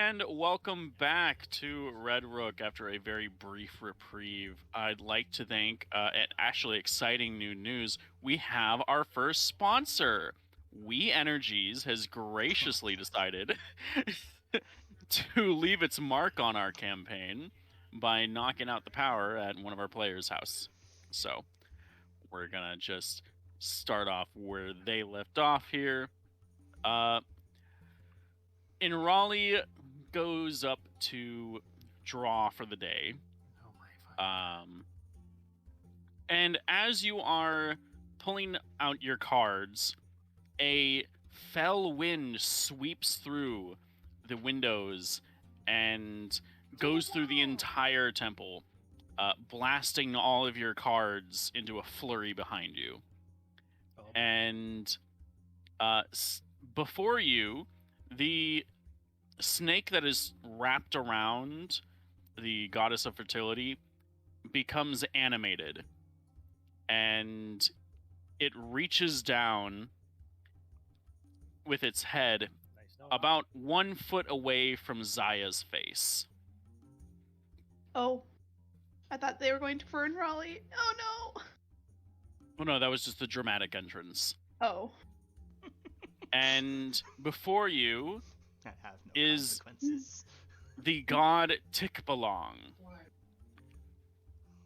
and welcome back to Red Rook after a very brief reprieve. I'd like to thank, and actually exciting new news, we have our first sponsor. We Energies has graciously decided to leave its mark on our campaign by knocking out the power at one of our players' house. So, we're gonna just start off where they left off here. In Raleigh goes up to draw for the day. Oh my And as you are pulling out your cards, a fell wind sweeps through the windows and goes through the entire temple, blasting all of your cards into a flurry behind you. Oh. And before you, the snake that is wrapped around the goddess of fertility becomes animated, and it reaches down with its head about 1 foot away from Zaya's face. Oh, I thought they were going to Fern Raleigh. Oh no! Oh no, that was just the dramatic entrance. Oh. And before you I have no is consequences. the god Tikbalong.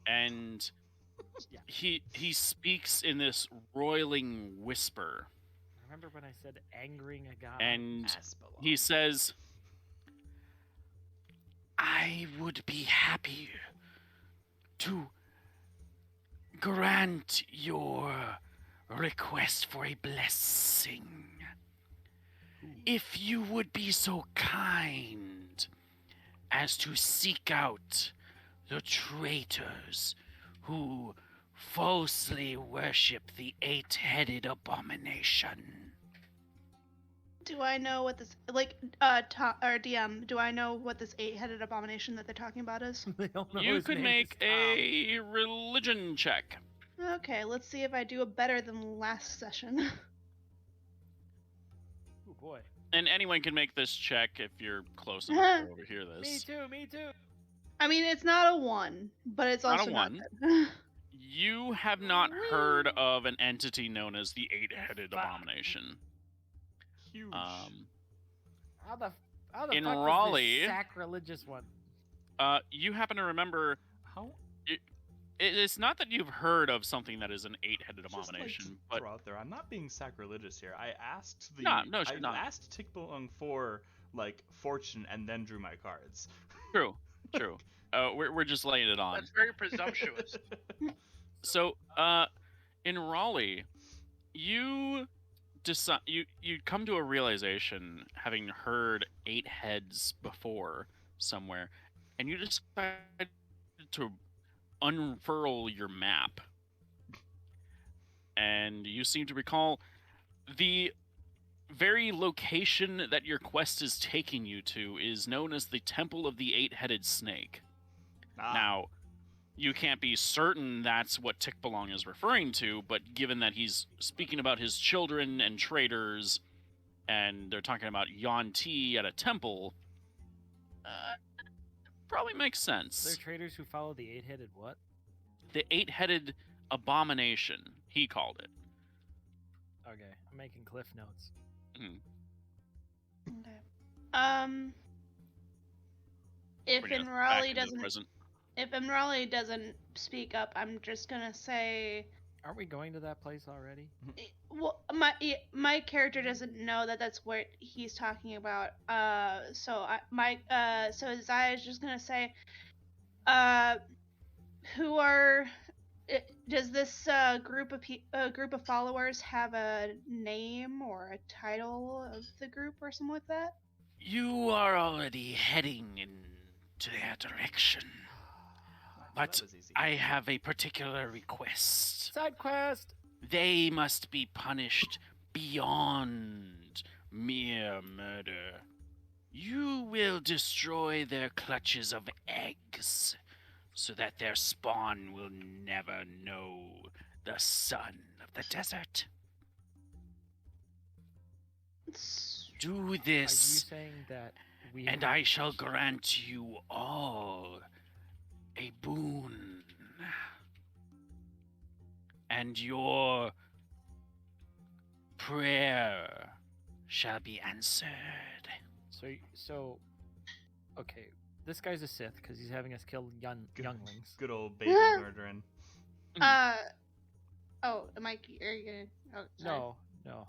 And he speaks in this roiling whisper. Remember when I said angering a god? And he says, I would be happy to grant your request for a blessing. If you would be so kind as to seek out the traitors who falsely worship the eight-headed abomination. Do I know what this or DM? Do I know what this eight-headed abomination that they're talking about is? They don't know You his could name make is a religion check. Okay, let's see if I do it better than last session. Tom. Oh boy. And anyone can make this check if you're close enough to overhear Me this. too, me too. I mean, it's not a 1, but it's Not a also not 1. good. You have not heard of an entity known as the eight-headed Fuck. abomination. Huge. How the In fuck Raleigh- is this sacrilegious one? You happen to remember, How? it's not that you've heard of something that is an eight-headed Just, like, abomination, but throw out there. I'm not being sacrilegious here. I asked the. No, sure I not. asked Tikbalong for like fortune and then drew my cards. true. We're just laying it on. That's very presumptuous. So, in Raleigh, you decide you come to a realization, having heard eight heads before somewhere, and you decide to unfurl your map, and you seem to recall the very location that your quest is taking you to is known as the Temple of the Eight-Headed Snake. Now, you can't be certain that's what Tikbalong is referring to, but given that he's speaking about his children and traders, and they're talking about Yuan-Ti at a temple, probably makes They're sense. traders who follow the eight-headed what? The eight-headed abomination, he called it. Okay, I'm making cliff notes. Okay. If Bring us back Raleigh into the doesn't, present. if Raleigh doesn't speak up, I'm just gonna say, Aren't we going to that place already? well, my character doesn't know that that's what he's talking about. So Zaya's just gonna say, who are? Does this group of followers have a name or a title of the group or something like that? You are already heading into their direction, but that was easy. I have a particular request. Side quest! They must be punished beyond mere murder. You will destroy their clutches of eggs, so that their spawn will never know the sun of the desert. Do Are you this saying that We And have- I shall grant you all a boon. And your prayer shall be answered. So, okay. This guy's a Sith because he's having us kill younglings. Good old baby murdering. Oh, Mike, are you gonna? Oh, sorry. No.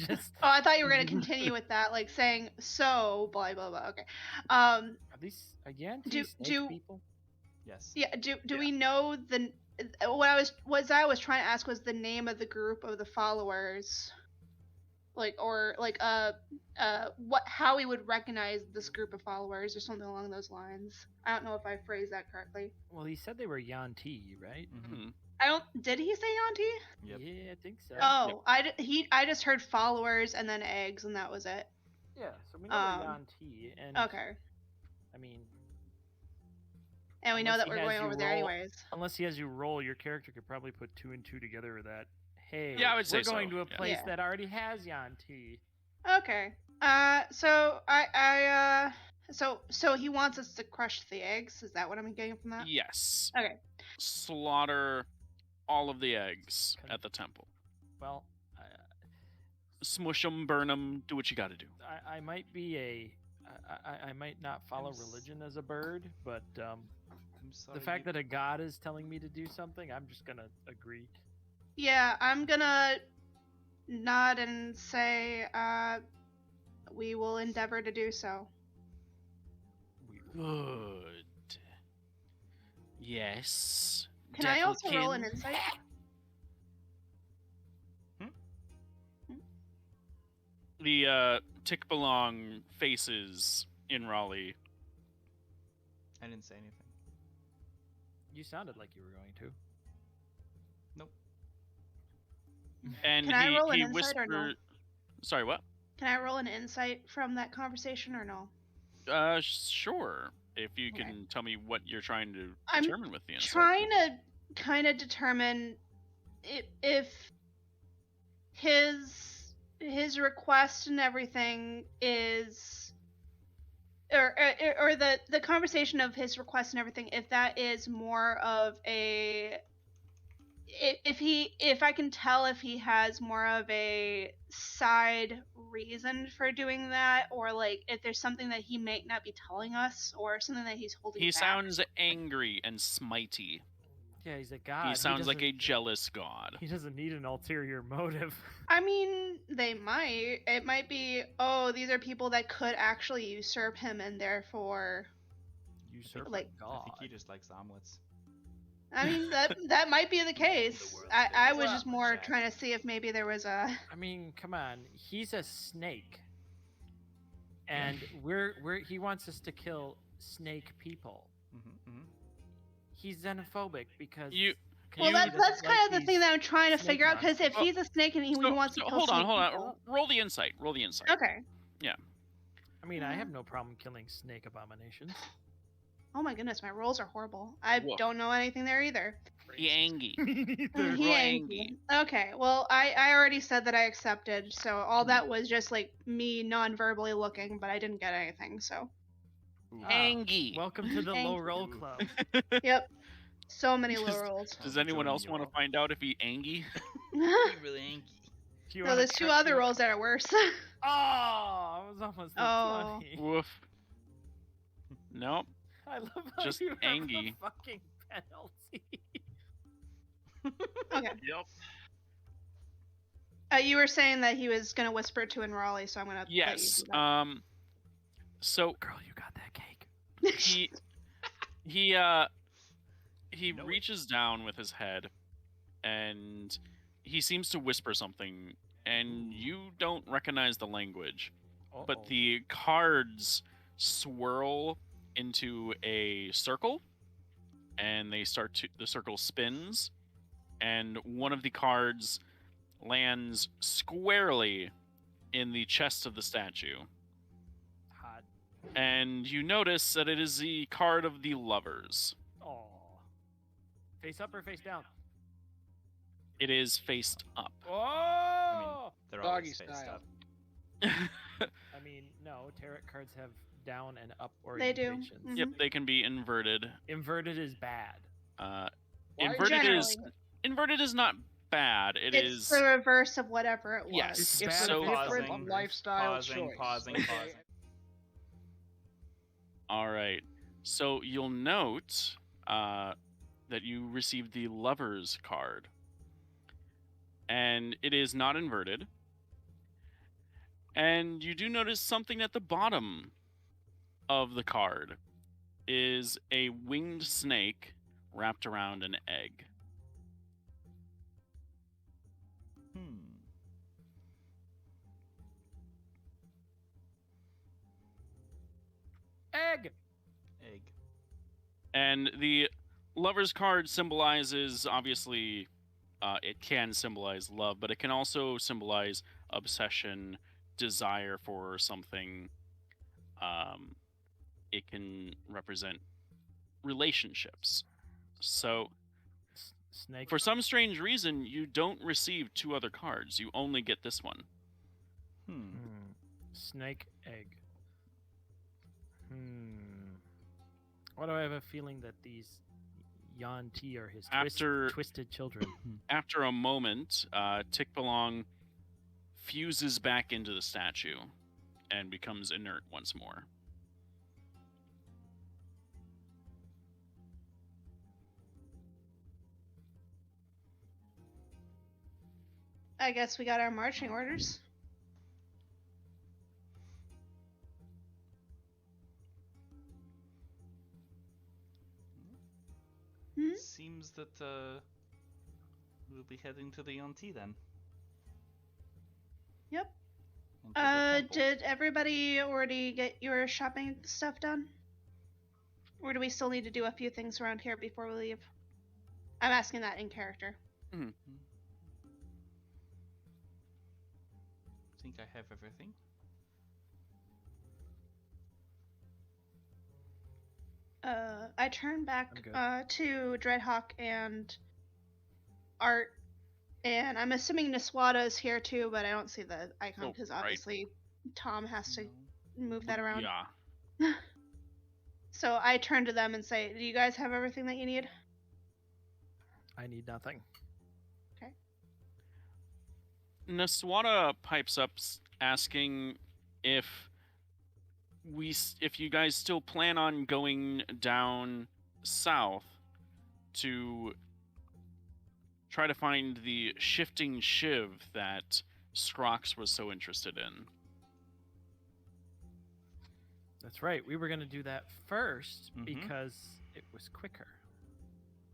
Just Oh, I thought you were gonna continue with that, like saying so blah blah blah. Okay. are these again? Do- Snake do- people? Yes. Yeah. Do we know the? What I was trying to ask was the name of the group of the followers, like what how we would recognize this group of followers or something along those lines. I don't know if I phrased that correctly. Well, he said they were Yanti, right? Mm-hmm. I don't. Did he say Auntie? Yep. Yeah, I think so. Oh, I just heard followers and then eggs and that was it. Yeah, so we know they're Yanti, and Okay. I mean, And we know Unless that he we're has going you over there roll- anyways. unless he has you roll, your character could probably put 2 and 2 together with that. Hey, Yeah, I would say we're going so, to a yeah. place Yeah. that already has Yanti. Okay. So he wants us to crush the eggs. Is that what I'm getting from that? Yes. Okay. Slaughter all of the eggs Okay. at the temple. Well, Smush them, burn them, do what you gotta do. I might be I might not follow religion as a bird, but I'm sorry. the fact that a god is telling me to do something, I'm just gonna agree. Yeah, I'm gonna nod and say, we will endeavor to do so. Good. Yes. Can I also roll an Devilkin. insight? The Tick-Belong faces in Raleigh. I didn't say anything. You sounded like you were going to. Nope. And Can I roll an he insight or no? whispered. Sorry, what? Can I roll an insight from that conversation or no? Sure. If you Okay. can tell me what you're trying to I'm determine with the insight. Trying to kind of determine if his request and everything is or the conversation of his request and everything, if that is more of a if I can tell if he has more of a side reason for doing that, or like if there's something that he may not be telling us or something that he's holding He back. sounds angry and smitey. Yeah, he's a god. He sounds like a doesn't- jealous god. He doesn't need an ulterior motive. I mean, they might. It might be, oh, these are people that could actually usurp him and therefore Usurp a Like- I god. think he just likes omelets. I mean that might be the case. I was just Well, more Jack. trying to see if maybe there was a I mean, come on. He's a snake, and he wants us to kill snake people. Mm-hmm, mm-hmm. He's xenophobic because You- because well You- that's he doesn't kind of like the thing these- that I'm trying to snake figure out, because if monsters. he's a snake and he wants to kill hold on, snake hold on. people- Roll the insight. Roll the insight. Okay. I mean, I have no problem killing snake abominations. Oh my goodness, my rolls are horrible. I Woof. don't know anything there either. Yangy. Neither. He ain't- Rangy. Okay, well, I already said that I accepted, so all that was just like me non-verbally looking, but I didn't get anything, so. Angy. Welcome to the Thank low you. roll club. Yep. So many low Just- rolls. Does anyone Join else you want to all. find out if he angy? Really anky. Do you No, wanna there's 2 cut other your- rolls that are worse. Oh, I was almost at Oh. 20. Woof. Nope. I love how Just you have angy. the fucking penalty. Okay. Yep. You were saying that he was gonna whisper to in Raleigh, so I'm gonna let you Yes. do that. So Girl, you got that cake. he Know it. reaches down with his head, and he seems to whisper something, and you don't recognize the language. But Uh-oh. the cards swirl into a circle, and the circle spins, and one of the cards lands squarely in the chest of the statue. Hot. And you notice that it is the card of the lovers. Oh. Face up or face down? It is faced up. Oh. They're Doggy always faced style. up. I mean, No, tarot cards have down and up They do. orientations. Yep, they can be inverted. Inverted is bad. Uh, Why inverted is Generally. not bad. It's the reverse of whatever it was. Yes. It's It's bad a if it's different pausing, lifestyle pausing, choice. pausing, okay? pausing. All right. So you'll note that you received the Lover's card. And it is not inverted. And you do notice something at the bottom of the card is a winged snake wrapped around an egg. Egg! Egg. And the Lover's card symbolizes, obviously, it can symbolize love, but it can also symbolize obsession, desire for something. It can represent relationships. So, Snake. for some strange reason, you don't receive 2 other cards. You only get this one. Snake egg. Why do I have a feeling that these Yan Ti are his twisted children? After a moment, Tikbalong fuses back into the statue and becomes inert once more. I guess we got our marching orders. Seems that we'll be heading to the Yonti then. Yep. And to the temple. Did everybody already get your shopping stuff done? Or do we still need to do a few things around here before we leave? I'm asking that in character. I think I have everything. I turn back I'm good. to Dreadhawk and Art, and I'm assuming Niswada is here too, but I don't see the icon Oh, because right. obviously Tom has to move that around. Yeah. So I turn to them and say, "Do you guys have everything that you need?" I need nothing. Naswada pipes up asking if you guys still plan on going down south to try to find the shifting shiv that Scrox was so interested in. That's right. We were going to do that first Mhm. because it was quicker.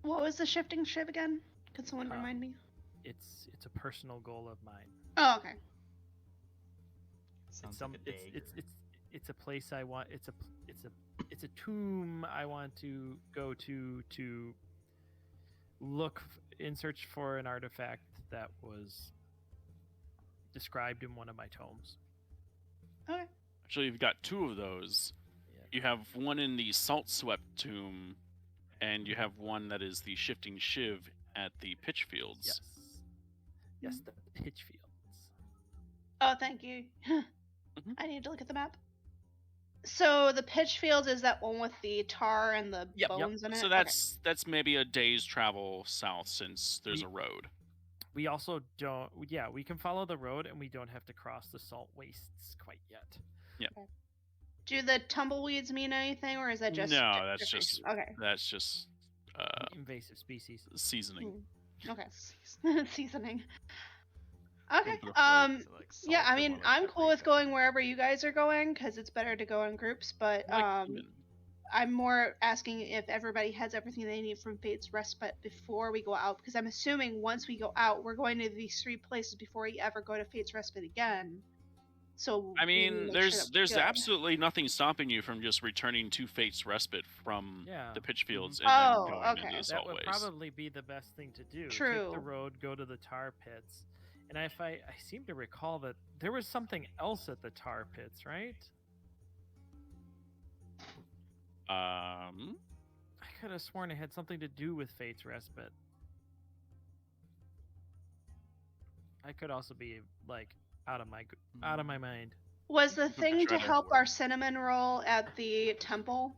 What was the shifting shiv again? Could someone remind me? It's a personal goal of mine. Oh, okay. Sounds It's like a dagger. it's a place I want. It's a tomb I want to go to look in search for an artifact that was described in one of my tomes. Okay. Actually, you've got 2 of those. Yeah. You have one in the Salt-Swept tomb, and you have one that is the shifting shiv at the Pitchfields. Yes. Yes, the Pitchfields. Oh, thank you. I need to look at the map. So the Pitchfield is that one with the tar and the Yep. bones in it? So that's maybe a day's travel south since there's a road. We also don't. Yeah, we can follow the road, and we don't have to cross the salt wastes quite yet. Okay. Do the tumbleweeds mean anything, or is that just No, that's different? just Okay. that's just Invasive species. seasoning. Okay. Seasoning. Okay. Put a plate to, like, Yeah, salt I and mean, one of I'm the cool with paprika. going wherever you guys are going because it's better to go in groups. But Like human. I'm more asking if everybody has everything they need from Fate's Respite before we go out, because I'm assuming once we go out, we're going to these 3 places before we ever go to Fate's Respite again. So I we need to mean, make there's sure that we're there's good. absolutely nothing stopping you from just returning to Fate's Respite from Yeah. the Pitchfields and Oh, then going okay. into the That salt would waste. probably be the best thing to do. Take True. the road, go to the tar pits. And if I seem to recall that there was something else at the tar pits, right? I could have sworn it had something to do with Fate's Respite. I could also be like out of my mind. Was the Keep a thing picture to on help everywhere. our cinnamon roll at the temple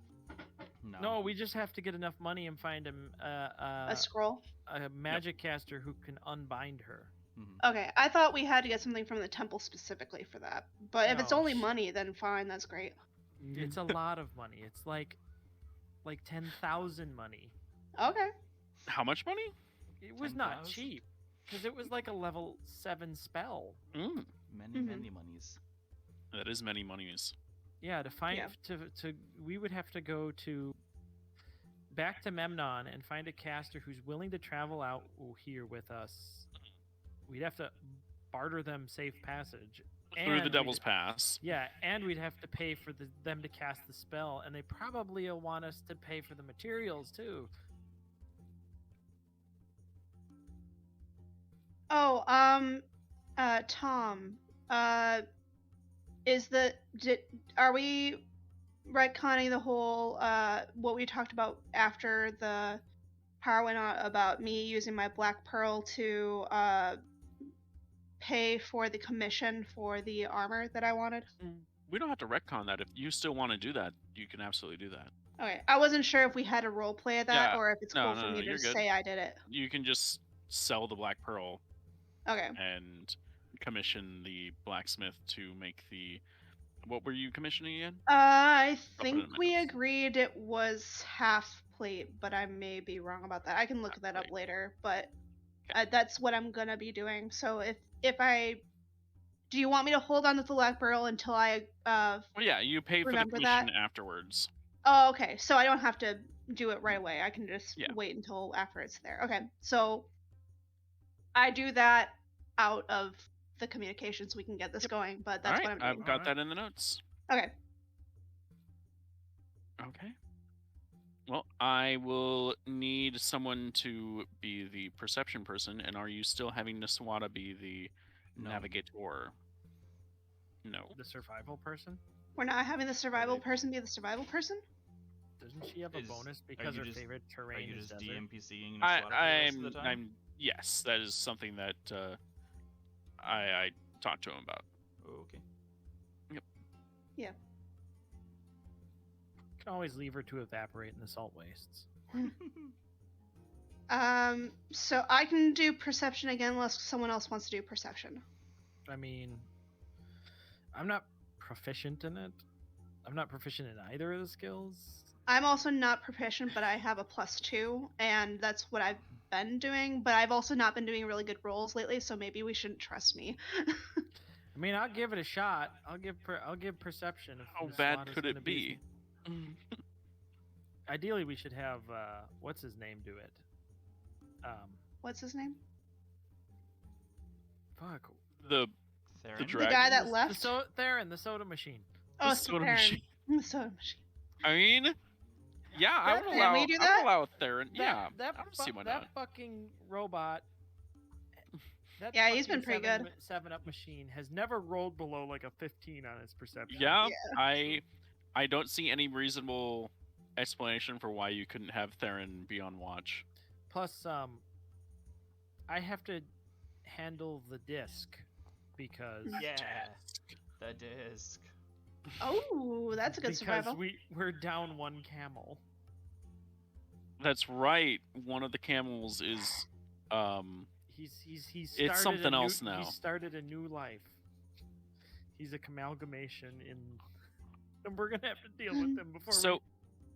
No, we just have to get enough money and find a scroll? a magic caster who can unbind her. Mhm. Okay, I thought we had to get something from the temple specifically for that. But if it's No, only money, then fine, that's great. It's a lot of money. It's like 10,000 money. Okay. How much money? It was not 10,000? cheap because it was like a level 7 spell. Mm, Many, Mhm. many monies. that is many monies. Yeah, to find Yeah. to we would have to go to back to Memnon and find a caster who's willing to travel out here with us. We'd have to barter them safe passage. Through the and Devil's we'd- Pass. Yeah, and we'd have to pay for them to cast the spell, and they probably will want us to pay for the materials too. Oh, Tom, are we retconning the whole, what we talked about after the power went out about me using my black pearl to, pay for the commission for the armor that I wanted? We don't have to retcon that. If you still want to do that, you can absolutely do that. Okay, I wasn't sure if we had a role play of that Yeah, or if it's no, cool no, for no, me to you're good. say I did it. You can just sell the Black Pearl Okay. and commission the blacksmith to make the. What were you commissioning again? I I'll put it in think my we notes. agreed it was half plate, but I may be wrong about that. I can look Half that up plate. later, but Okay. that's what I'm gonna be doing. So do you want me to hold on to the black barrel until I Well, yeah, you pay for the remember commission that? afterwards. Oh, okay. So I don't have to do it right away. I can just Yeah. wait until after it's there. Okay. So I do that out of the communications. We can get this going, but that's All right, what I'm doing. I've got Alright. that in the notes. Okay. Okay. Well, I will need someone to be the perception person, and are you still having Niswata be the No. navigator? No. The survival person? We're not having the survival they- person be the survival person? Doesn't she have a Is- bonus are because you her just- favorite Are terrain you is just desert? DMPCing Niswata for the rest of the time? Yes, that is something that I talked to him about. Oh, okay. Can always leave her to evaporate in the salt wastes. So I can do perception again unless someone else wants to do perception. I mean, I'm not proficient in it. I'm not proficient in either of the skills. I'm also not proficient, but I have a +2, and that's what I've been doing. But I've also not been doing really good rolls lately, so maybe we shouldn't trust me. I mean, I'll give it a shot. I'll give perception. If How Miss bad Slaughter's could gonna it be? Ideally, we should have what's his name do it. What's his name? Fuck. The Theron? The Dragon? guy that The left? Theron, the soda machine. Oh, soda Theron. machine. The soda machine. I mean, yeah, I would Can allow. we do I that? would allow Theron. Yeah, that I don't see why that not. fucking robot. That Yeah, he's been fucking pretty good. 7-Up machine has never rolled below like a 15 on its perception. Yeah, I don't see any reasonable explanation for why you couldn't have Theron be on watch. Plus, I have to handle the disc because Yeah, the disc. Oh, that's a good because survival. we're down one camel. That's right. One of the camels is He's It's something else now. He started a new life. He's a amalgamation and we're gonna have to deal with him before. so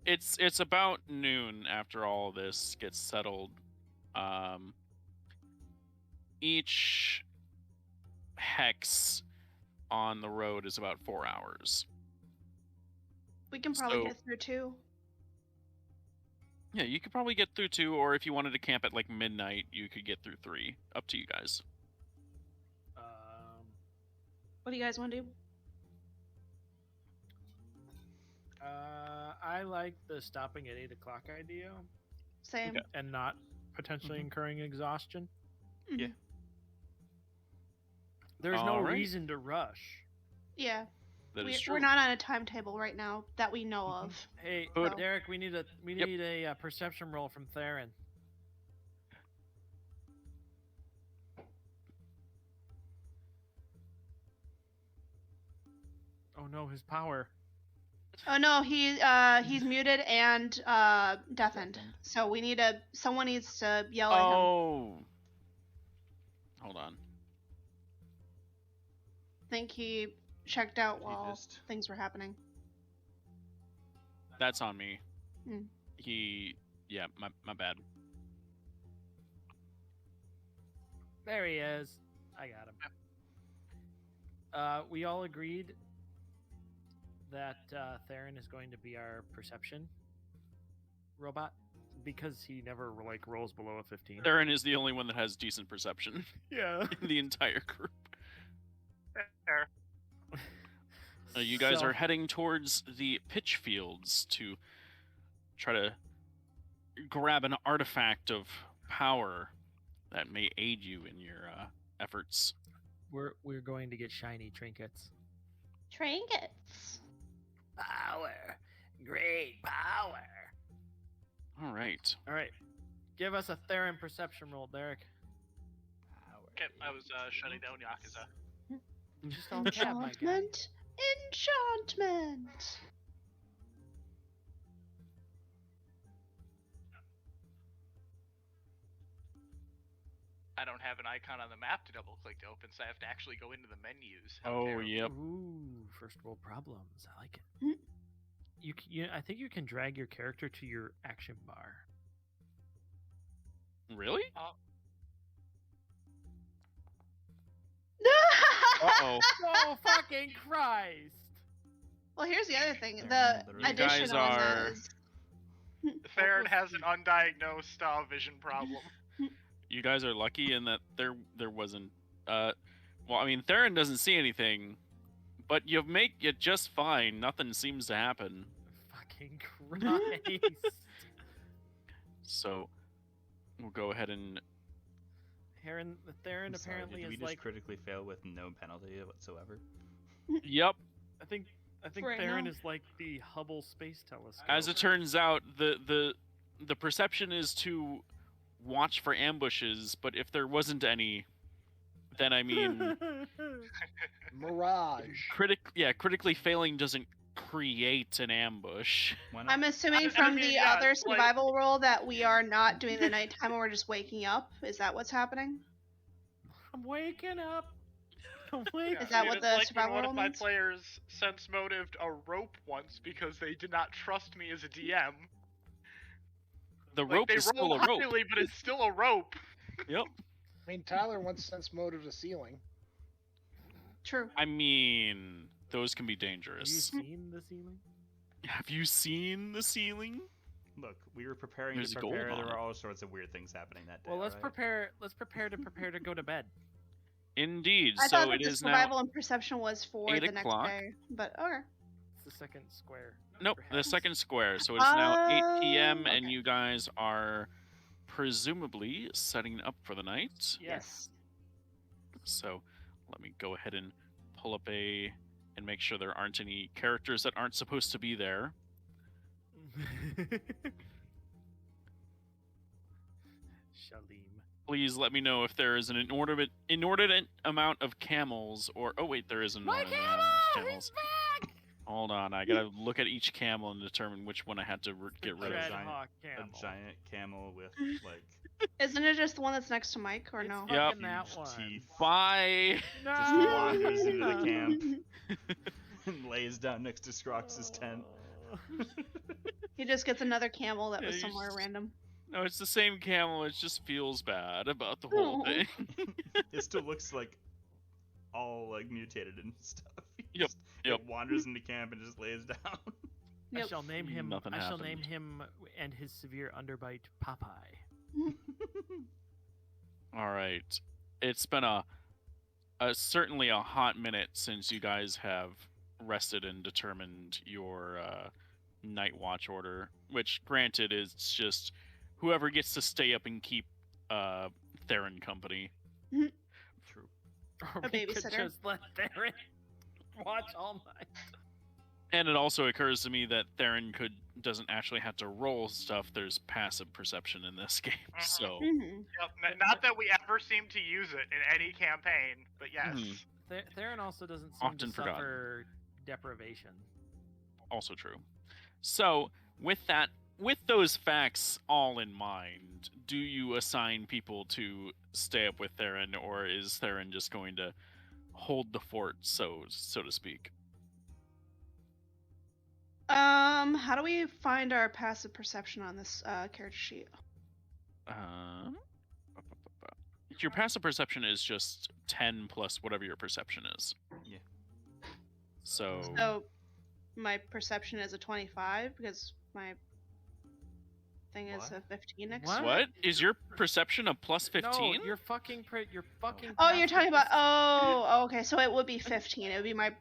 it's about noon after all this gets settled. Each hex on the road is about 4 hours. We can probably so- get through too. Yeah, you could probably get through 2, or if you wanted to camp at like midnight, you could get through 3. Up to you guys. What do you guys want to do? I like the stopping at 8 o'clock idea Same. Okay. and not potentially Mhm. incurring exhaustion. Yeah. There's no Alright. reason to rush. Yeah. That is true. We're not on a timetable right now that we know of. Hey, But- Derek, we need a perception roll from Theron. Oh no, his power. Oh no, he's muted and deafened. So we need someone needs to yell at him. Oh. Hold on. I think he checked out He while just- things were happening. That's on me. Hmm. Yeah, my bad. There he is. I got him. We all agreed that Theron is going to be our perception robot because he never like rolls below a 15. Theron is the only one that has decent perception Yeah. in the entire group. Fair. You guys So- are heading towards the pitch fields to try to grab an artifact of power that may aid you in your efforts. We're going to get shiny trinkets. Trinkets. Power. Great power. All right. All right. Give us a Theron perception roll, Derek. Okay, I was shutting down Yakuza. Just on tab, my guy. Enchantment. Enchantment. I don't have an icon on the map to double click to open, so I have to actually go into the menus. How Oh, terrible. yep. Ooh, first world problems. I like it. Hmm. I think you can drag your character to your action bar. Really? Uh, Uh-oh. Oh, fucking Christ! Well, here's the other thing. The Theron literally- You guys additional one are- is Theron has an undiagnosed vision problem. You guys are lucky in that there wasn't well, I mean, Theron doesn't see anything, but you make it just fine. Nothing seems to happen. Fucking Christ! So we'll go ahead and Theron I'm sorry, apparently did we is just like. critically fail with no penalty whatsoever? yep. I think Right Theron now. is like the Hubble Space Telescope. As it turns out, the perception is to watch for ambushes, but if there wasn't any, then I mean, Mirage. critically failing doesn't create an ambush. Why not? I'm assuming I from mean, the yeah, other it's like- survival roll that we are not doing the nighttime and we're just waking up. Is that what's happening? I'm waking up. I'm waking Is that I mean, what it's the like survival when one roll of my means? players sense motived a rope once because they did not trust me as a DM. The Like, rope they is still roll a rope. highly, but it's still a rope. Yep. I mean, Tyler once sense motive to ceiling. True. I mean, those can be Have you dangerous. seen the ceiling? Have you seen the ceiling? Look, we were preparing There's to gold prepare. There on were it. all sorts of weird things happening that day. Well, let's alright? prepare to go to bed. Indeed. I So thought that it the is survival and perception was for 8 the next o'clock. day. But okay. It's the second square. now. Nope, the perhaps. second square. So it's now 8 p.m. and okay. you guys are presumably setting up for the night. Yes. So let me go ahead and pull up and make sure there aren't any characters that aren't supposed to be there. Shalim. Please let me know if there is an inordinate amount of camels, or oh wait, there is an My inordinate amount of camel! camels. He's back! Hold on, I gotta look at each camel and determine which one I had to get rid of. Dread. Dreadhawk A camel. giant camel with like Isn't it just the one that's next to Mike, or It's no? fucking Yep. that huge one. teeth Bye. No! just wanders into the camp and lays down next to Scrox's tent. He just gets another camel that Yeah, was you somewhere just- random. No, it's the same camel. It just feels bad about the whole Oh. thing. It still looks like all like mutated and stuff. He Yep, just, yep. It wanders into camp and just lays down. I Yep. shall name him. Nothing I shall name happened. him and his severe underbite Popeye. All right. It's been a certainly a hot minute since you guys have rested and determined your night watch order, which granted is just whoever gets to stay up and keep Theron company. True. Or A we could babysitter. just let Theron watch all night. And it also occurs to me that Theron doesn't actually have to roll stuff. There's passive perception in this game. So Mhm. Yep. Not that we ever seem to use it in any campaign, but yes. Mhm. Theron also doesn't seem Often to forgotten. suffer deprivation. Also true. So, with those facts all in mind, do you assign people to stay up with Theron, or is Theron just going to hold the fort, so to speak? How do we find our passive perception on this character sheet? Your passive perception is just 10 plus whatever your perception is. Yeah. So, So my perception is a 25 because my thing is What? a 15 next. What? what is your perception of plus 15? No, you're fucking. You're fucking. Oh, you're talking about. passive Oh, okay. So it would be 15. It would be my.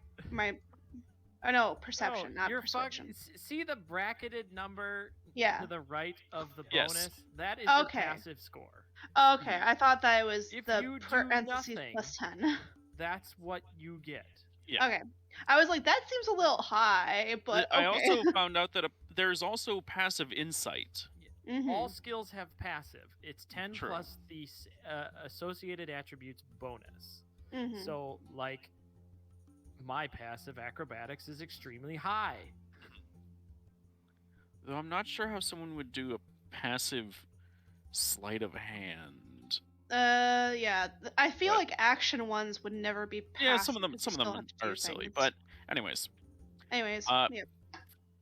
Oh no, perception, no, not you're perception. See the bracketed number Yeah. to the right of the Yes. bonus? That is Okay. your passive score. Okay, I thought that it was If the you do parentheses nothing- plus 10. That's what you get. Yeah. Okay. I was like, that seems a little high, but okay. I also found out that there's also passive insight. Mhm. All skills have passive. It's 10 True. plus the associated attributes bonus. Mhm. So, like, my passive acrobatics is extremely high. Though I'm not sure how someone would do a passive sleight of hand. Yeah. I feel But- like action ones would never be passive. Yeah, some of them You still have to do are silly. things. But anyways, Anyways, uh, yeah.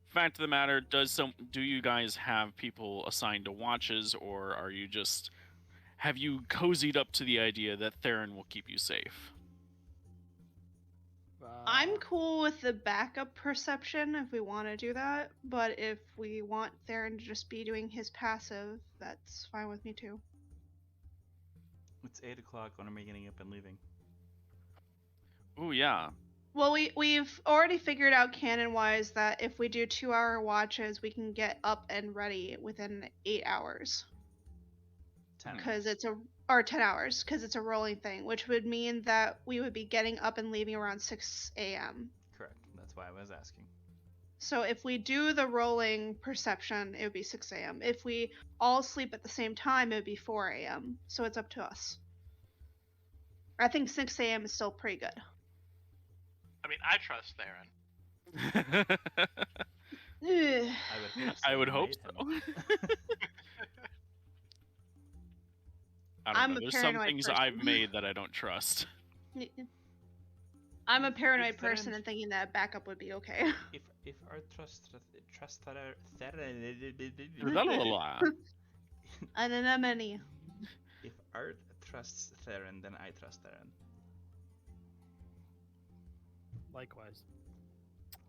fact of the matter, do you guys have people assigned to watches, or have you cozied up to the idea that Theron will keep you safe? I'm cool with the backup perception if we want to do that, but if we want Theron to just be doing his passive, that's fine with me too. It's 8 o'clock. When am I getting up and leaving? Oh yeah. Well, we've already figured out canon-wise that if we do 2-hour watches, we can get up and ready within 8 hours. 10 Because hours. it's or 10 hours, because it's a rolling thing, which would mean that we would be getting up and leaving around 6 a.m. Correct. That's why I was asking. So if we do the rolling perception, it would be 6 a.m. If we all sleep at the same time, it would be 4 a.m. So it's up to us. I think 6 a.m. is still pretty good. I mean, I trust Theron. Ugh. I would hope persuade so. him. I don't I'm know. a There's some paranoid things person. I've made that I don't trust. I'm a paranoid If person Theron- and thinking that backup would be okay. If our trust Anemone. if Art trusts Theron, then I trust Theron. Likewise.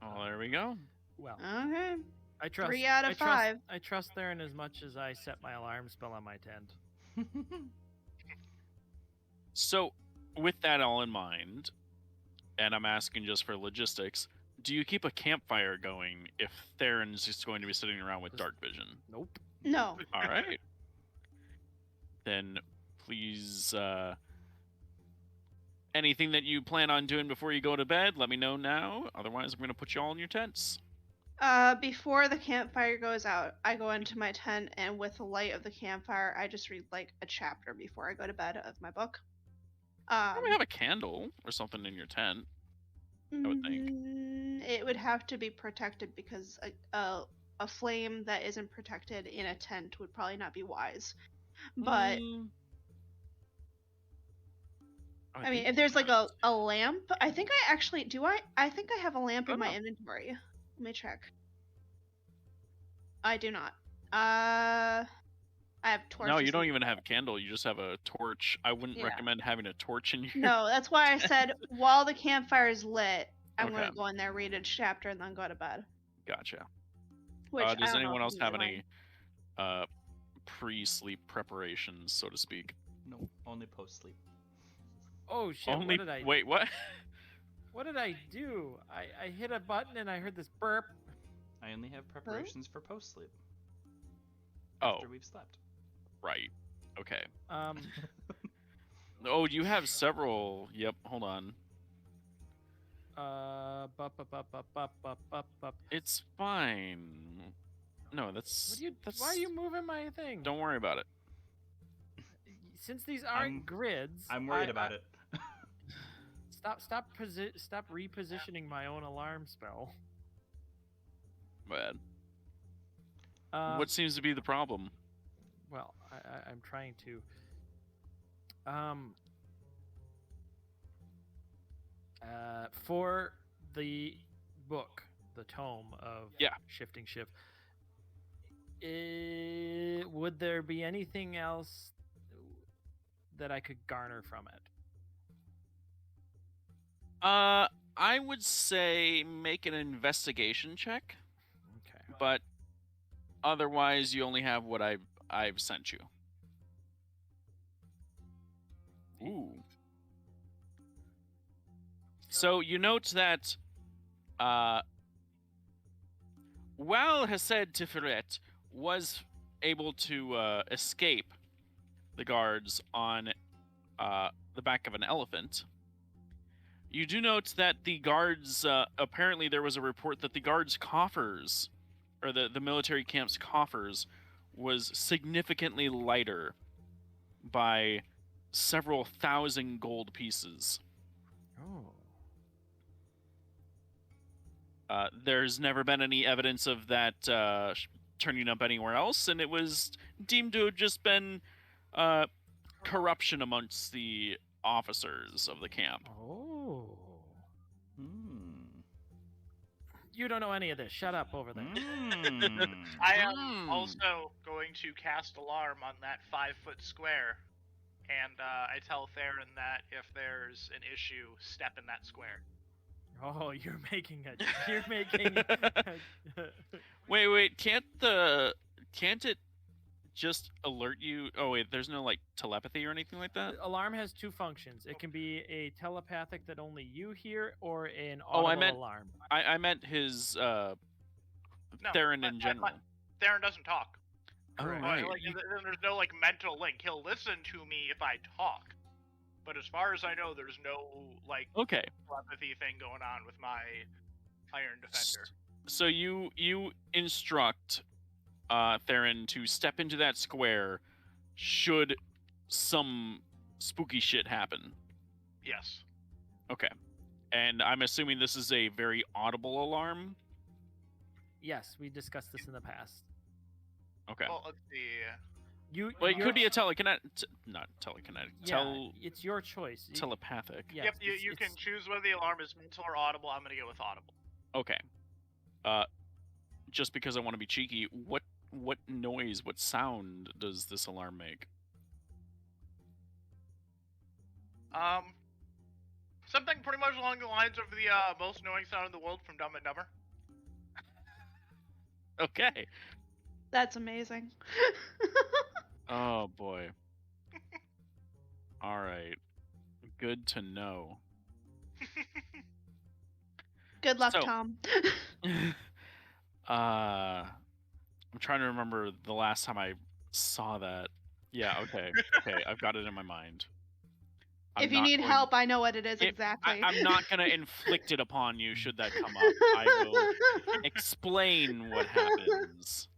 Oh, there we go. Well, Okay. I trust 3 out of 5. I trust Theron as much as I set my alarm spell on my tent. So, with that all in mind, and I'm asking just for logistics, do you keep a campfire going if Theron's just going to be sitting around with dark vision? Nope. No. All right. Then please, anything that you plan on doing before you go to bed, let me know now. Otherwise, I'm going to put you all in your tents. Before the campfire goes out, I go into my tent, and with the light of the campfire, I just read like a chapter before I go to bed of my book. Probably have a candle or something in your tent. would think. It would have to be protected because a flame that isn't protected in a tent would probably not be wise. But I mean, if there's like a lamp, I think I actually do. I think I have a lamp in my inventory. Let me check. I do not. I have torches. No, you don't even have a candle. You just have a torch. I wouldn't Yeah. recommend having a torch in your. No, that's why I said while the campfire is lit, I'm Okay. gonna go in there, read a chapter, and then go to bed. Gotcha. Which I Does don't know anyone if else you have really any pre-sleep preparations, so to speak? No, only post sleep. Oh shit! Only. What did I? Wait, what? What did I do? I hit a button and I heard this burp. I only have preparations for post sleep. Oh, After we've slept. right. Okay. Um, Oh, you have several. Yep. Hold on. bup, bup, bup, bup, bup, bup, bup, bup. It's fine. No, that's. What do you? That's, Why are you moving my thing? Don't worry about it. Since these aren't I'm- grids, I'm worried I- about it. Stop repositioning my own alarm spell. Bad. Um, What seems to be the problem? Well, I'm trying to. For the book, the tome of Yeah. Shifting Shift, would there be anything else that I could garner from it? I would say make an investigation check, Okay. but otherwise you only have what I've sent you. Ooh. So you note that while Hased Tiferet was able to escape the guards on the back of an elephant, you do note that the guards, apparently there was a report that the guards' coffers, or the military camp's coffers, was significantly lighter by several thousand gold pieces. Oh. There's never been any evidence of that turning up anywhere else, and it was deemed to have just been corruption amongst the officers of the camp. Oh. Hmm. You don't know any of this. Shut up over there. I am also going to cast alarm on that 5-foot square, and I tell Theron that if there's an issue, step in that square. Oh, you're making. Wait, can't it just alert you? Oh wait, there's no like telepathy or anything like that? Alarm has two functions. It can be a telepathic that only you hear, or an Oh, audible I meant- alarm. I meant his Theron in general. Theron doesn't talk. Oh, Correct. right. There's no like mental link. He'll listen to me if I talk, but as far as I know, there's no like Okay. telepathy thing going on with my Iron Defender. So you instruct Theron to step into that square should some spooky shit happen. Yes. Okay. And I'm assuming this is a very audible alarm? Yes, we discussed this in the past. Okay. Well, let's see. Well, it you're- could be a telekinetic... Not telekinetic. Yeah, it's your choice. Telepathic. Yes, Yep, you it's- can choose whether the alarm is mental or audible. I'm gonna go with audible. Okay. Just because I want to be cheeky, what noise, what sound does this alarm make? Something pretty much along the lines of the most annoying sound in the world from Dumb and Dumber. Okay. That's amazing. Oh boy. All right. Good to know. Good luck, So- Tom. I'm trying to remember the last time I saw that. Yeah, okay. Okay, I've got it in my mind. I'm If you not need going- help, I know what it is If- exactly. I'm not going to inflict it upon you should that come up. I will explain what happens.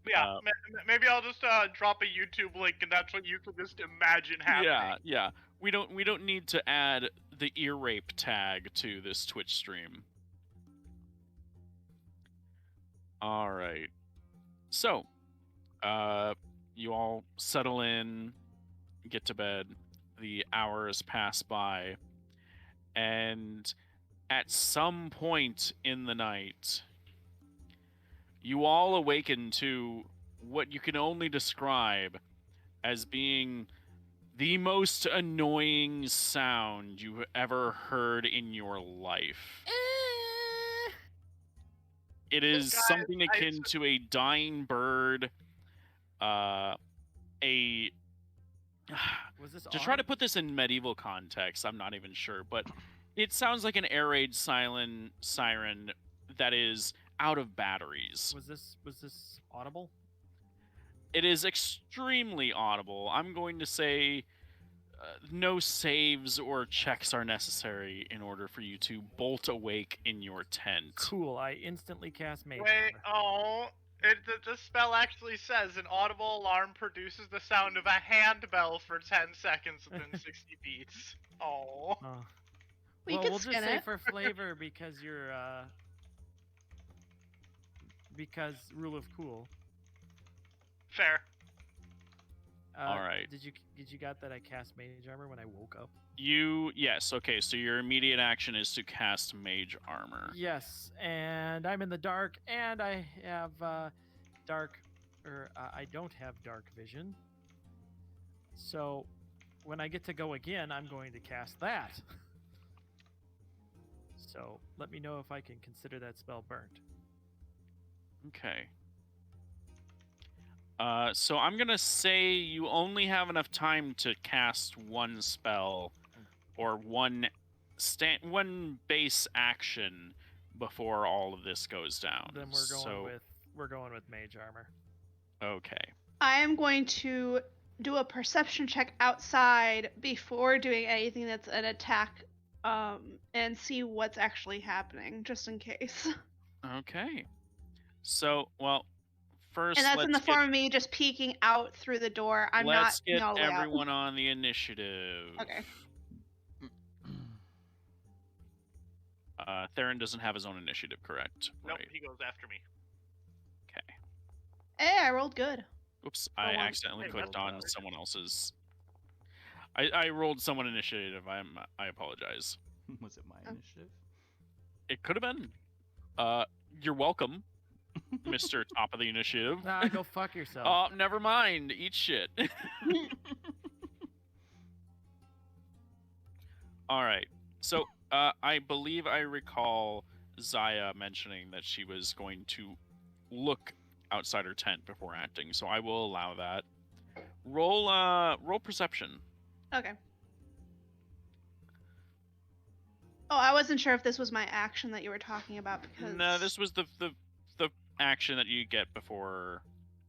Yeah, maybe I'll just drop a YouTube link, and that's what you can just imagine happening. Yeah. We don't need to add the ear rape tag to this Twitch stream. All right. So, you all settle in, get to bed. The hours pass by, and at some point in the night, you all awaken to what you can only describe as being the most annoying sound you've ever heard in your life. It is Guys, something akin to a dying bird, a... Was this To try to put this in medieval context, I'm not even sure, but it sounds like an air raid siren that is out of batteries. Was this audible? It is extremely audible. I'm going to say no saves or checks are necessary in order for you to bolt awake in your tent. Cool. I instantly cast Mage Wait, Armor. the spell actually says an audible alarm produces the sound of a handbell for 10 seconds within 60 beats. Oh. Oh. Well, could we'll spin just say it. for flavor because you're because rule of cool. Fair. All right. Did you got that I cast mage armor when I woke up? Yes, okay, so your immediate action is to cast mage armor. Yes, and I'm in the dark, and I have I don't have dark vision. So when I get to go again, I'm going to cast that. So let me know if I can consider that spell burnt. Okay. So I'm gonna say you only have enough time to cast one spell or one base action before all of this goes down. Then we're going with mage armor. Okay. I am going to do a perception check outside before doing anything that's an attack, and see what's actually happening, just in case. Okay. So, well, first And that's in the let's get, form of me just peeking out through the door. I'm not let's get all the way out. everyone on the initiative. Okay. Theron doesn't have his own initiative, correct? Nope, Right. he goes after me. Okay. Hey, I rolled good. Oops, Oh, I well, accidentally hey, clicked well, on someone else's. I rolled someone initiative. I apologize. Was it my Oh. initiative? It could have been. You're welcome, Mr. Top of the Initiative. Nah, go fuck yourself. Oh, never mind. Eat shit. All right. So, I believe I recall Zaya mentioning that she was going to look outside her tent before acting, so I will allow that. Roll perception. Okay. Oh, I wasn't sure if this was my action that you were talking about because No, this was the action that you get before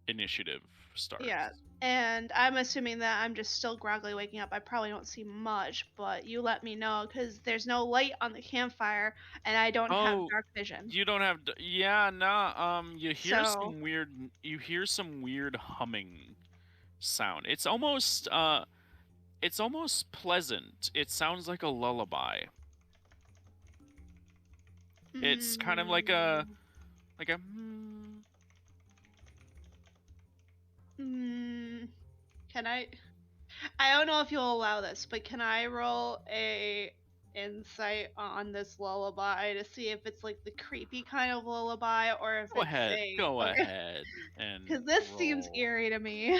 initiative starts. Yeah. And I'm assuming that I'm just still groggily waking up. I probably don't see much, but you let me know because there's no light on the campfire, and I don't have Oh, dark vision. You don't have. Yeah, nah. You hear So- some weird. You hear some weird humming sound. It's almost. It's almost pleasant. It sounds like a lullaby. It's kind of like a. Like a. Can I don't know if you'll allow this, but can I roll a insight on this lullaby to see if it's like the creepy kind of lullaby or if Go it's ahead. a Go ahead. And because this seems roll. eerie to me.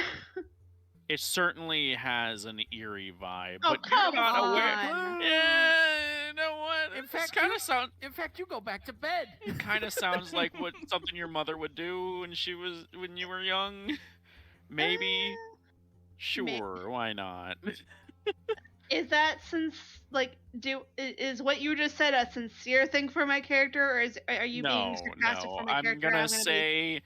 It certainly has an eerie vibe, Oh, but you're come not aware. on. Yeah, you know what? In It fact, kind of sound. In fact, you go back to bed. It kind of sounds like what something your mother would do when you were young. Maybe. Sure, why not? Is that is what you just said a sincere thing for my character, or are you being sarcastic for my I'm character? gonna say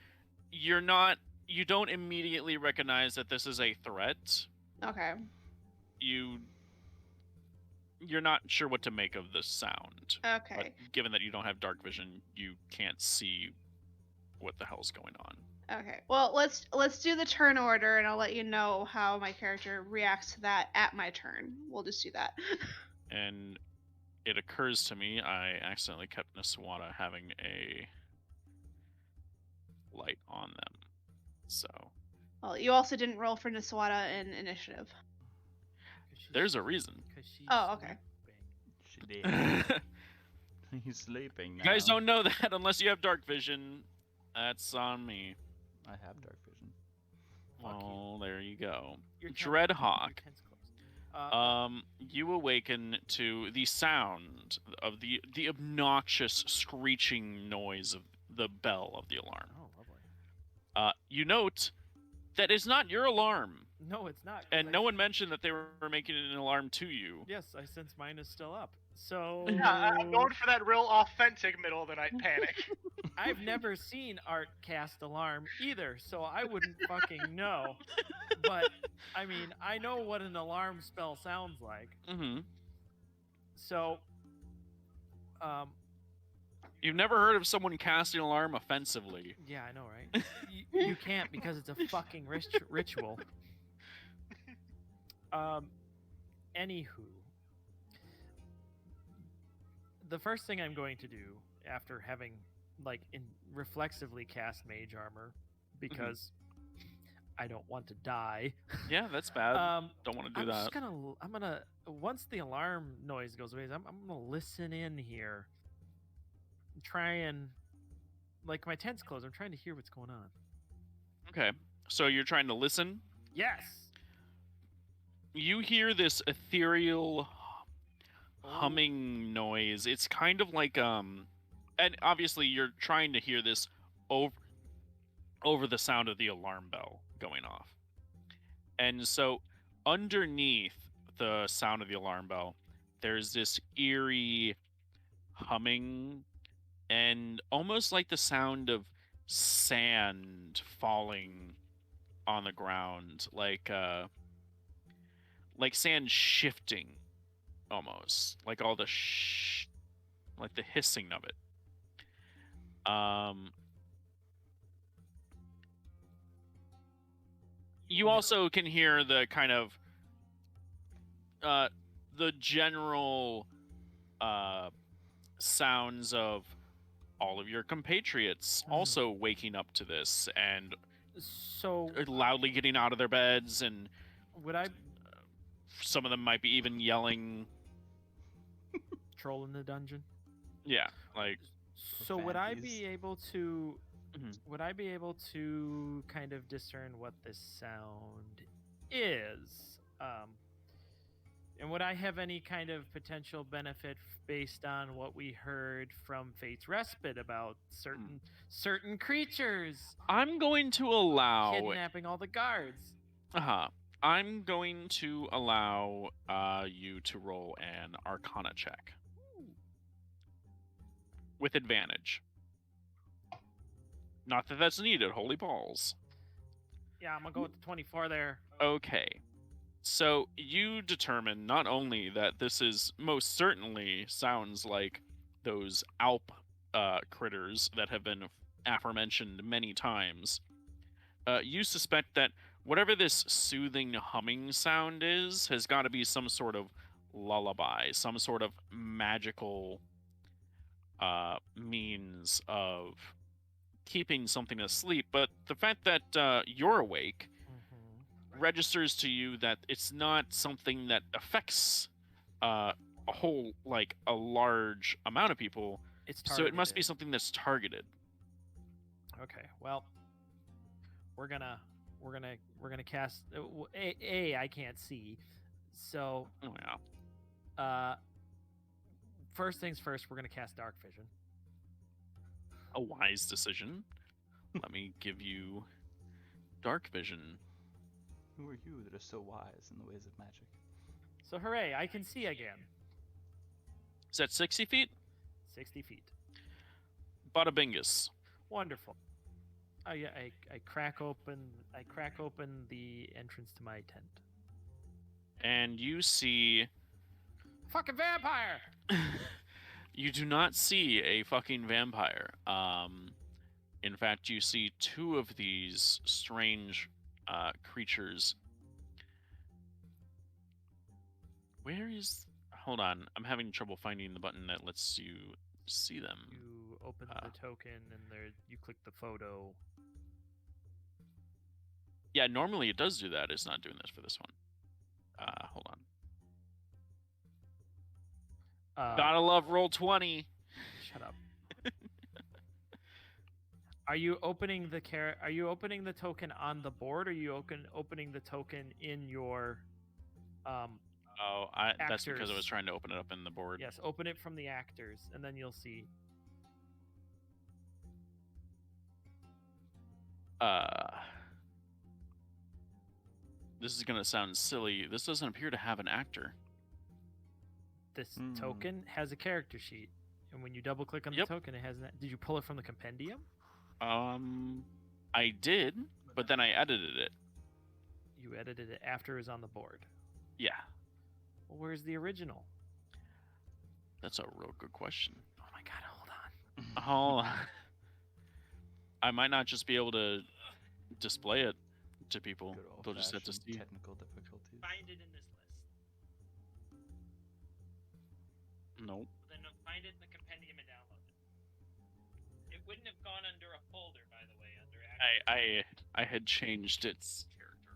you're not. You don't immediately recognize that this is a threat. Okay. You're not sure what to make of the sound. Okay. But given that you don't have dark vision, you can't see what the hell's going on. Okay. Well, let's do the turn order, and I'll let you know how my character reacts to that at my turn. We'll just do that. And it occurs to me I accidentally kept Niswata having a light on them. So Well, you also didn't roll for Niswata in initiative. there's a reason. Oh, okay. She did. He's sleeping now. You guys don't know that unless you have dark vision. That's on me. I have dark vision. Oh, there you go. Your Dreadhawk. tent's closed. You awaken to the sound of the obnoxious screeching noise of the bell of the alarm. Oh, lovely. You note that it's not your alarm, No, it's not. 'cause and no one mentioned that they were making an alarm to you. Yes, I sense mine is still up. So Yeah, I'm going for that real authentic middle of the night panic. I've never seen Art cast alarm either, so I wouldn't fucking know. But I mean, I know what an alarm spell sounds like. Mm-hmm. So, You've never heard of someone casting an alarm offensively. yeah, I know, right? You can't because it's a fucking ritual. Anywho, the first thing I'm going to do after having reflexively cast mage armor, because I don't want to die. Yeah, that's bad. Don't want to do that. I'm gonna once the alarm noise goes away, I'm gonna listen in here. Try and my tent's closed. I'm trying to hear what's going on. Okay, so you're trying to listen. Yes. You hear this ethereal humming noise. It's kind of like and obviously you're trying to hear this over the sound of the alarm bell going off. And so underneath the sound of the alarm bell, there's this eerie humming and almost like the sound of sand falling on the ground, like sand shifting, almost like all the like the hissing of it. You also can hear the kind of the general sounds of all of your compatriots also waking up to this and So loudly getting out of their beds, and would I some of them might be even yelling. troll in the dungeon? Yeah, like. So would I Profanities. be able to? Mhm. Would I be able to kind of discern what this sound is? And would I have any kind of potential benefit based on what we heard from Fate's Respite about certain creatures I'm going to allow. kidnapping all the guards? I'm going to allow you to roll an Arcana check with advantage. Not that that's needed. Holy balls. Yeah, I'm gonna go with the 24 there. Okay. So you determine not only that this is most certainly sounds like those Alp critters that have been aforementioned many times. You suspect that whatever this soothing humming sound is has got to be some sort of lullaby, some sort of magical means of keeping something asleep. But the fact that you're awake registers to you that it's not something that affects a large amount of people. It's So it must be targeted. something that's targeted. Okay, well, we're gonna cast. I can't see, so Oh yeah. first things first, we're gonna cast Dark Vision. A wise decision. Let me give you dark vision. Who are you that are so wise in the ways of magic? So hooray! I can see again. Is that 60 feet? 60 feet. Bada bingus. Wonderful. I crack open the entrance to my tent. And you see. Fucking vampire! You do not see a fucking vampire. In fact, you see two of these strange creatures. Where is... Hold on. I'm having trouble finding the button that lets you see them. You open the token and there you click the photo. Yeah, normally it does do that. It's not doing this for this one. Hold on. Gotta love Roll20. Shut up. Are you opening the token on the board, or are you opening the token in your That's because I was actors? trying to open it up in the board. Yes, open it from the actors, and then you'll see. This is gonna sound silly. This doesn't appear to have an actor. This token has a character sheet, and when you double click on the token, it has an. Did you pull it from the compendium? I did, but then I edited it. You edited it after it was on the board. Yeah. Well, where's the original? That's a real good question. Oh my god, hold on. Hold on. I might not just be able to display it to people. Good They'll just have to old-fashioned see. technical difficulties. Find it in this list. Nope. Then find find it in the compendium and download it. It wouldn't have gone under a folder, by the way, under I had changed its character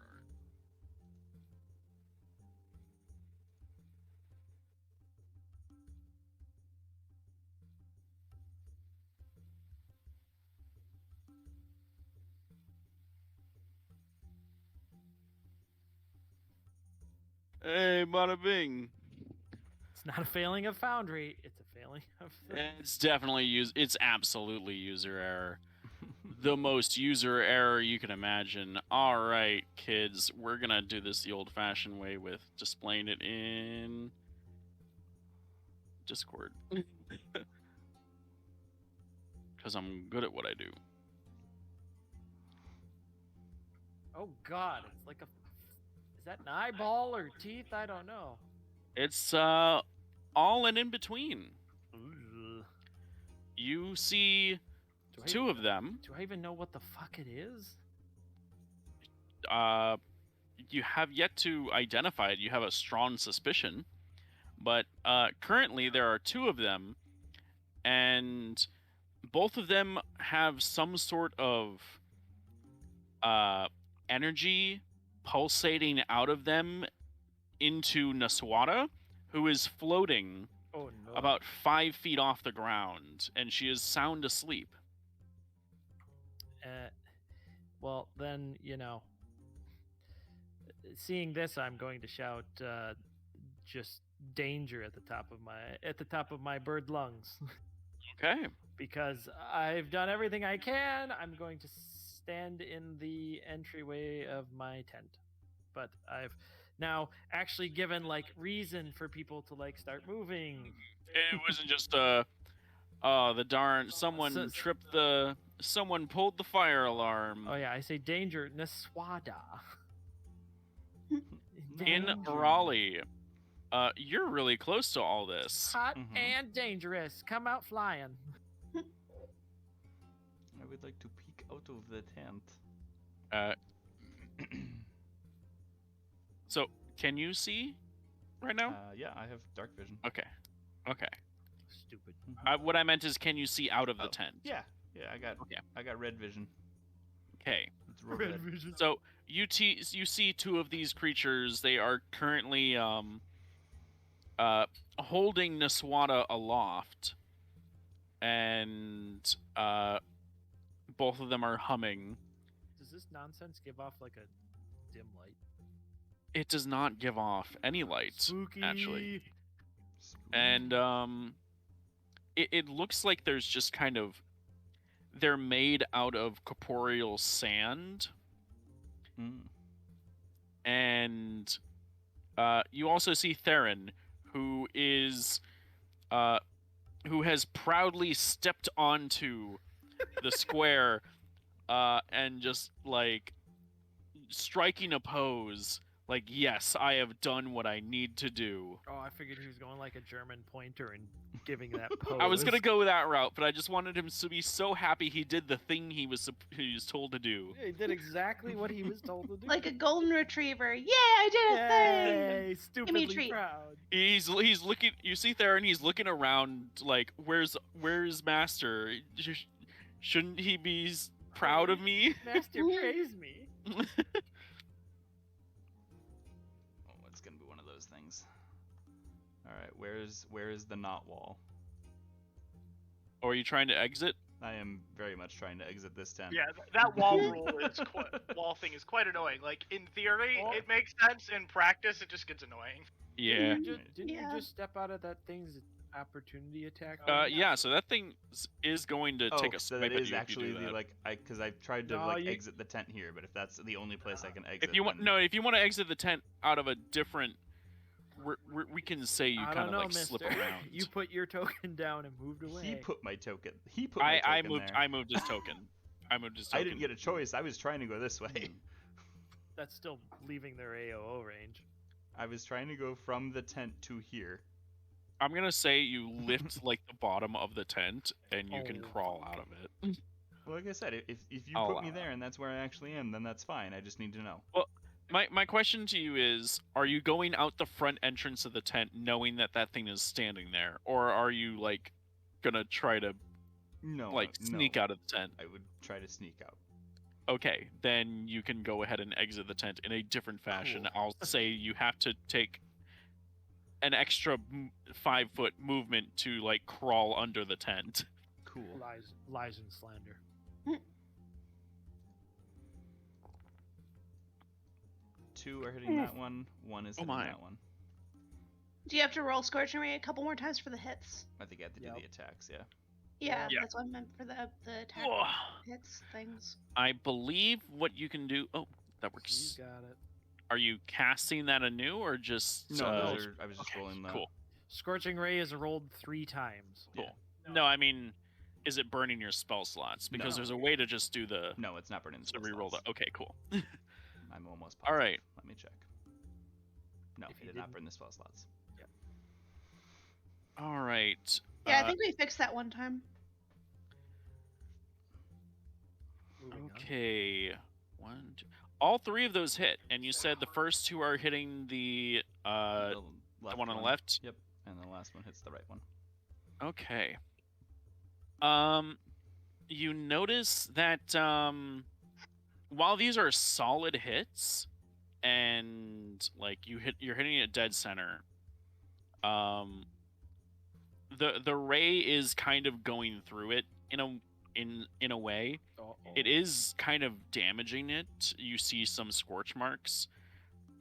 art. Hey, bada bing. It's not a failing of Foundry. It's a failing of. It's definitely it's absolutely user error. The most user error you can imagine. All right, kids, we're gonna do this the old-fashioned way with displaying it in Discord, because I'm good at what I do. Oh God! It's like a. Is that an eyeball or teeth? I don't know. It's all and in between. Ugh. You see two of them. Do I even know what the fuck it is? You have yet to identify it. You have a strong suspicion, but currently there are two of them, and both of them have some sort of energy pulsating out of them into Naswada, who is floating Oh no! about 5 feet off the ground, and she is sound asleep. Well, then seeing this, I'm going to shout just danger at the top of my bird lungs. Okay. Because I've done everything I can. I'm going to stand in the entryway of my tent, but I've now actually given reason for people to start moving. It wasn't just the darn someone someone pulled the fire alarm. Oh yeah, I say danger, Naswada. In Raleigh. You're really close to all this. Hot and dangerous. Come out flying. I would like to peek out of the tent. So, can you see right now? Yeah, I have dark vision. Okay. Stupid. What I meant is, can you see out of the tent? Yeah, I got red vision. Okay. It's real red. vision. So you see two of these creatures. They are currently holding Naswada aloft, and both of them are humming. Does this nonsense give off a dim light? It does not give off any light, Spooky. actually. And it looks like there's just kind of, they're made out of corporeal sand. And you also see Theron, who has proudly stepped onto the square and just striking a pose. Yes, I have done what I need to do. Oh, I figured he was going like a German pointer and giving that pose. I was gonna go that route, but I just wanted him to be so happy he did the thing he was told to do. Yeah, he did exactly what he was told to do. Like a golden retriever. Yeah, I did a thing. Yay, stupidly proud. He's looking. You see Theron. He's looking around like, where's Master? Shouldn't he be proud of me? Master praise me. It's gonna be one of those things. All right, where is the knot wall? Or are you trying to exit? I am very much trying to exit this tent. Yeah, that wall wall thing is quite annoying. In theory, it makes sense. In practice, it just gets annoying. Yeah. Didn't you just step out of that thing's opportunity attack? Yeah. So that thing is going to take a so swipe that at is you if actually you do that. because I tried to exit the tent here, but if that's the only place I can exit. If you want to exit the tent out of a different, we can say you kind of slip around. You put your token down and moved away. He put my token. I moved his token. I didn't get a choice. I was trying to go this way. That's still leaving their AOO range. I was trying to go from the tent to here. I'm gonna say you lift the bottom of the tent and you can crawl out of it. Well, like I said, if you put me there and that's where I actually am, then that's fine. I just need to know. Well, My question to you is: are you going out the front entrance of the tent, knowing that that thing is standing there, or are you like gonna try to No, sneak no. out of the tent? I would try to sneak out. Okay, then you can go ahead and exit the tent in a different fashion. Cool. I'll say you have to take an extra 5-foot movement to like crawl under the tent. Cool. Lies and slander. 2 are hitting that one. 1 is hitting my. that one. Do you have to roll Scorching Ray a couple more times for the hits? I think I have to do Yep. the attacks. Yeah. Yeah, Yeah. that's what I meant for the attack Ugh. hits things. I believe what you can do. Oh, that You works. got it. Are you casting that anew or just? No, uh, those are, I was just okay, rolling the. cool. Scorching Ray is rolled 3 times. Cool. No, I mean, is it burning your spell slots? Because No. there's a way to just do the No, it's not burning the to spell reroll slots. the. Okay, cool. I'm almost All positive. right. Let me check. No, If it you did not didn't- burn the spell slots. All right. Yeah, I think we fixed that one time. Moving on. Okay. 1, 2. All 3 of those hit, and you said the first 2 are hitting the The one on the left. Yep, and the last one hits the right one. Okay. You notice that while these are solid hits, and like you're hitting it dead center. The ray is kind of going through it in a way. Uh-oh. It is kind of damaging it. You see some scorch marks,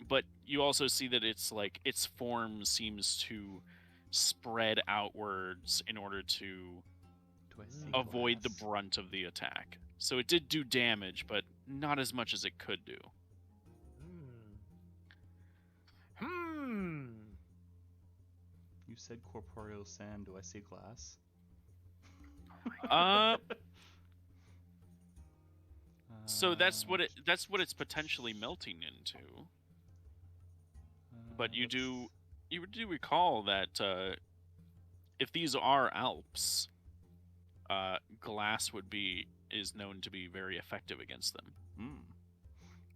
but you also see that it's like its form seems to spread outwards in order to Do I see avoid the glass? brunt of the attack. So it did do damage, but not as much as it could do. You said corporeal sand. Do I see glass? So that's what it's potentially melting into. But you do recall that if these are Alps, glass is known to be very effective against them.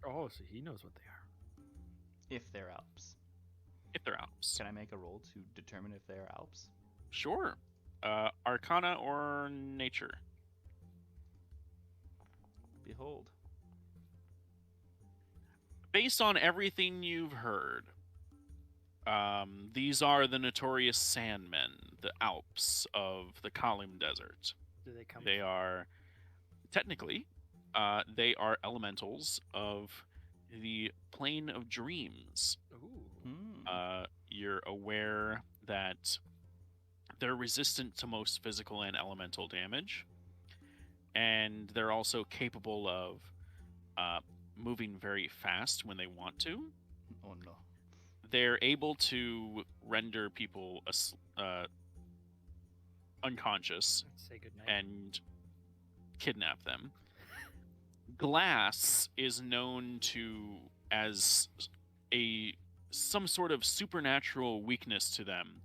Oh, so he knows what they are. If they're Alps. If they're Alps. Can I make a roll to determine if they are Alps? Sure. Arcana or nature? Behold. Based on everything you've heard, these are the notorious Sandmen, the Alps of the Calim Desert. Do they come? They are technically they are elementals of the plane of dreams. Ooh. You're aware that they're resistant to most physical and elemental damage, and they're also capable of moving very fast when they want to. Oh no. They're able to render people unconscious Say goodnight. and kidnap them. Glass is known to as some sort of supernatural weakness to them.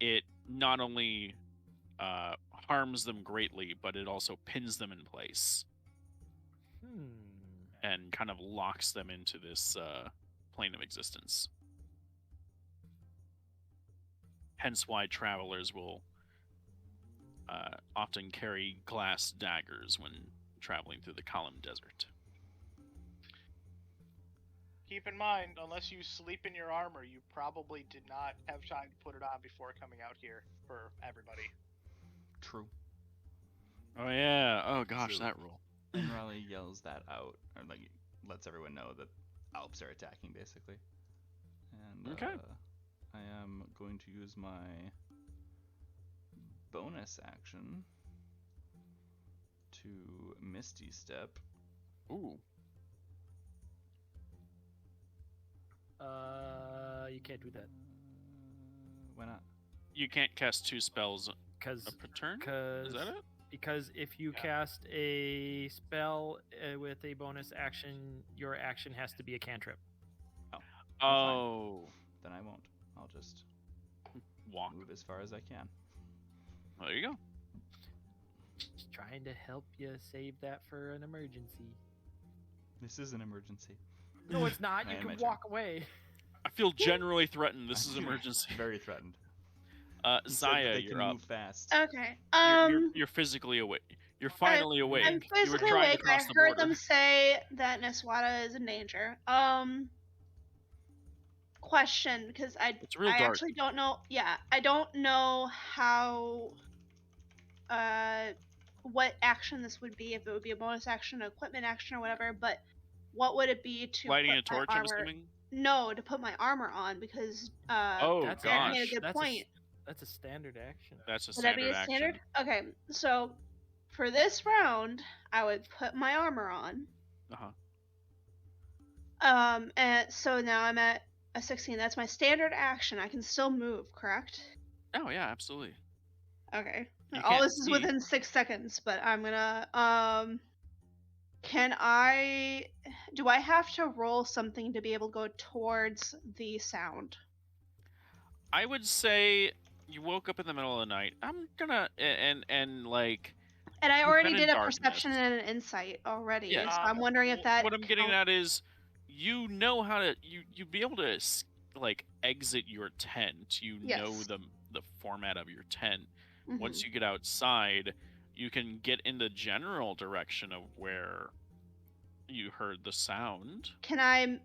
It not only harms them greatly, but it also pins them in place and kind of locks them into this plane of existence. Hence why travelers will often carry glass daggers when traveling through the Calim Desert. Keep in mind, unless you sleep in your armor, you probably did not have time to put it on before coming out here for everybody. True. Oh yeah. Oh gosh, So- that rule. And Raleigh yells that out, or like lets everyone know that Alps are attacking, basically. And Okay. I am going to use my bonus action to Misty Step. Ooh. You can't do that Why not? You can't cast 2 spells because per turn? Is that it? Because if you Yeah. cast a spell with a bonus action, your action has to be a cantrip. Oh. Then I won't. I'll just Walk. move as far as I can. Well, there you go. Just trying to help you save that for an emergency. This is an emergency. No, it's not. I You am can my walk away. I feel generally threatened. This is emergency. Very threatened. He said that Zaya, they you're can up. move fast. Okay. You're physically awake. You're finally I'm awake. You were physically trying awake. to cross I the heard border. them say that Neswata is in danger. Question, because It's real I dark. actually don't know. Yeah, I don't know how. What action this would be, if it would be a bonus action, an equipment action, or whatever. But what would it be to Lighting put a torch, my I'm armor? assuming? No, to put my armor on, because Oh, That's Darren gosh. made a good point. That's a standard action. That's a Would that be standard a standard? action. Okay, so for this round, I would put my armor on. Uh-huh. And so now I'm at a 16. That's my standard action. I can still move, correct? Oh, yeah, absolutely. Okay. You All can't this is see. within 6 seconds, but I'm gonna do I have to roll something to be able to go towards the sound? I would say you woke up in the middle of the night. I'm gonna and like And I You've already been in did a darkness. perception and an insight already. Yeah. So I'm wondering if that what I'm getting counts. at is you know how to you'd be able to like exit your tent. You know Yes. the format of your tent. Mhm. Once you get outside, you can get in the general direction of where you heard the sound. Can I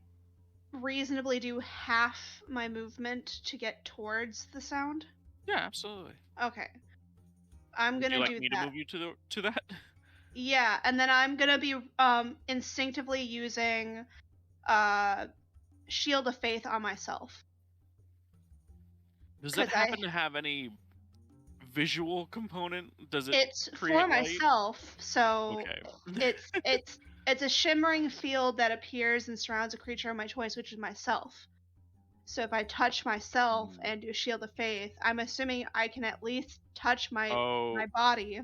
reasonably do half my movement to get towards the sound? Yeah, absolutely. Okay. I'm Would gonna you like do me that. to move you to that? Yeah, and then I'm gonna be instinctively using Shield of Faith on myself. Does that 'Cause happen to have any visual component? Does it It's create for light? myself, so Okay. it's a shimmering field that appears and surrounds a creature of my choice, which is myself. So if I touch myself and do Shield of Faith, I'm assuming I can at least touch my body.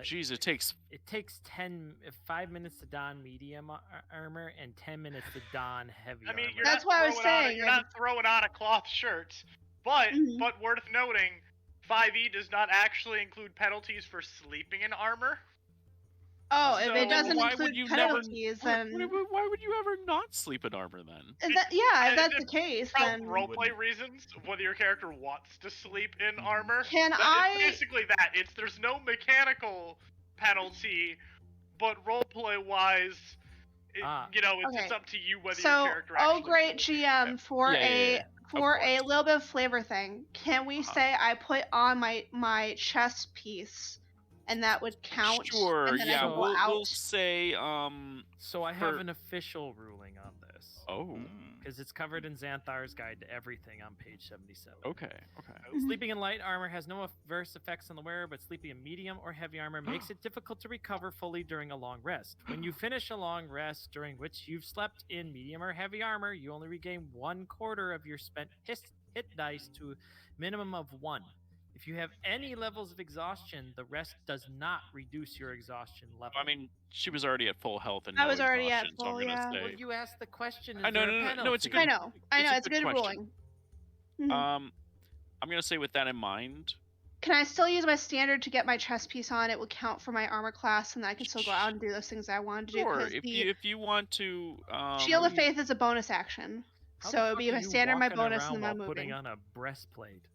Geez, it takes It takes 5 minutes to don medium armor and 10 minutes to don heavy I mean, armor. you're That's not what I was throwing on saying. you're not throwing on a cloth shirt, but Mhm. but worth noting, 5e does not actually include penalties for sleeping in armor. Oh, if it So doesn't why include would you penalties, never? then Why would you ever not sleep in armor then? if if that's the It's case, From then roleplay reasons, whether your character wants to sleep in armor, Can it's I- basically that. There's no mechanical penalty, but roleplay wise, it's Okay. up to you whether So, your character actually. great GM, for Yeah. for Of a course. little bit of flavor thing, can we say I put on my chest piece, and that would count? Sure. And then I Yeah. can go We'll out. say So I have for- an official ruling on this. Oh. Because it's covered in Xanthar's Guide to Everything on page 77. Okay. Sleeping in light armor has no adverse effects on the wearer, but sleeping in medium or heavy armor makes it difficult to recover fully during a long rest. When you finish a long rest during which you've slept in medium or heavy armor, you only regain 1/4 of your spent hit dice to a minimum of 1. If you have any levels of exhaustion, the rest does not reduce your exhaustion level. I mean, she was already at full health and I no was already at exhaustion, so full, I'm gonna yeah. say. Well, you asked the question. Is I know, there a no, it's a penalty? good. I know, it's a good question. ruling. I'm gonna say with that in mind. Can I still use my standard to get my chest piece on? It will count for my armor class, and I can still go out and do those things I wanted to do. Sure, 'Cause if you want to. Shield of Faith is a bonus action, How so the it would fuck be are my you standard, my walking bonus, around and then my while putting moving. on a breastplate.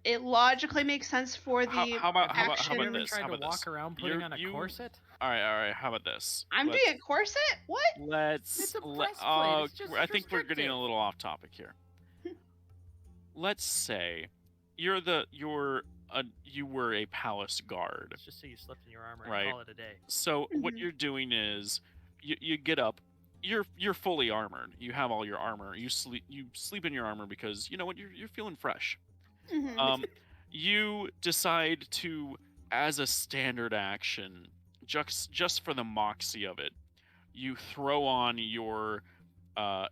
It logically makes sense for the How about action. Have you this? tried How to about walk this? around putting on a corset? All right. How about this? I'm doing a corset? What? Let's. It's a breastplate, it's just I think we're getting restrictive. a little off topic here. Let's say you were a palace guard. Let's just say you slept in your armor Right. and call it a day. So what Mhm. you're doing is you get up. You're fully armored. You have all your armor. You sleep in your armor because you know what you're feeling fresh. Mhm. You decide to, as a standard action, just for the moxie of it, you throw on your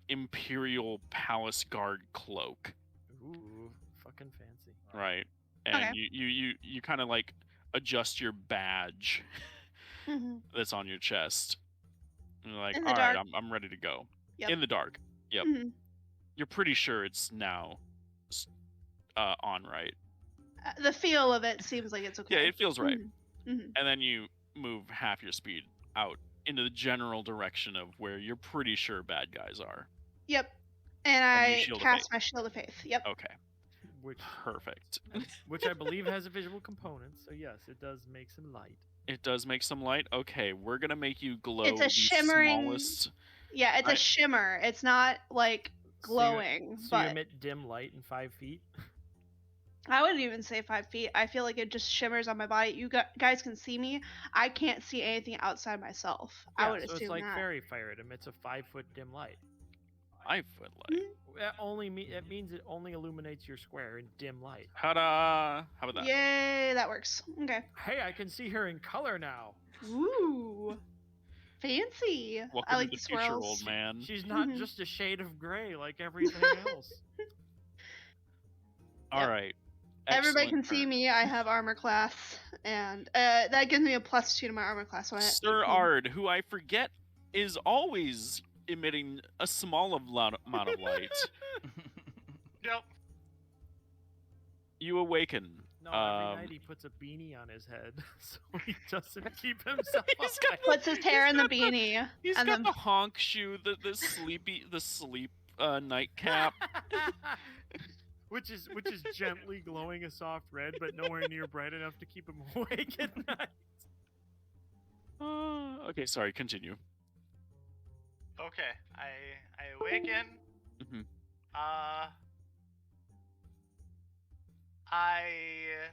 Imperial Palace Guard cloak, Ooh, fucking fancy. right? And Okay. you kind of like adjust your badge Mhm. that's on your chest. And you're like, In the all right, dark. I'm ready to go. Yep. In the dark. Yep. Mhm. You're pretty sure it's now on, right? The feel of it seems like it's okay. Yeah, it feels right. Mhm. And then you move half your speed out into the general direction of where you're pretty sure bad guys are. Yep. And And you I shield of cast faith. my shield of faith. Yep. Okay, Which perfect. which I believe has a visual component. So yes, it does make some light. It does make some light. Okay, we're gonna make you glow It's a the shimmering- smallest. Yeah, it's a shimmer. It's not like glowing, So you but emit dim light in 5 feet. I wouldn't even say 5 feet. I feel like it just shimmers on my body. You guys can see me. I can't see anything outside myself. I would so assume it's like that. fairy fire. It emits a 5-foot dim light. 5-foot light. It means it only illuminates your square in dim light. Ta-da! How about that? Yay, that works. Okay. Hey, I can see her in color now. Ooh. Fancy. Welcome I like to the the future, swirls. old man. She's not Mhm. just a shade of gray like everything else. All right. Everybody Excellent can see turn. me. I have armor class, and that gives me a +2 to my armor class. So Sir Ard, who I forget is always emitting a small amount of light. Yep. You awaken. No, every night he puts a beanie on his head so he doesn't keep himself He's got awake. puts his hair in the beanie. He's and got then the honk shoe, the sleep nightcap. which is gently glowing a soft red, but nowhere near bright enough to keep him awake at night. Okay, sorry. Continue. Okay, I awaken. Mhm. I'm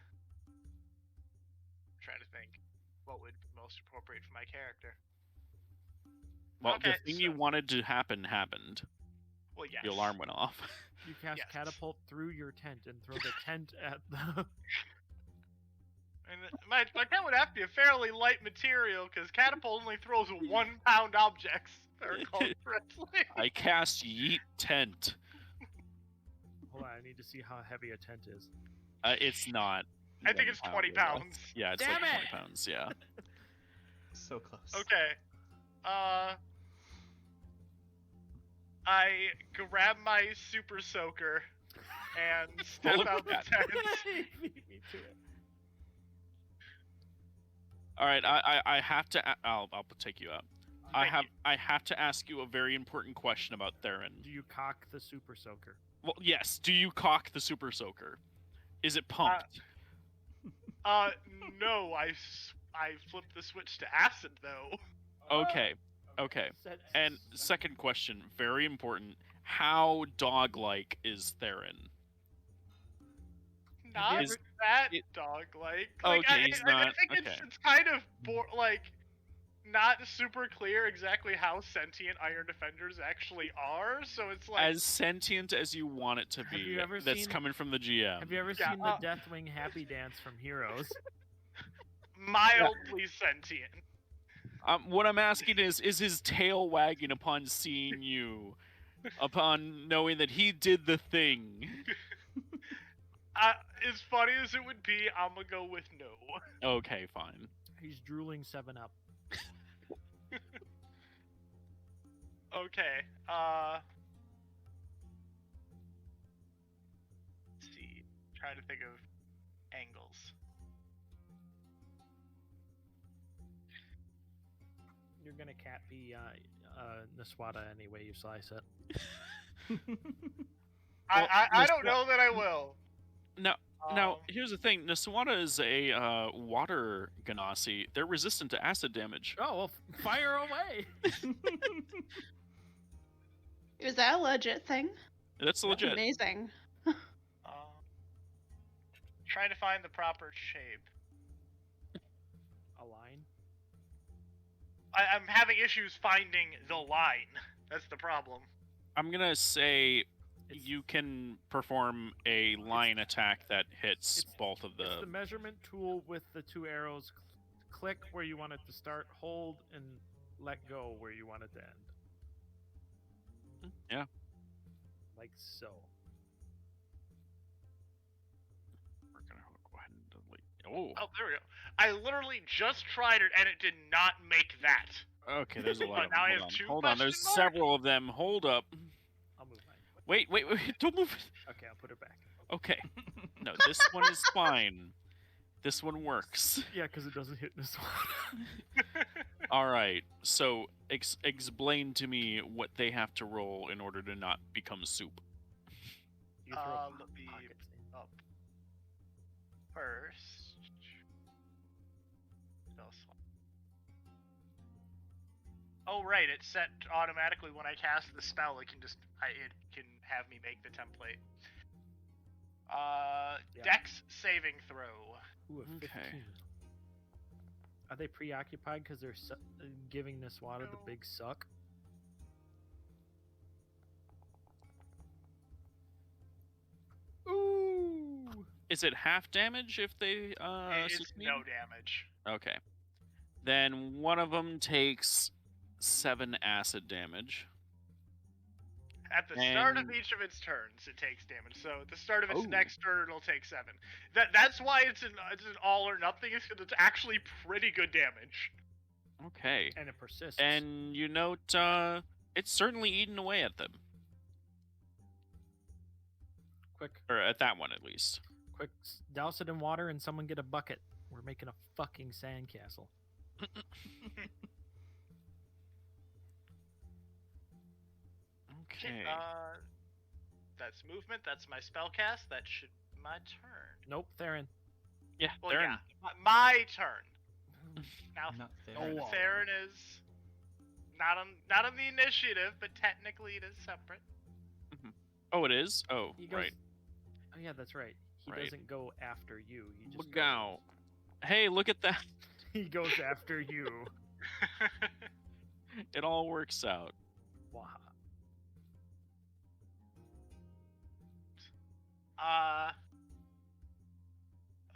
trying to think what would be most appropriate for my character. Well, Okay, the thing you so- wanted to happen happened. Well, yes. The alarm went off. You cast Yes. catapult through your tent and throw the tent at the. And my tent would have to be a fairly light material because catapult only throws 1-pound objects. They're called correctly. I cast Yeet Tent. Hold on, I need to see how heavy a tent is. It's not. I think 1 it's 20 pound at all. pounds. Yeah, it's Damn like 20 it! pounds. Yeah. So close. Okay. I grab my super soaker and step Look out the at tent. Me too. All right. I have to. I'll take you out. Thank you. I have to ask you a very important question about Theron. Do you cock the super soaker? Well, yes. Do you cock the super soaker? Is it pumped? No, I flipped the switch to acid though. Okay. Okay. And second question, very important. How dog-like is Theron? Not Is- that it- dog-like. Okay, he's I not- think okay. it's kind of not super clear exactly how sentient Iron Defenders actually are. So it's like As sentient as you want it to Have be. you ever That's seen- coming from the GM. Have you ever Yeah, seen the Deathwing Happy Dance from Heroes? mildly sentient. What I'm asking is his tail wagging upon seeing you, upon knowing that he did the thing? As funny as it would be, I'm gonna go with no. Okay, fine. He's drooling 7-Up. Okay. Let's see. Trying to think of angles. You're gonna cat be Naswada any way you slice it. Well, I don't know that I will. Now, now Um, here's the thing. Naswada is a water Ganassi. They're resistant to acid damage. Oh well, fire away! is that a legit thing? That's That's legit. amazing. Trying to find the proper shape. A line. I'm having issues finding the line. That's the problem. I'm gonna say It's- you can perform a line attack that hits it's- both of It's the the. measurement tool with the 2 arrows. Click where you want it to start, hold, and let go where you want it to end. Yeah. Like so. We're gonna go ahead and delete. Oh, Oh, there we go. I literally just tried it and it did not make that. okay. There's a lot But of them. now I Hold have on. 2 Hold on. There's question marks? several of them. Hold up. I'll move mine. Wait. Don't move. Okay, I'll put it back. Okay. No, This one is fine. This one works. Yeah, because it doesn't hit this one. All right. So explain to me what they have to roll in order to not become soup. You throw Let me pockets in. up first. Spell slot. Oh right, it's set automatically when I cast the spell. It can have me make the template. Yeah. Dex saving throw. Ooh, a 15. Okay. Are they preoccupied because they're giving Niswata the No. big suck? Ooh! Is it half damage if they It's succeed? no damage. Okay. Then one of them takes 7 acid damage. At the start of And- each of its turns, it takes damage. So at the start of its Oh. next turn, it'll take 7. That's why it's an all or nothing. It's 'cause it's actually pretty good damage. Okay. And it persists. And you note it's certainly eaten away at them. quick, Or at that one at least. douse it in water and someone get a bucket. We're making a fucking sandcastle. Okay. That's movement. That's my spell cast. That should be my turn. Nope, Theron. Yeah, Well, they're yeah, my turn. Now, Not there. Theron is not on the initiative, but technically it is separate. Oh, it is? Oh, He goes, right. Oh yeah, that's right. He Right. doesn't go after you. He just Look out. Hey, look at that. he goes after you. It all works out. Wow.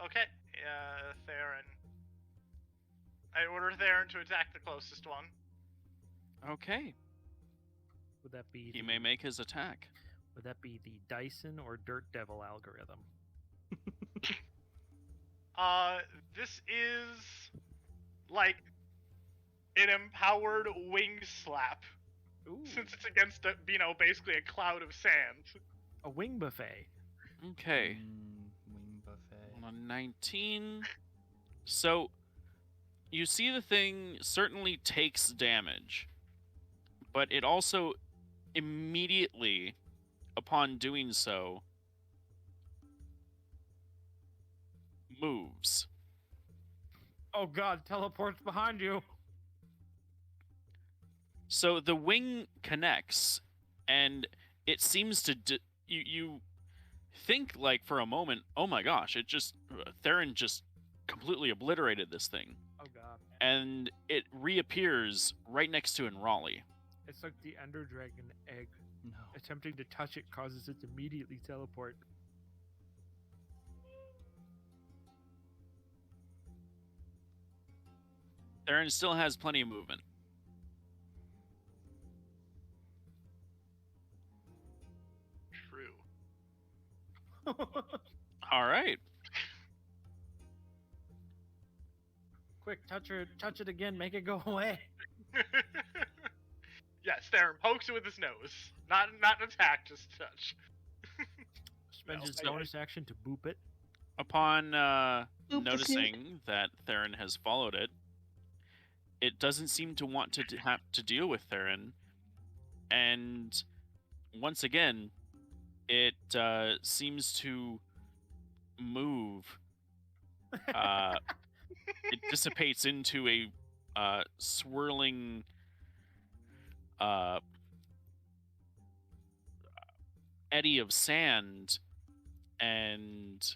Okay, Theron. I order Theron to attack the closest one. Okay. Would that be He may make his attack. would that be the Dyson or Dirt Devil algorithm? This is like an empowered wing slap, Ooh. since it's against basically a cloud of sand. A wing buffet. Okay. Wing buffet. On 19. So, you see the thing certainly takes damage, but it also immediately, upon doing so, moves. Oh god, teleports behind you. So the wing connects, and it seems to you think like for a moment, oh my gosh, it just Theron just completely obliterated this thing, Oh god. and it reappears right next to Enrolli. It's like the Ender Dragon egg. No. Attempting to touch it causes it to immediately teleport. Theron still has plenty of movement. True. All right. Quick, touch it again, make it go away. Yes, Theron pokes it with his nose. Not an attack, just touch. Spends No, his I- bonus action to boop it. Upon the snoot. noticing that Theron has followed it, it doesn't seem to want to have to deal with Theron, and once again, it seems to move. It dissipates into a swirling eddy of sand, and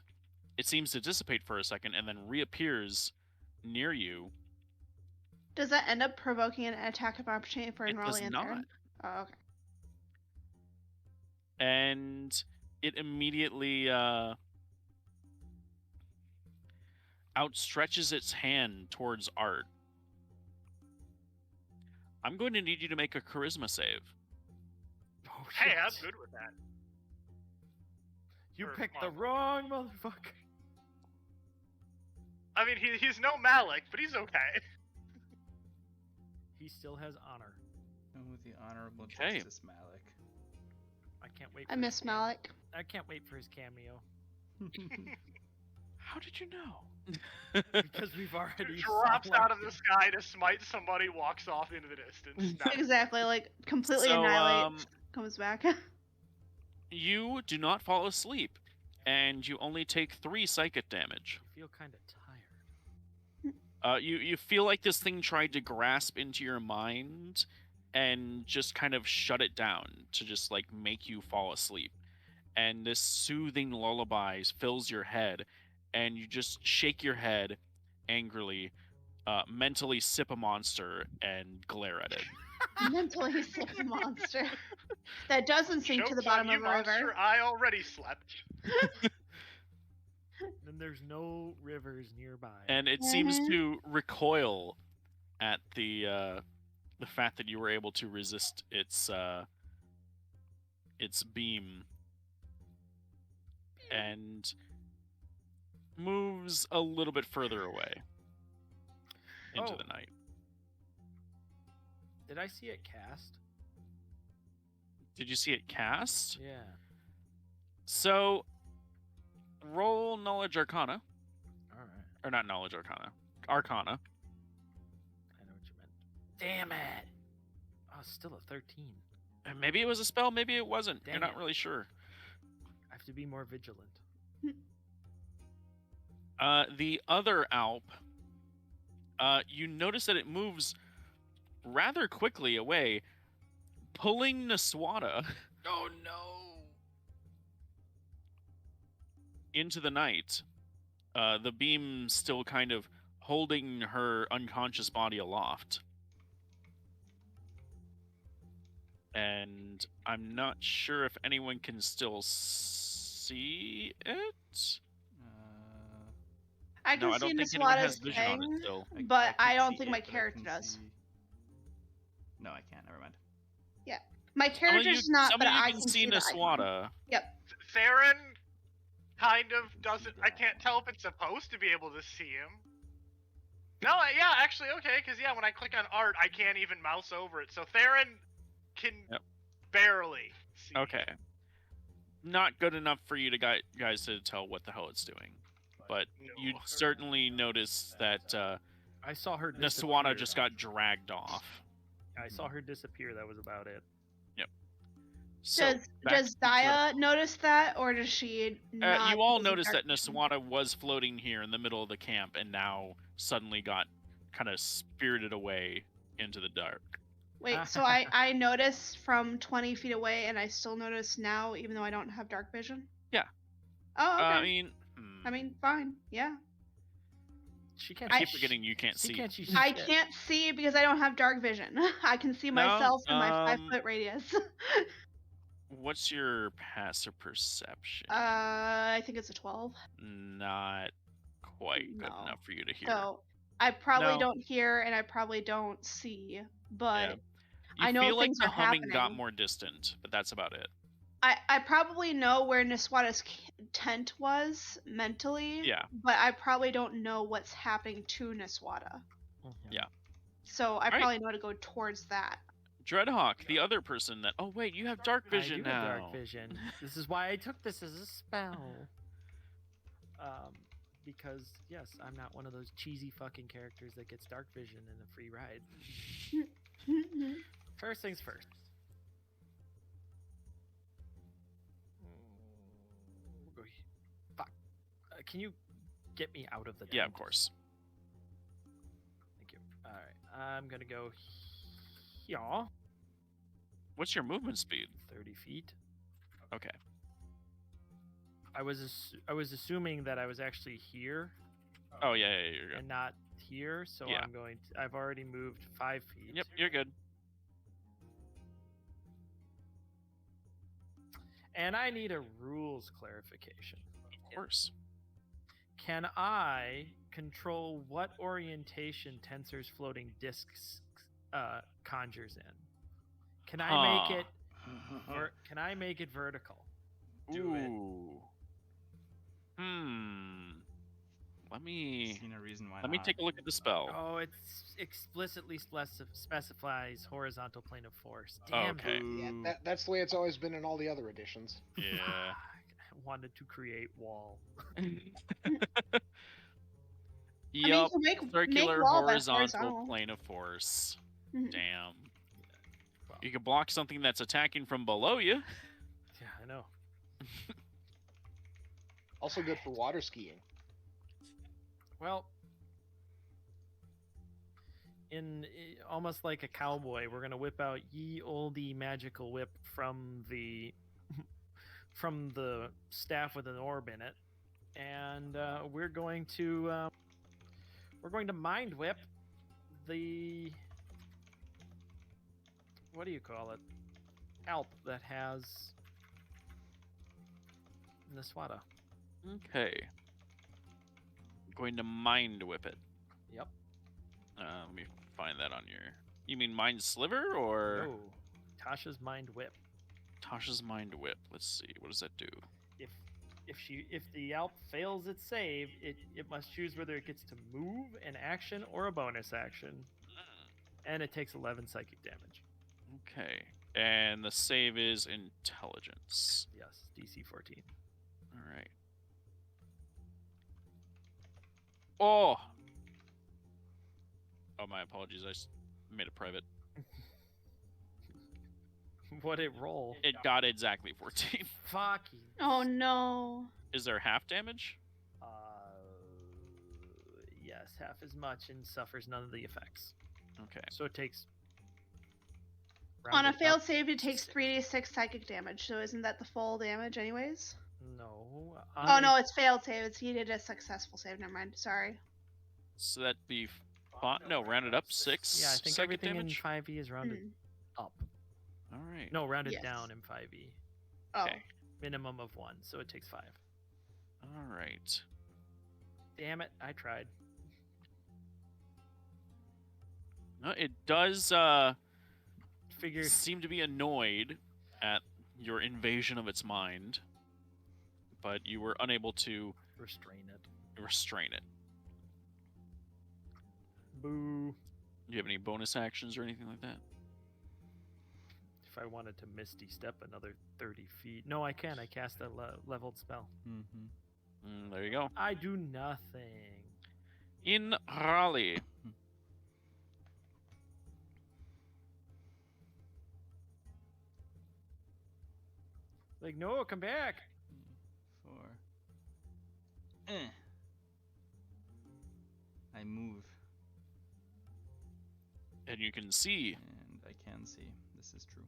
it seems to dissipate for a second and then reappears near you. Does that end up provoking an attack of opportunity for It does Enrolli and not. Theron? Oh, okay. And it immediately outstretches its hand towards Art. I'm going to need you to make a charisma save. Oh, Hey, shit. I'm good with that. You Or picked the Marvel. wrong motherfucker. I mean, he's no Malik, but he's okay. He still has honor. Oh, the honorable Okay. Justice Malik. I can't wait. I for miss his cameo. Malik. I can't wait for his cameo. How did you know? Because we've already Drops out of the selected. sky to smite somebody, walks off into the distance. That- Exactly, like completely So, annihilates, comes back. You do not fall asleep, and you only take 3 psychic damage. I feel kind of tired. You feel like this thing tried to grasp into your mind and just kind of shut it down to just like make you fall asleep. And this soothing lullaby fills your head, and you just shake your head angrily, mentally sip a monster, and glare at it. Mentally sick monster. That doesn't sink to the Joke's bottom on of you, a monster. river. I already slept. Then there's no rivers nearby. And it seems Mhm. to recoil at the fact that you were able to resist its beam, and moves a little bit further away into Oh. the night. Did I see it cast? Did you see it cast? Yeah. So, roll Knowledge Arcana. All right. Or not Knowledge Arcana. Arcana. I know what you meant. Damn it! Oh, it's still a 13. And maybe it was a spell, maybe it wasn't. You're Dang not it. really sure. I have to be more vigilant. The other Alp, you notice that it moves rather quickly away, pulling Naswada Oh no! into the night. The beam still kind of holding her unconscious body aloft. And I'm not sure if anyone can still see it. I can No, I see don't think anyone has Naswada's vision on it thing, still. but I could don't see think it, my but I character couldn't does. see- No, I can't. Never mind. My Some of character's not, some but of you I can can see the icon. Naswada. Theron kind of doesn't. I can't tell if it's supposed to be able to see him. No, yeah, actually, okay, because yeah, when I click on art, I can't even mouse over it. So Theron can Yep. barely see. Okay. Not good enough for you to guys to tell what the hell it's doing. But No. you'd certainly notice that I saw her Naswada disappear. just got dragged off. I saw her disappear. That was about it. So, back Does to Dreadhawk. Daya notice that, or does she not? You all use the noticed dark that vision? Naswada was floating here in the middle of the camp and now suddenly got kind of spirited away into the dark. Wait, so I notice from 20 feet away, and I still notice now, even though I don't have dark vision? Yeah. Oh, okay. I mean, Fine. Yeah. She can't. I see keep forgetting you can't see. Can't see I shit. can't see because I don't have dark vision. I can see No, myself in my 5-foot radius. What's your passive perception? I think it's a 12. Not quite good No. enough for you to hear. So I probably No. don't hear, and I probably don't see, but Yeah. I You know feel like things the are humming got happening. more distant, but that's about it. I probably know where Naswada's tent was mentally. Yeah. But I probably don't know what's happening to Naswada. Yeah. So I Alright. probably know to go towards that. Dreadhawk, the other person that. Oh wait, you have dark vision I do now. have dark vision. This is why I took this as a spell. Because yes, I'm not one of those cheesy fucking characters that gets dark vision in a free ride. First things first. We'll go fuck. Can you get me out of the Yeah, tent? of course. Thank you. All right, I'm gonna go here. What's your movement speed? 30 feet. Okay. I was assuming that I was actually here Oh yeah, you're good. and not here, so Yeah. I'm going to. I've already moved 5 feet. Yep, you're good. And I need a rules clarification. Of course. Can I control what orientation Tensor's floating discs conjures in? Can I make it? Can I make it vertical? Do it. Ooh. Let me See no reason why let me not. take a look at the spell. Oh, it explicitly specifies horizontal plane of force. Damn Okay. it. Yeah, that's the way it's always been in all the other editions. Yeah. wanted to create wall. Yup. you make Circular wall, but horizontal horizontal. plane of force. Mhm. Damn. Well, You can block something that's attacking from below you. yeah, I know. Also good for water skiing. Well, almost like a cowboy, we're gonna whip out ye olde magical whip from the from the staff with an orb in it, and we're going to mind whip the, what do you call it, Alp that has Niswada. Okay. Going to mind whip it. Yep. Let me find that on your. You mean mind sliver or No, Tasha's mind whip. Tasha's mind whip? Let's see. What does that do? If the Alp fails its save, it must choose whether it gets to move, an action, or a bonus action, and it takes 11 psychic damage. Okay. And the save is intelligence. Yes, DC 14. All right. Oh. Oh, my apologies. I made it private. What it roll? It got exactly 14. Fucking. Oh no. Is there half damage? Yes, half as much and suffers none of the effects. Okay. So it takes. On a rounded failed up, save, it takes 6. 3d6 psychic damage. So isn't that the full damage, anyways? No. Oh no, it's failed save. It's he did a successful save. Never mind. Sorry. So that'd be no, rounded up 6. Yeah, I think psychic everything damage. in 5e is rounded Mm. up. All right. No, rounded Yes. down in 5e. Oh. Okay. Minimum of 1, so it takes 5. All right. Damn it, I tried. No, it does Figure. seem to be annoyed at your invasion of its mind, but you were unable to Restrain it. restrain it. Boo. Do you have any bonus actions or anything like that? If I wanted to Misty Step another 30 feet. No, I can. I cast a leveled spell. Mm-hmm. There you go. I do nothing. In Raleigh. Like, no, come back. 4. I move, And you can see. and I can see. This is true.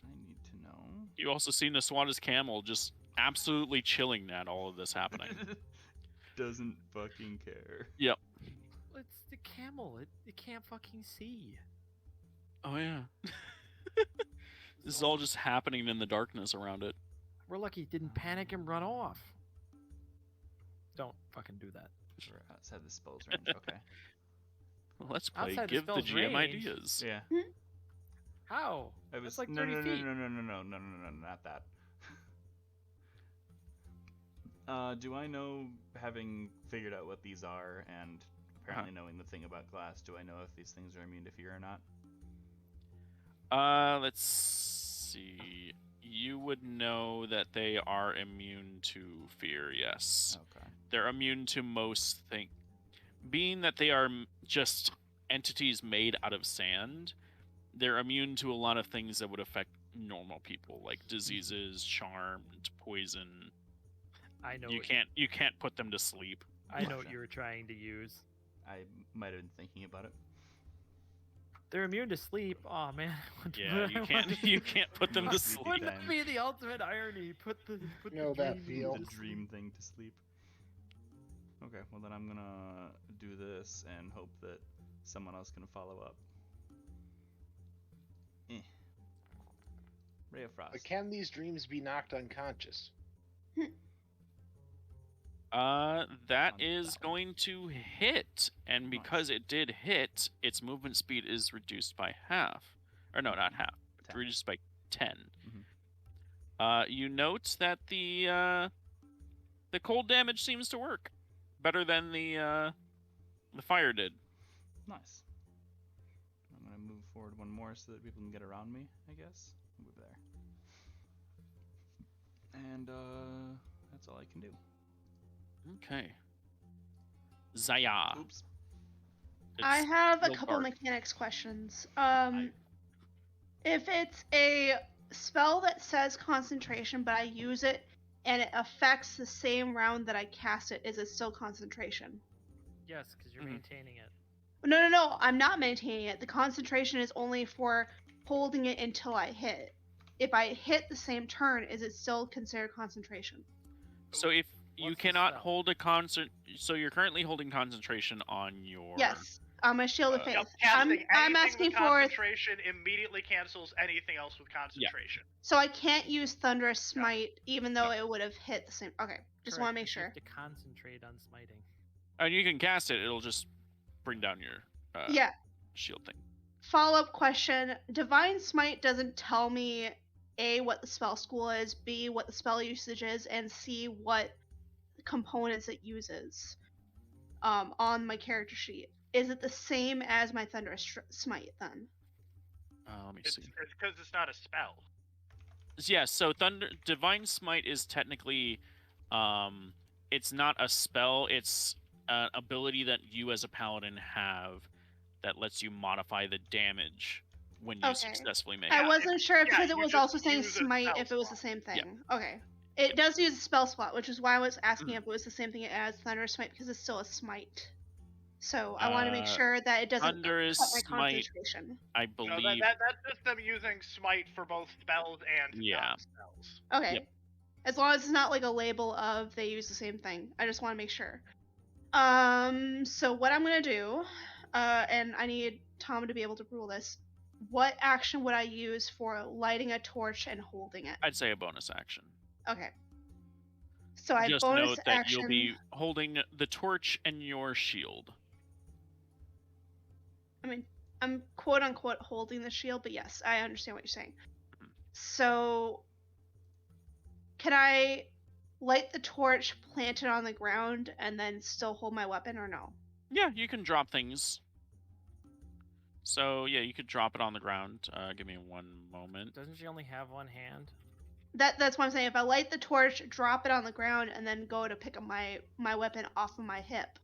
I need to know. You also see Niswada's camel just absolutely chilling at all of this happening. Doesn't fucking care. Yep. It's the camel. It can't fucking see. Oh, yeah. This is all just happening in the darkness around it. We're lucky it didn't panic and run off. Don't fucking do that. We're outside the spell's range. Okay. Well, let's play. Outside the Give the spell's GM range. ideas. Yeah. How? I was That's like no, 30 no, feet. no, not that. Do I know, having figured out what these are and apparently knowing the thing about glass, do I know if these things are immune to fear or not? Let's see. You would know that they are immune to fear, yes. Okay. They're immune to most things. Being that they are just entities made out of sand, they're immune to a lot of things that would affect normal people, like diseases, charmed, poison. I know. You can't put them to sleep. I know what you were trying to use. I might have been thinking about it. They're immune to sleep. Oh man. Yeah, you can't put them to Must be sleep. Wouldn't then. that be the ultimate irony? Put the know that dream feel. to The sleep. dream thing to sleep. Okay, well then I'm gonna do this and hope that someone else can follow up. Ray of Frost. But can these dreams be knocked unconscious? That On is that. going to hit, and because it did hit, its movement speed is reduced by half. Or no, not half. It's 10. reduced by 10. Mhm. You note that the cold damage seems to work better than the fire did. Nice. I'm gonna move forward one more so that people can get around me, I guess. Move there. And that's all I can do. Okay. Zaya. Oops. I It's have a real couple dark. mechanics questions. If it's a spell that says concentration, but I use it and it affects the same round that I cast it, is it still concentration? Yes, because you're Mhm. maintaining it. No, I'm not maintaining it. The concentration is only for holding it until I hit. If I hit the same turn, is it still considered concentration? So if you What's the cannot spell? hold a concert, so you're currently holding concentration on your. Yes, on my Shield of Uh, Faith. Yep, casting I'm anything asking with for, concentration immediately cancels anything else with concentration. so I can't use Thunderous No. Smite even though No. it would have hit the same. Okay, just Correct, want to make 'cause you sure. have to concentrate on smiting. And you can cast it; it'll just bring down your Yeah. shield thing. Follow-up question: Divine Smite doesn't tell me A, what the spell school is, B, what the spell usage is, and C, what components it uses on my character sheet. Is it the same as my Thunderous Smite then? Let me It's see. because it's not a spell. Yeah, so Divine Smite is technically, it's not a spell. It's an ability that you as a paladin have that lets you modify the damage when you Okay. successfully make I it. wasn't sure yeah, because it you was just also saying use a Smite spell if it was the slot. same thing. Yeah. Okay. It does use a spell slot, which is why I was asking Mhm. if it was the same thing as Thunderous Smite because it's still a Smite. So I want to make Uh, sure that it doesn't Thunderous cut my Smite, concentration. I No, believe. that's just them using smite for both spells and Yeah. non-spells. Okay. Yep. As long as it's not like a label of they use the same thing. I just want to make sure. So what I'm gonna do, and I need Tom to be able to rule this. What action would I use for lighting a torch and holding it? I'd say a bonus action. Okay. So I Just bonus note that action. you'll be holding the torch and your shield. I mean, I'm quote unquote holding the shield, but yes, I understand what you're saying. Mhm. So, can I light the torch, plant it on the ground, and then still hold my weapon, or no? Yeah, you can drop things. So yeah, you could drop it on the ground. Give me one moment. Doesn't she only have one hand? That's what I'm saying. If I light the torch, drop it on the ground, and then go to pick up my weapon off of my hip,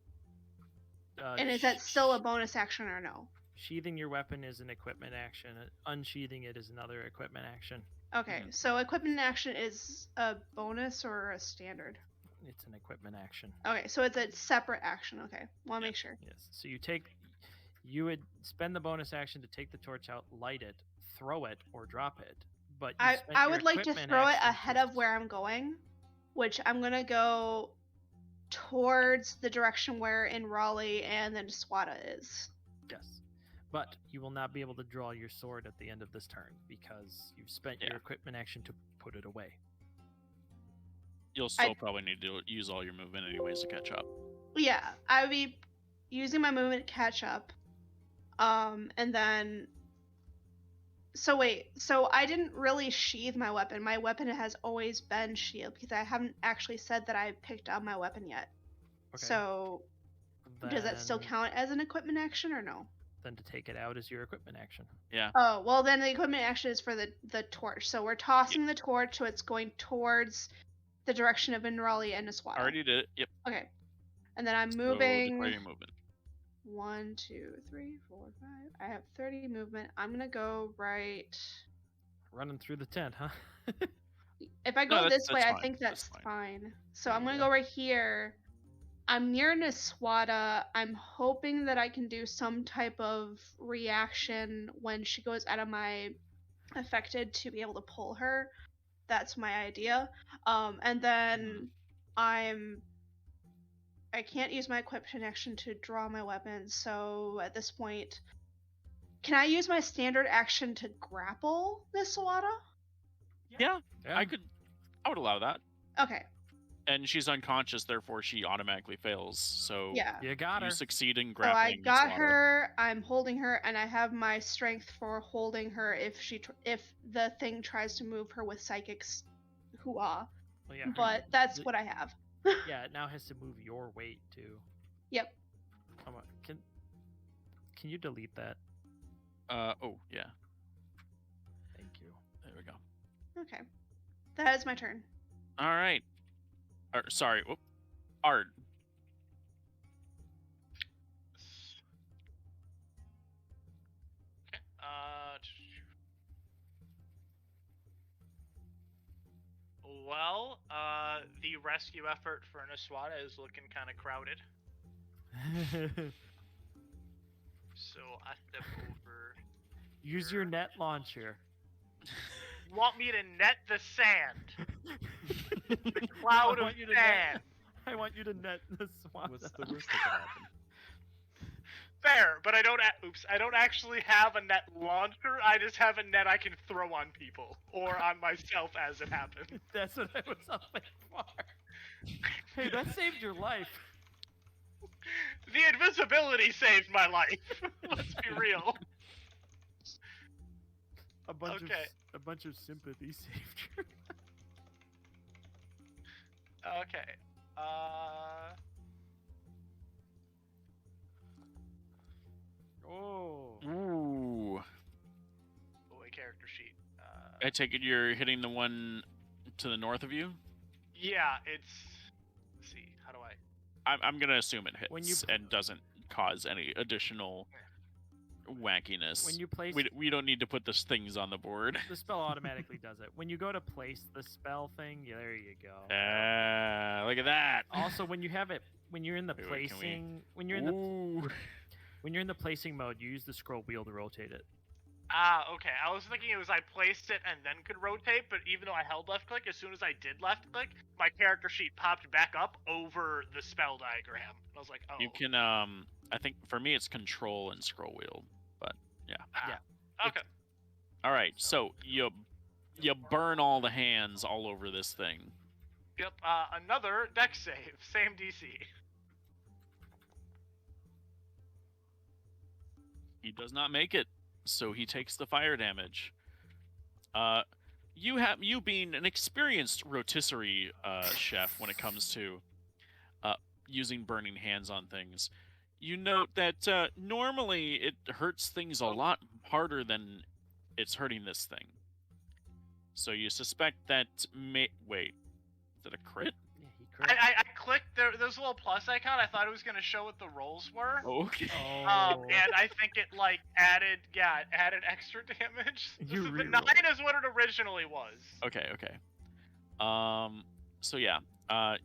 and is that still a bonus action or no? Sheathing your weapon is an equipment action. Unsheathing it is another equipment action. Okay, so equipment action is a bonus or a standard? It's an equipment action. Okay, so it's a separate action. Okay, want to Yeah. make sure. Yes. So you would spend the bonus action to take the torch out, light it, throw it, or drop it. But you I spent your would like to equipment throw it action ahead to- of where I'm going, which I'm gonna go towards the direction where in Raleigh and then Swada is. Yes. But you will not be able to draw your sword at the end of this turn because you've spent Yeah. your equipment action to put it away. You'll still probably need to use all your movement anyways to catch up. Yeah, I would be using my movement to catch up. And then. So wait, so I didn't really sheath my weapon. My weapon has always been shield because I haven't actually said that I picked up my weapon yet. Okay. So does that still Then- count as an equipment action or no? Then to take it out is your equipment action. Yeah. Oh, well then the equipment action is for the torch. So we're tossing the torch so it's going towards the direction of Inrali and Niswada. Already did it. Yep. Okay. And then I'm So moving declare your movement. 1, 2, 3, 4, 5. I have 30 movement. I'm gonna go right. Running through the tent, huh? If I No, go that's- this way, that's I fine. think That's that's fine. fine. So There I'm you gonna go. go right here. I'm near Niswada. I'm hoping that I can do some type of reaction when she goes out of my affected to be able to pull her. That's my idea. And then I can't use my equipment action to draw my weapon, so at this point, can I use my standard action to grapple Niswada? Yeah, Yeah. I would allow that. Okay. And she's unconscious, therefore she automatically fails. So Yeah. You got her. you succeed in So grappling. I got Miss Water. her. I'm holding her, and I have my strength for holding her if if the thing tries to move her with psychics. Hooah! Well, yeah, But that's the- what I have. yeah, it now has to move your weight too. Yep. Come on, can you delete that? Oh yeah. Thank you. There we go. Okay. That is my turn. All right. Sorry. Whoop. Art. Okay. Well, the rescue effort for Niswada is looking kind of crowded, so I step over. Use your net launcher. You want me to net the sand? The cloud of sand. I want you to net the swamp. What's the worst that could happen? Fair, but I don't. I don't actually have a net launcher. I just have a net I can throw on people or on myself as it happens. That's what I was hoping for. Hey, that saved your life. The invisibility saved my life. Let's be real. A bunch Okay. of sympathy saved your Okay. Oh. Ooh. Boy, character sheet. I take it you're hitting the one to the north of you? Yeah, it's. Let's see. How do I? I'm gonna assume it hits When you- and doesn't cause any additional wackiness. When you place we don't need to put those things on the board. the spell automatically does it. When you go to place the spell thing, yeah, there you go. Look at that. Also, when you have it, when you're in the Wait, can we- placing, when you're in the Ooh. when you're in the placing mode, you use the scroll wheel to rotate it. Okay. I was thinking it was I placed it and then could rotate, but even though I held left click, as soon as I did left click, my character sheet popped back up over the spell diagram. And I was like, oh. You can I think for me it's control and scroll wheel, but yeah. Okay. All right. So you burn all the hands all over this thing. Yep. Another dex save, same DC. He does not make it, so he takes the fire damage. You being an experienced rotisserie chef when it comes to using burning hands on things, you note that normally it hurts things a lot harder than it's hurting this thing. So you suspect that wait, is it a crit? Yeah, he crit. I clicked there's a little plus icon. I thought it was gonna show what the rolls were. Okay. Oh. And I think it like added extra damage. You The reroll. 9 is what it originally was. Okay. So yeah,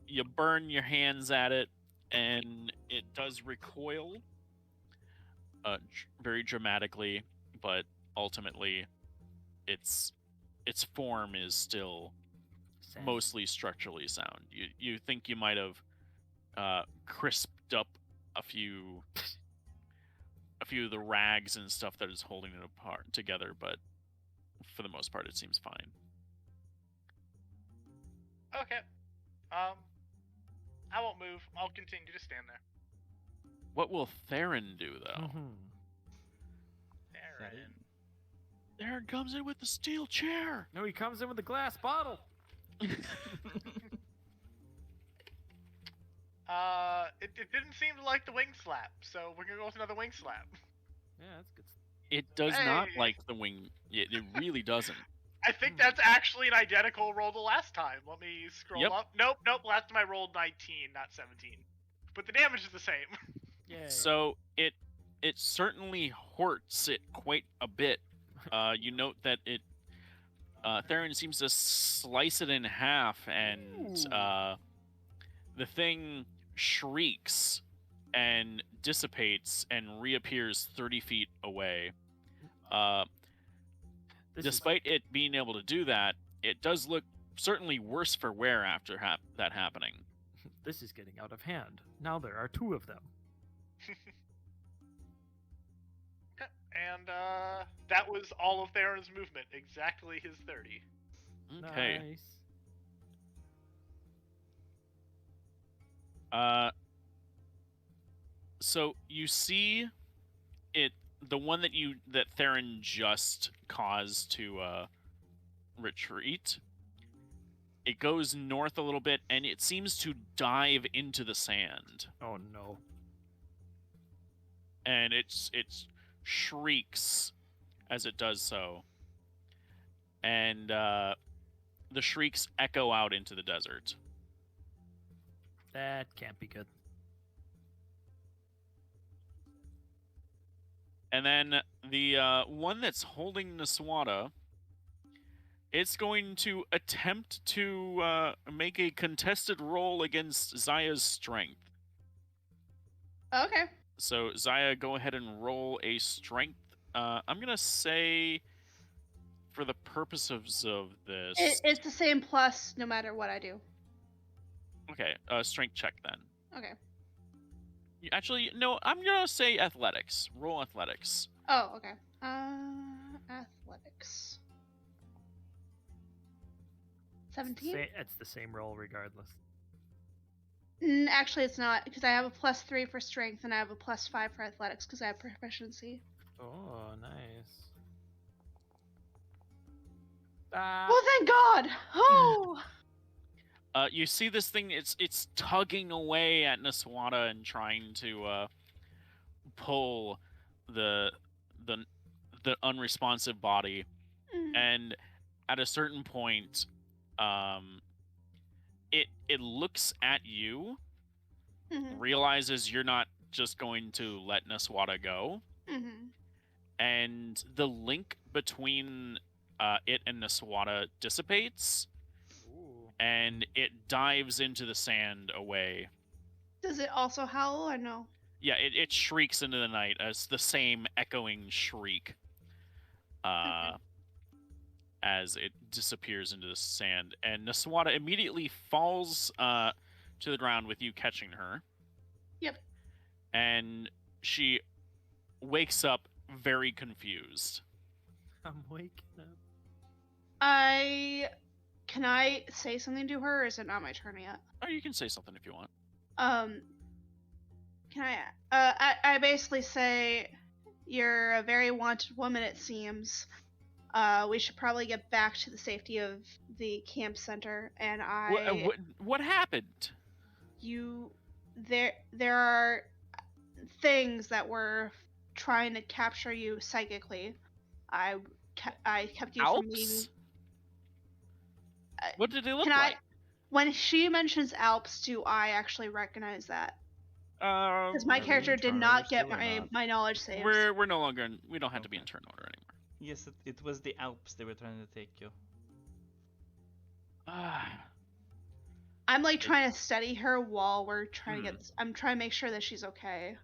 you burn your hands at it, and it does recoil. Very dramatically, but ultimately, its form is still Sand. mostly structurally sound. You think you might have crisped up a few of the rags and stuff that is holding it apart together, but for the most part, it seems fine. Okay. I won't move. I'll continue to stand there. What will Theron do though? Mhm. Theron. Theron comes in with the steel chair. No, he comes in with a glass bottle. It didn't seem to like the wing slap, so we're gonna go with another wing slap. Yeah, that's good. It does not Hey. like the wing. It really doesn't. I think that's actually an identical roll to last time. Let me scroll Yep. up. Nope. Last time I rolled 19, not 17. But the damage is the same. Yay. So it certainly hurts it quite a bit. You note that it Theron seems to slice it in half, and the thing shrieks and dissipates and reappears 30 feet away. This is- Despite it being able to do that, it does look certainly worse for wear after that happening. this is getting out of hand. Now there are two of them. And that was all of Theron's movement. Exactly his 30. Okay. Nice. So you see it, the one that Theron just caused to retreat. It goes north a little bit, and it seems to dive into the sand, Oh no. and it shrieks as it does so, and the shrieks echo out into the desert. That can't be good. And then the one that's holding Niswada, it's going to attempt to make a contested roll against Zaya's strength. Okay. So, Zaya, go ahead and roll a strength. I'm going to say, for the purposes of this... It's the same plus no matter what I do. Okay, strength check then. Okay. Actually, no, I'm going to say athletics. Roll athletics. Oh, okay. Athletics. 17? It's the same roll regardless. Actually, it's not, because I have a +3 for strength and I have a +5 for athletics because I have proficiency. Oh, nice. Well, thank God! Oh! You see this thing, it's tugging away at Niswada and trying to pull the unresponsive body. And at a certain point, it looks at you, realizes you're not just going to let Niswada go, and the link between it and Niswada dissipates, and it dives into the sand away. Does it also howl or no? Yeah, it shrieks into the night as the same echoing shriek as it disappears into the sand. And Niswada immediately falls to the ground with you catching her. Yep. And she wakes up very confused. I'm waking up. Can I say something to her, or is it not my turn yet? Oh, you can say something if you want. Can I basically say, you're a very wanted woman, it seems. We should probably get back to the safety of the camp center, and What happened? There are things that were trying to capture you psychically. I kept you from being... Alps? What did they look like? When she mentions Alps, do I actually recognize that? Because my character did not get my knowledge saves. We're no longer we don't have to be in turn order anymore. Yes, it was the Alps they were trying to take you. I'm like trying to steady her while we're trying to get... I'm trying to make sure that she's okay.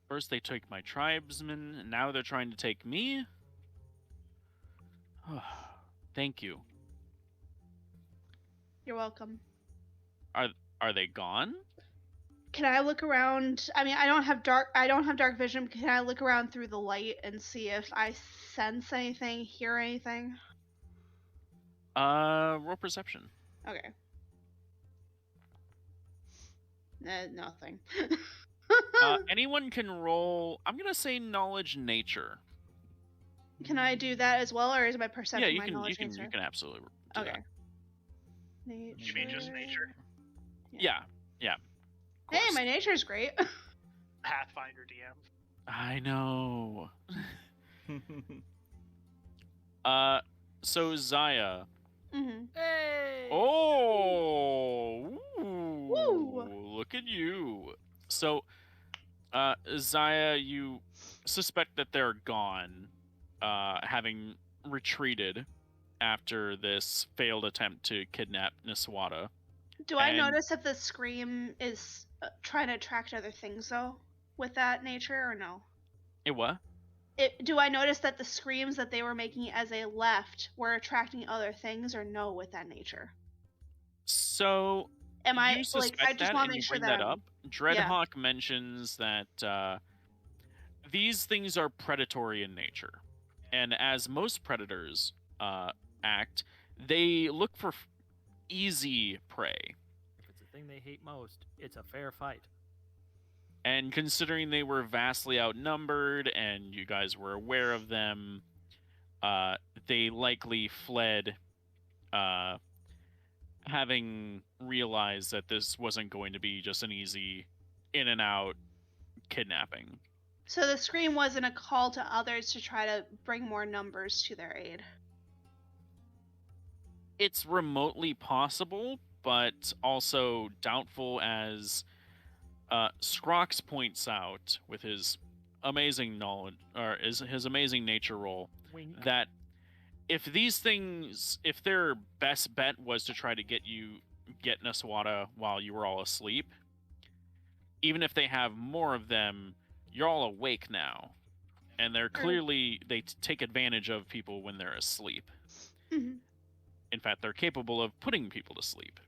First they took my tribesmen, and now they're trying to take me? Thank you. You're welcome. Are they gone? Can I look around? I mean, I don't have dark vision, but can I look around through the light and see if I sense anything, hear anything? Roll perception. Okay. Nothing. Anyone can roll, I'm gonna say knowledge nature. Can I do that as well, or is my perception you my can knowledge you nature? can absolutely do Okay. that. Nature. You mean just nature? Yeah. Of Hey, course. my nature's great. Pathfinder DM. I know. So Zaya. Hey! Oh, Woo! look at you. So, Zaya, you suspect that they're gone, having retreated after this failed attempt to kidnap Niswada. Do I notice if the scream is trying to attract other things, though, with that nature, or no? It what? Do I notice that the screams that they were making as they left were attracting other things, or no, with that nature? So, Am I you suspect I just that, want and to you make sure bring that that I'm... up. Dreadhawk mentions that these things are predatory in nature, and as most predators act, they look for easy prey. If it's the thing they hate most, it's a fair fight. And considering they were vastly outnumbered and you guys were aware of them, they likely fled, having realized that this wasn't going to be just an easy in and out kidnapping. So the scream wasn't a call to others to try to bring more numbers to their aid? It's remotely possible, but also doubtful, as Scrox points out with his amazing knowledge, or his amazing nature roll, Wink. that if their best bet was to try to get Naswada while you were all asleep, even if they have more of them, you're all awake now, and they're clearly take advantage of people when they're asleep. Mhm. In fact, they're capable of putting people to sleep.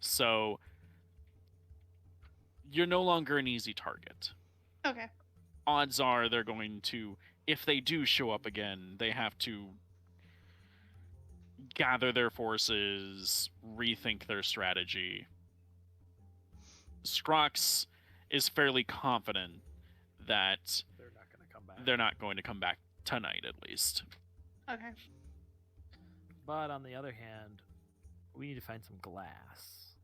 So you're no longer an easy target. Okay. Odds are they're going to, if they do show up again, they have to gather their forces, rethink their strategy. Scrox is fairly confident that They're not going to come back. they're not going to come back tonight, at least. Okay. But on the other hand, we need to find some glass.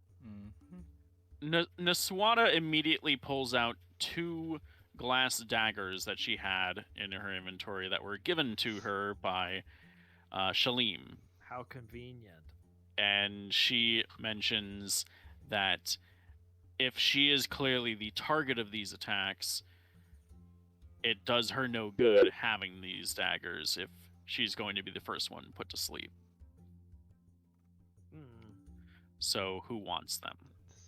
Naswada immediately pulls out 2 glass daggers that she had in her inventory that were given to her by Shalim. How convenient. And she mentions that if she is clearly the target of these attacks, it does her no good having these daggers if she's going to be the first one put to sleep. So who wants them?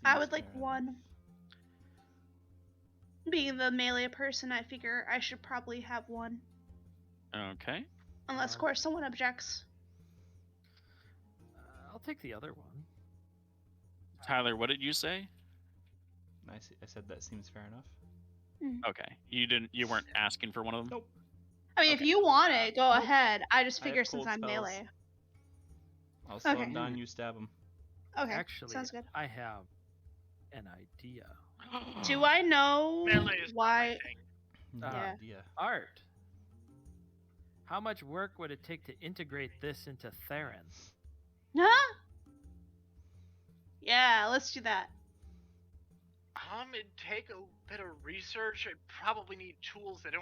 I would like one. Being the melee person, I figure I should probably have one. Okay. Unless, of course, someone objects. I'll take the other one. Tyler, what did you say? I said that seems fair enough. Okay. You weren't asking for one of them? Nope. I mean, if you want it, go ahead. I just I have figure since cold I'm spells. melee. I'll slow Okay. him down, you stab him. Okay, Actually, sounds good. I have an idea. Do I know Melee is not my why? thing. No Yeah. idea. Art. How much work would it take to integrate this into Theron? Huh? Yeah, let's do that. It'd take a bit of research. I'd probably need tools that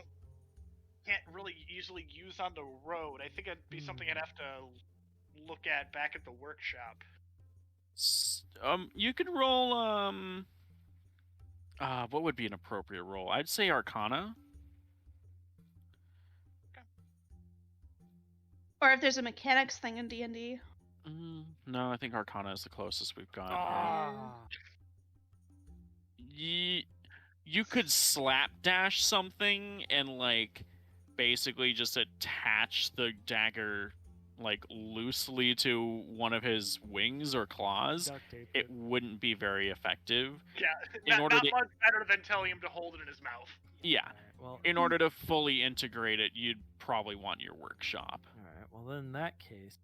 can't really easily use on the road. I think it'd be something I'd have to look at back at the workshop. You could roll what would be an appropriate roll? I'd say Arcana. Or if there's a mechanics thing in D&D. No, I think Arcana is the closest we've got. You could slapdash something and basically just attach the dagger loosely to one of his wings or claws. Duct tape It wouldn't be very effective. Yeah, not much better than telling him to hold it in his mouth. Yeah. Alright, well, In order to fully integrate it, you'd probably want your workshop. alright, well then in that case,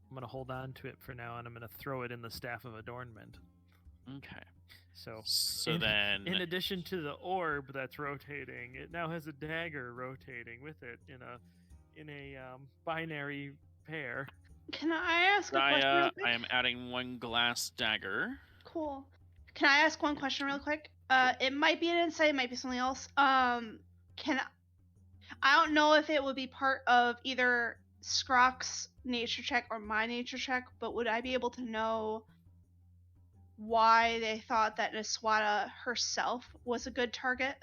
I'm gonna hold on to it for now, and I'm gonna throw it in the staff of adornment. Okay. So in addition to the orb that's rotating, it now has a dagger rotating with it in a binary pair. Can I ask a question real quick? I am adding 1 glass dagger. Cool. Can I ask one question real quick? It might be an insight, it might be something else. I don't know if it would be part of either Scrox's nature check or my nature check, but would I be able to know why they thought that Naswada herself was a good target?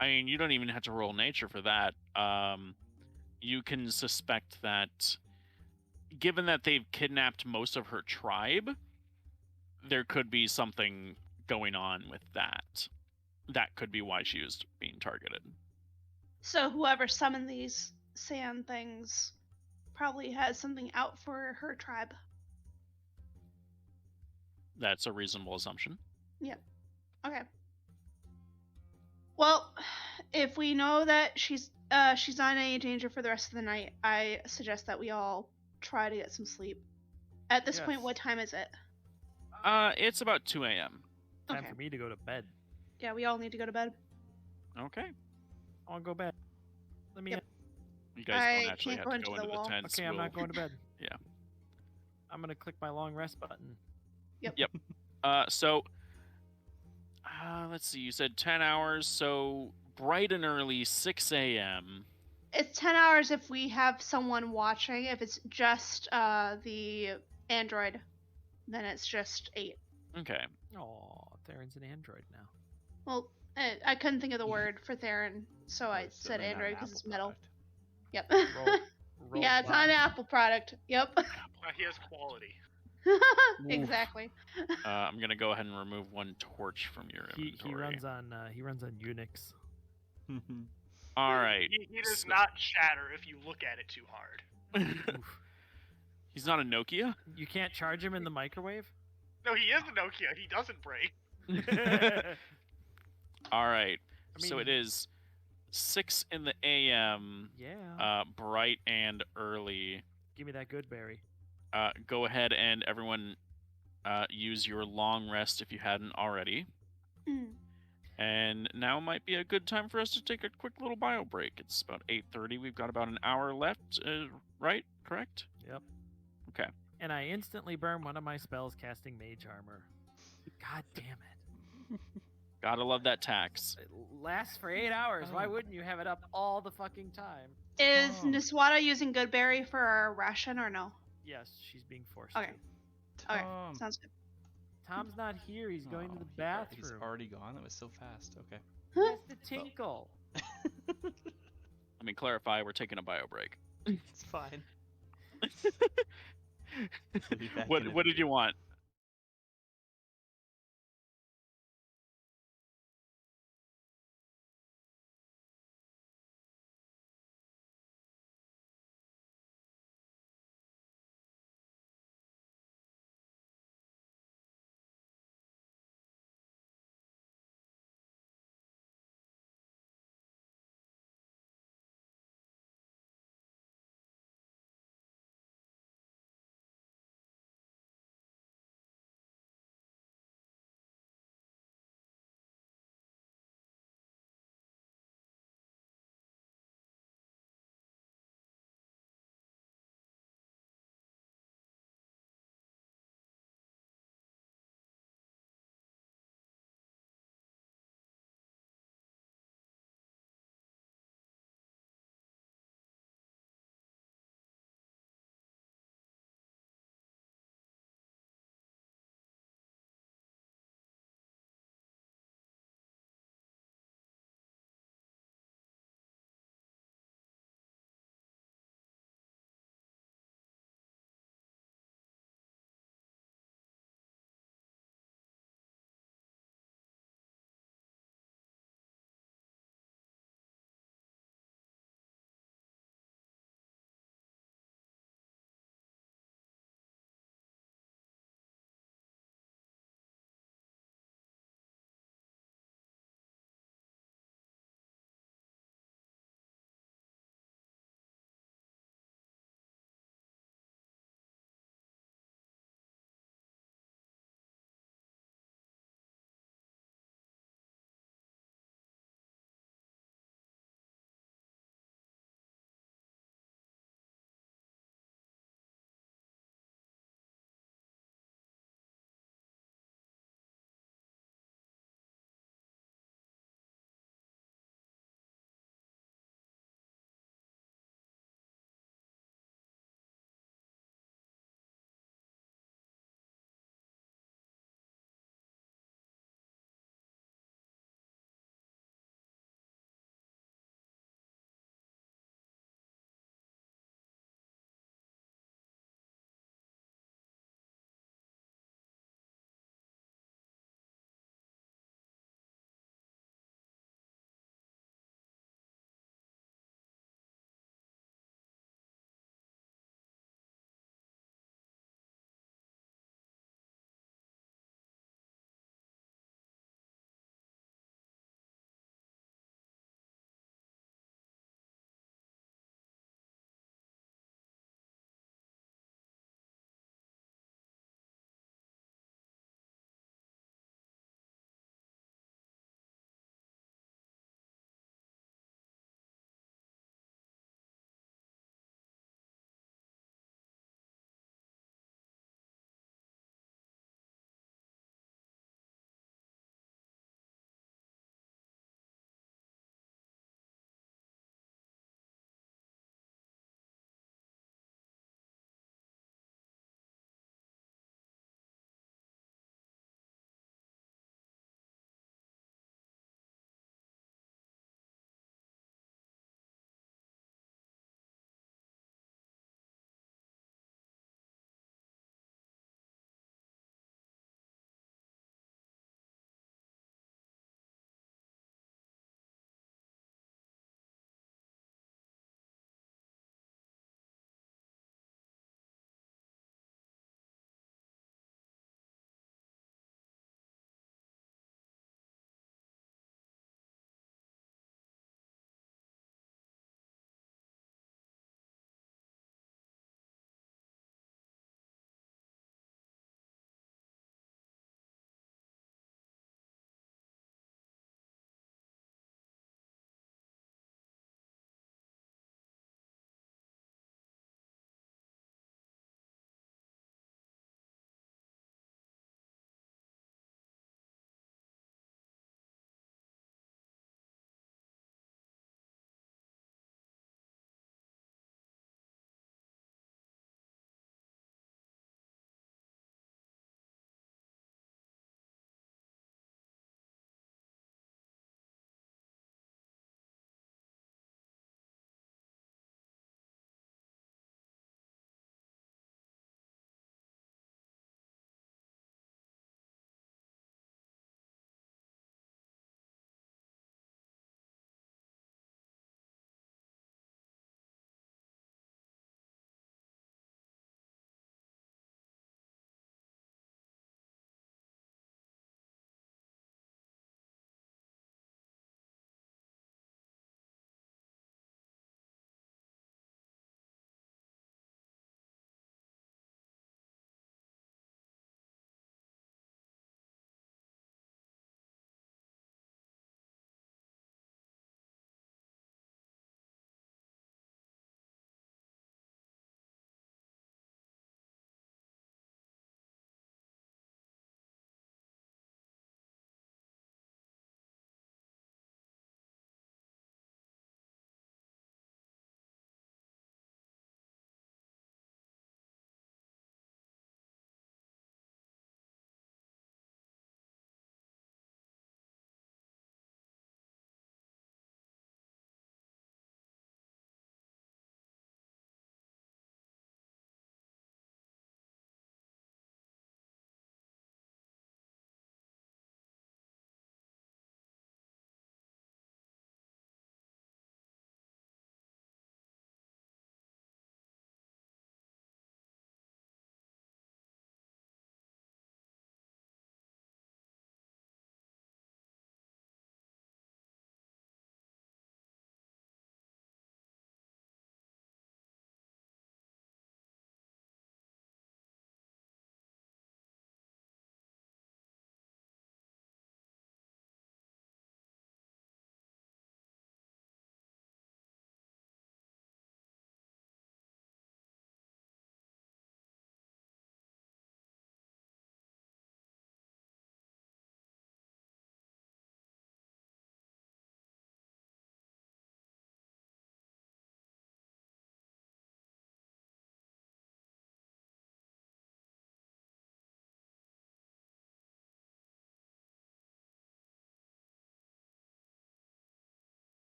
I mean, you don't even have to roll nature for that. You can suspect that, given that they've kidnapped most of her tribe, there could be something going on with that. That could be why she was being targeted. So whoever summoned these sand things probably has something out for her tribe. That's a reasonable assumption. Yep. Okay. Well, if we know that she's not in any danger for the rest of the night, I suggest that we all try to get some sleep. At this point, what time is it? It's about 2 a.m. Time Okay. for me to go to bed. Yeah, we all need to go to bed. Okay. I'll go bed. Let me Yep. You guys I don't actually can't have go to go into the into wall. the tents. Okay, I'm not going to bed. Yeah. I'm gonna click my long rest button. So, let's see. You said 10 hours, so bright and early, 6 a.m. It's 10 hours if we have someone watching. If it's just the android, then it's just 8. Okay. Oh, Theron's an android now. Well, I couldn't think of the word for Theron, so I It's said certainly not an android because Apple it's metal. product. Yep. Yeah, it's not an Apple product. Yep. He has quality. Exactly. I'm gonna go ahead and remove one torch from your He inventory. runs on Unix. All right. He does So- not shatter if you look at it too hard. He's not a Nokia. You can't charge him in the microwave. No, he is a Nokia. He doesn't break. All right. I So mean- it is 6 in the a.m. Yeah. Bright and early. Give me that good berry. Go ahead and everyone use your long rest if you hadn't already. Mm. And now might be a good time for us to take a quick little bio break. It's about 8:30. We've got about an hour left, right? Correct? Yep. Okay. And I instantly burn one of my spells casting mage armor. God damn it. Gotta love that tax. It lasts for 8 hours. Why Oh. wouldn't you have it up all the fucking time? Is Tom. Niswata using Goodberry for our ration or no? Yes, she's being forced Okay. to. Okay, Tom. sounds good. Tom's not here. He's going to the He's bathroom. already gone. That was so fast. Okay. He has to tinkle. Let me clarify, we're taking a bio break. It's fine. We'll be back What in a did you want?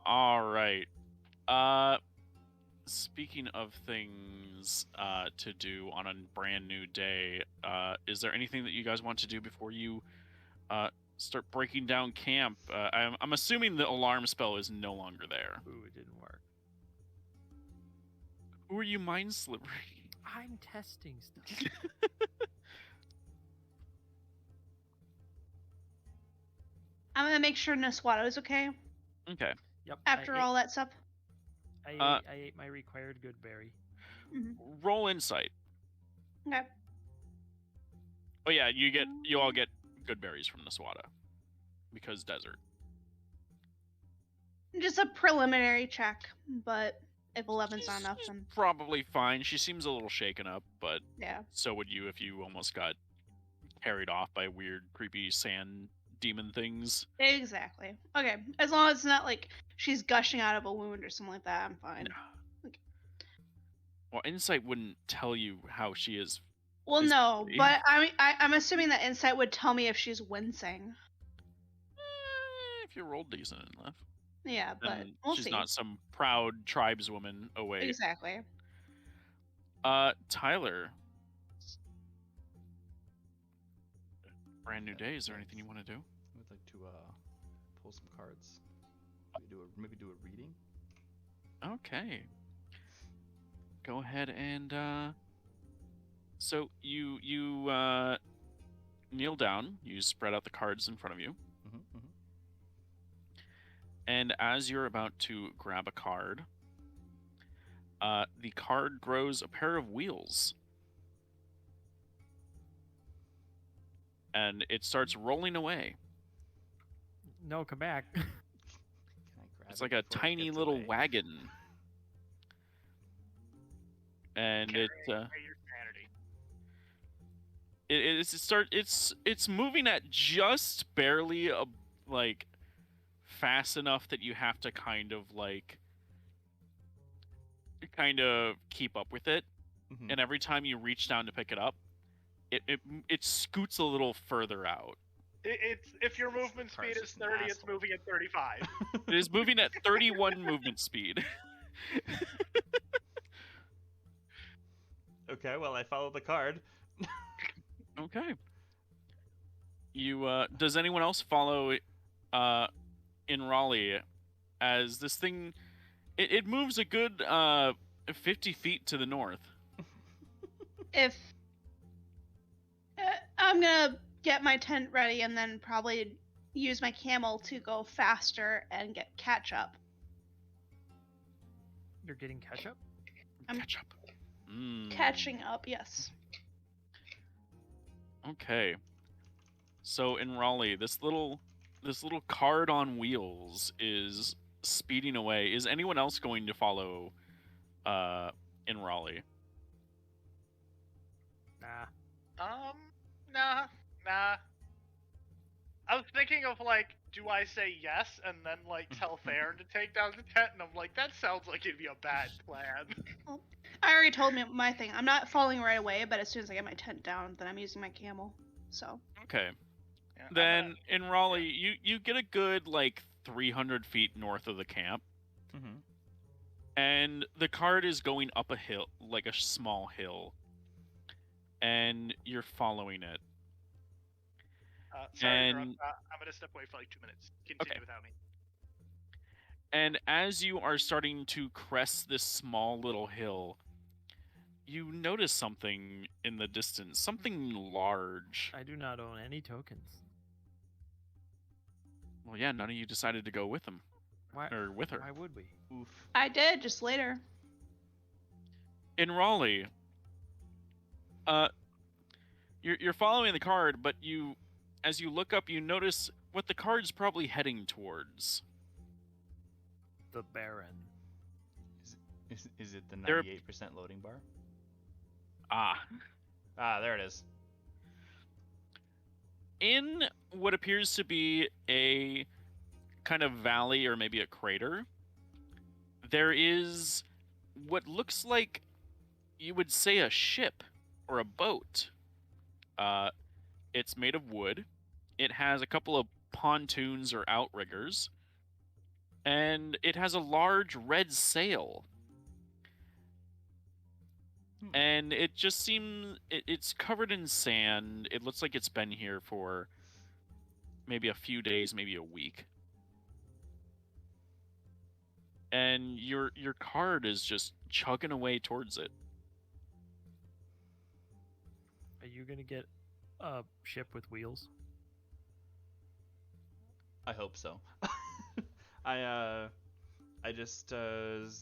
All right. Speaking of things to do on a brand new day, is there anything that you guys want to do before you start breaking down camp? I'm assuming the alarm spell is no longer there. Ooh, it didn't work. Who are you mind slivering? I'm testing stuff. I'm gonna make sure Niswato is okay Okay. Yep. after all that stuff. I ate my required good berry. Roll insight. Okay. Oh yeah, you all get good berries from the Swada because desert. Just a preliminary check, but if 11's not enough, then Probably fine. She seems a little shaken up, but yeah. so would you if you almost got carried off by weird, creepy sand demon things. Exactly. Okay. As long as it's not like she's gushing out of a wound or something like that, I'm fine. No. Well, insight wouldn't tell you how she is. Well, no, physically. but I'm assuming that insight would tell me if she's wincing. If you rolled decent enough. Yeah, but Then we'll she's see. not some proud tribeswoman away. Exactly. Tyler. Brand new day. Is there anything you want to do? I would like to pull some cards. Maybe do a reading. Okay. Go ahead and so you kneel down. You spread out the cards in front of you, and as you're about to grab a card, the card grows a pair of wheels, and it starts rolling away. No, come back. Can I grab It's it like a before it tiny gets little away? wagon, and Carry your sanity. It's moving at just barely like fast enough that you have to kind of keep up with it. Mhm. And every time you reach down to pick it up, it scoots a little further out. It's if your movement speed Car's is just an 30, it's asshole. moving at 35. It is moving at 31 movement speed. Okay, well I follow the card. Okay. You does anyone else follow in Raleigh as this thing it moves a good 50 feet to the north. If I'm gonna get my tent ready and then probably use my camel to go faster and get catch up. You're getting ketchup? I'm Catch up. Catching up, yes. Okay. So in Raleigh, this little card on wheels is speeding away. Is anyone else going to follow in Raleigh? Nah. Nah. I was thinking of do I say yes and then tell Theron to take down the tent? And I'm like, that sounds like it'd be a bad plan. I already told me my thing. I'm not following right away, but as soon as I get my tent down, then I'm using my camel. So. Okay. Yeah, Then in Raleigh, you get a good 300 feet north of the camp, and the cart is going up a hill, like a small hill, and you're following it. Sorry, and interrupt. I'm gonna step away for 2 minutes. Continue without me. And as you are starting to crest this small little hill, you notice something in the distance, something large. I do not own any tokens. Well, yeah, none of you decided to go with him. Why? Or with her. Why would we? Oof. I did, just later. In Raleigh, you're following the card, but as you look up, you notice what the card's probably heading towards. The Baron. Is it the There- 98% loading bar? Ah. There it is. In what appears to be a kind of valley or maybe a crater, there is what looks like you would say a ship or a boat. It's made of wood. It has a couple of pontoons or outriggers, and it has a large red sail. And it just seems it's covered in sand. It looks like it's been here for maybe a few days, maybe a week. And your card is just chugging away towards it. Are you gonna get a ship with wheels? I hope so. I just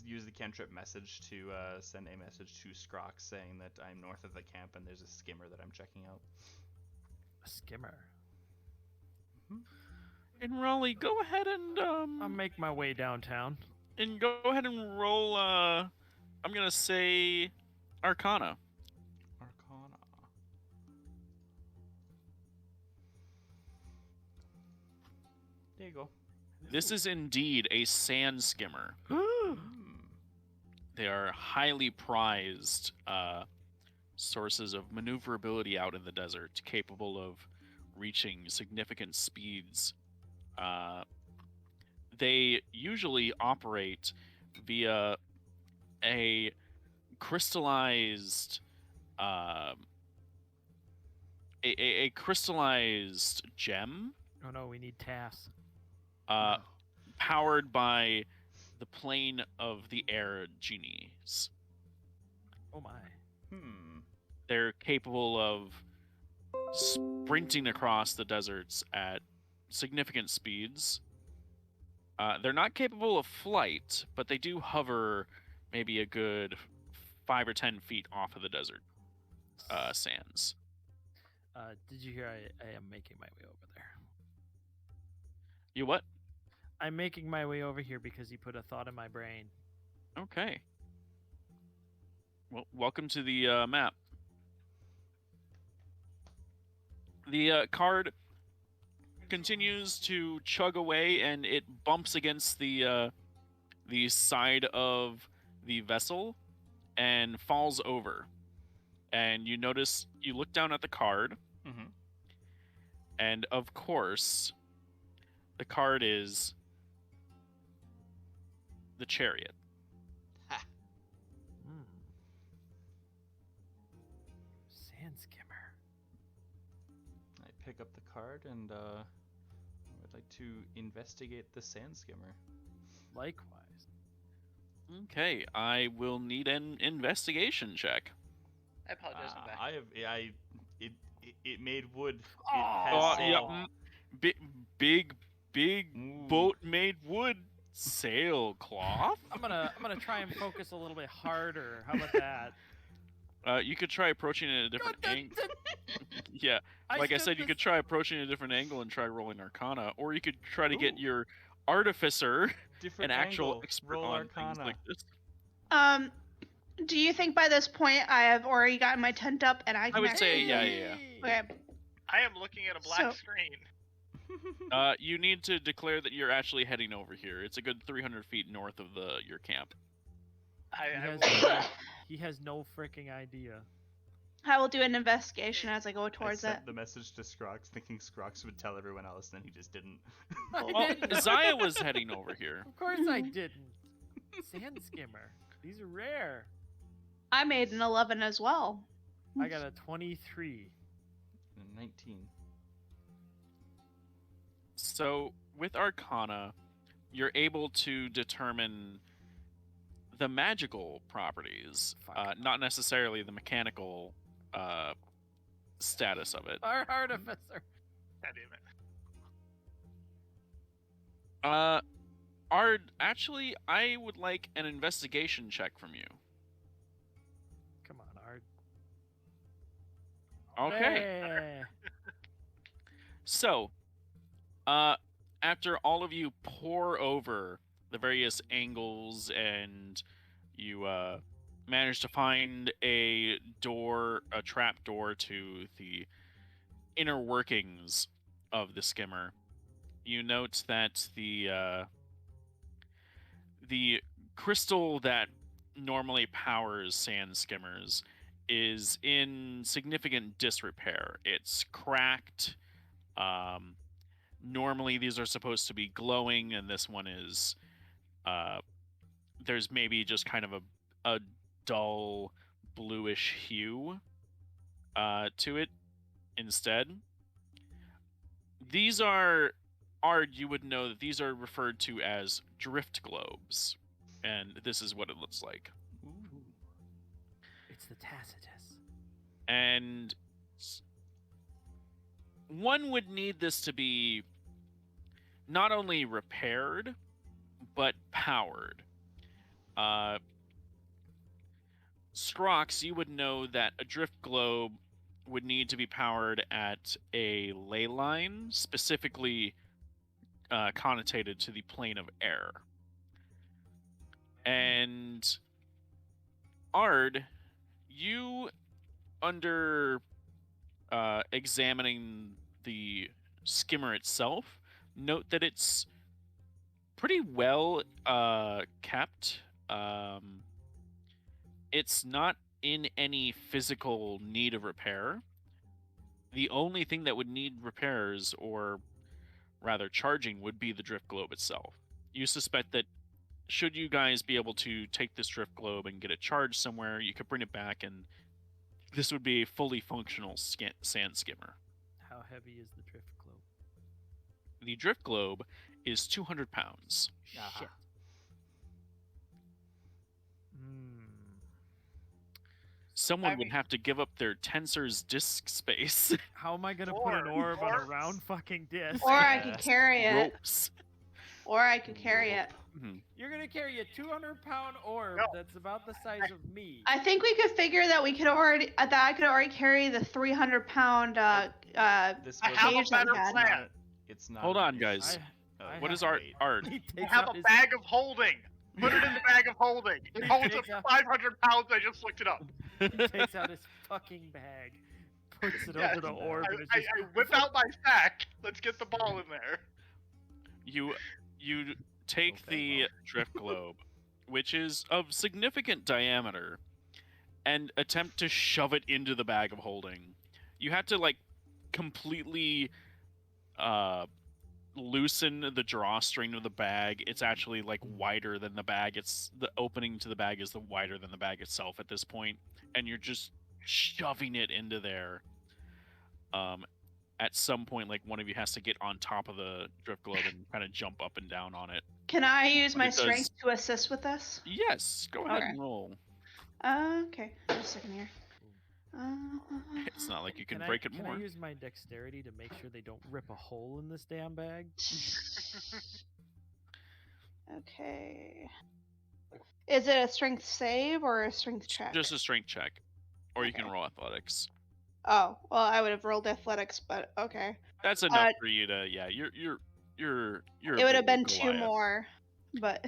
use the cantrip message to send a message to Scrox saying that I'm north of the camp and there's a skimmer that I'm checking out. A skimmer. And Raleigh, go ahead and I'll make my way downtown. and go ahead and roll. I'm gonna say Arcana. Arcana. There you go. This is indeed a sand skimmer. They are highly prized sources of maneuverability out in the desert, capable of reaching significant speeds. They usually operate via a crystallized a crystallized gem Oh no, we need TAS. powered by the plane of the air genies. Oh my. They're capable of sprinting across the deserts at significant speeds. They're not capable of flight, but they do hover maybe a good 5 or 10 feet off of the desert sands. Did you hear I am making my way over there? You what? I'm making my way over here because he put a thought in my brain. Okay. Well, welcome to the map. The card continues to chug away, and it bumps against the side of the vessel and falls over. And you notice, you look down at the card, and of course, the card is the chariot. Sand skimmer. I pick up the card and I would like to investigate the sand skimmer. Likewise. Okay, I will need an investigation check. I apologize. I'm back. It made wood. It Oh, has yeah, sail. big Ooh. boat made wood sailcloth. I'm gonna try and focus a little bit harder. How about that? You could try approaching it at a different angle. Yeah, like I stood said, you this- could try approaching at a different angle and try rolling Arcana, or you could try to get Ooh. your artificer, Different an actual angle. expert Roll on Arcana. things like this. Do you think by this point I have already gotten my tent up and I can I would say, actually... yeah. Okay. I am looking at a black So- screen. You need to declare that you're actually heading over here. It's a good 300 feet north of your camp. He has no freaking idea. I will do an investigation as I go I towards it. sent the message to Scrox, thinking Scrox would tell everyone else, and he just didn't. Well, Zaya was heading over here. Of course I didn't. Sand skimmer. These are rare. I made an 11 as well. I got a 23. 19. So, with Arcana, you're able to determine the magical properties, not necessarily the mechanical status of it. Our artificer. God damn it. Ard, actually, I would like an investigation check from you. Come on, Ard. Okay. Hey. So, after all of you pore over the various angles and you manage to find a trap door to the inner workings of the skimmer, you note that the crystal that normally powers sand skimmers is in significant disrepair. It's cracked. Normally these are supposed to be glowing, and this one is there's maybe just kind of a dull bluish hue to it instead. These are, Ard, you would know that these are referred to as drift globes, and this is what it looks like. Ooh. It's the Tacitus. And one would need this to be not only repaired, but powered. Scrox, you would know that a drift globe would need to be powered at a ley line, specifically connotated to the plane of air. And Ard, you, under examining the skimmer itself, note that it's pretty well kept. It's not in any physical need of repair. The only thing that would need repairs, or rather charging, would be the drift globe itself. You suspect that should you guys be able to take this drift globe and get it charged somewhere, you could bring it back, and this would be a fully functional sand skimmer. How heavy is the drift globe? The drift globe is 200 pounds. Shit. Someone would have to give up their tensor's disk space. How am I gonna put an orb on a round fucking disc? Or I could carry it. Ropes. Or I could carry it. You're gonna carry a 200-pound orb that's about the size of me. I think we could figure that we could already that I could already carry the 300-pound This I was have a cage that better we had. plan. It's not. Hold on, it's- guys. I What have is to Ard? wait. Ard. He I takes have out a his- bag of holding. Put it in the bag of holding. It holds up takes out- 500 pounds. I just looked it up. He takes out his fucking bag, puts it Yeah, over the orb, and it's I just whip out my sack. Let's get the ball in there. You take Okay, the well. drift globe, which is of significant diameter, and attempt to shove it into the bag of holding. You have to completely loosen the drawstring of the bag. It's actually wider than the bag. It's the opening to the bag is wider than the bag itself at this point, and you're just shoving it into there. At some point, one of you has to get on top of the drift globe and kind of jump up and down on it. Can I use But my it does- strength to assist with this? Yes, go ahead Okay. and roll. Okay. Just a second here. It's not like you can Can break it Can more. I use my dexterity to make sure they don't rip a hole in this damn bag? Okay. Is it a strength save or a strength check? Just a strength check, or you can Okay. roll athletics. Oh, well, I would have rolled athletics, but okay. That's enough for you to. Yeah, you're. It would have been two Goliath. more, but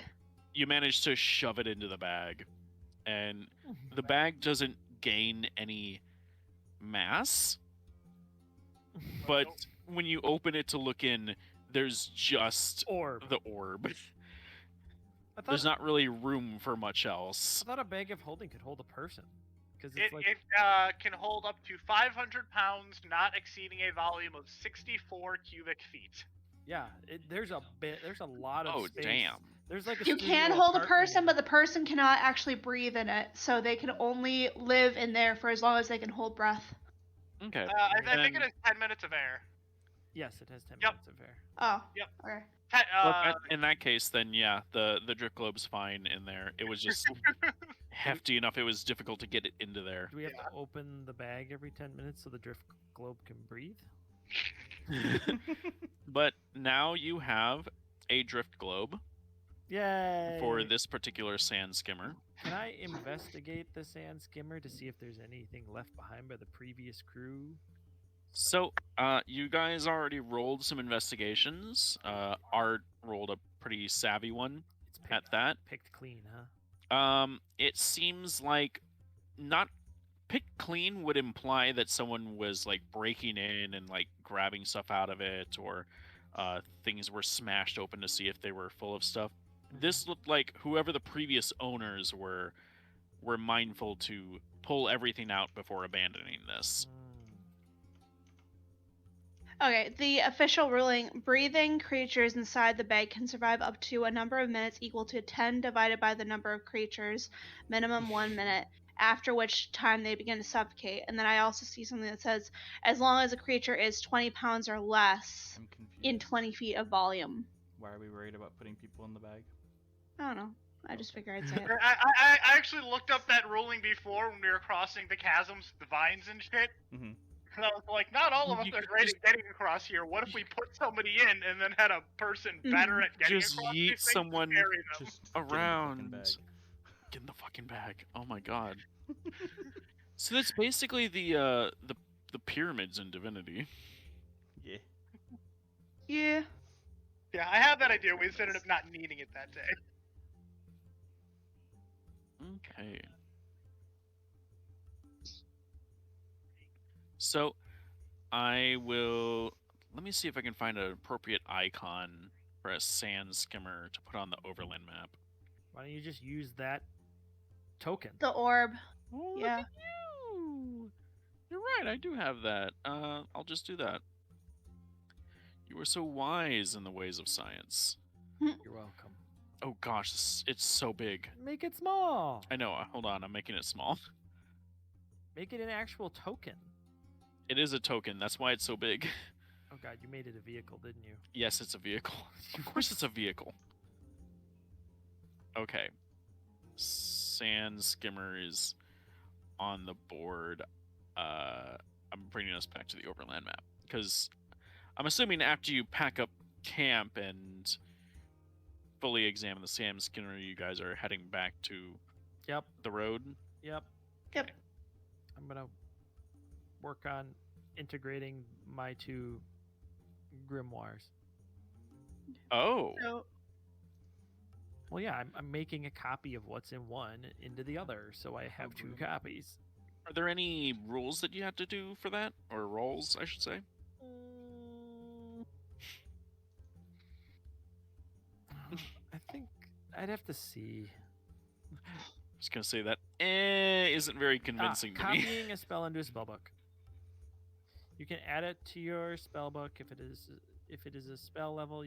You managed to shove it into the bag, and the bag doesn't gain any mass. But when you open it to look in, there's just Orb. the orb. I There's thought, not really room for much else. I thought a bag of holding could hold a person. Because It, it's like. it can hold up to 500 pounds, not exceeding a volume of 64 cubic feet. Yeah, there's a bit. There's a lot of Oh space. damn! There's like a you can studio hold a apartment person, in but the person cannot actually breathe in it, so they can only live in there for as long as they can hold breath. Okay. I think it then- is 10 minutes of air. Yes, it has 10 Yep. minutes of air. Oh. Yep. Okay. Well, in that case, then yeah, the drift globe's fine in there. It was just hefty enough. It was difficult to get it into there. Do we have to open the bag every 10 minutes so the drift globe can breathe? But now you have a drift globe Yay! for this particular sand skimmer. Can I investigate the sand skimmer to see if there's anything left behind by the previous crew? So, you guys already rolled some investigations. Art rolled a pretty savvy one It's at that. picked clean, huh? It seems like not picked clean would imply that someone was breaking in and grabbing stuff out of it, or things were smashed open to see if they were full of stuff. This looked like whoever the previous owners were mindful to pull everything out before abandoning this. Okay, the official ruling: breathing creatures inside the bag can survive up to a number of minutes equal to 10 divided by the number of creatures, minimum 1 minute, after which time they begin to suffocate. And then I also see something that says, as long as a creature is 20 pounds or less I'm confused. in 20 feet of volume. Why are we worried about putting people in the bag? I don't know. I just Okay. figured I'd say it. I actually looked up that ruling before when we were crossing the chasms, the vines and shit. Mhm. And I was like, not all of us You are could great just- at getting across here. What if we put somebody in and then had a person better at getting Just across yeet these things someone and carry them? Just get in the fucking around. bag. Get in the fucking bag. Oh my god. So that's basically the pyramids in Divinity. Yeah. Yeah. Yeah, I had that idea. We just ended up not needing it that day. Okay. So, I will. Let me see if I can find an appropriate icon for a sand skimmer to put on the overland map. Why don't you just use that token? The orb. Oh, look Yeah. at you! You're right. I do have that. I'll just do that. You are so wise in the ways of science. You're welcome. Oh gosh, it's so big. Make it small. I know. Hold on, I'm making it small. Make it an actual token. It is a token. That's why it's so big. Oh god, you made it a vehicle, didn't you? Yes, it's a vehicle. Of course, it's a vehicle. Okay. Sand skimmer is on the board. I'm bringing us back to the overland map because I'm assuming after you pack up camp and fully examine the sand skimmer, you guys are heading back to Yep. the road. Yep. Yep. I'm gonna work on integrating my two grimoires. Oh, So, Well, yeah, I'm making a copy of what's in one into the other, so I have two copies. are there any rules that you have to do for that, or rolls, I should say? I think I'd have to see. Just gonna say that isn't very convincing to me. Copying a spell into a spellbook. You can add it to your spellbook if it is a spell level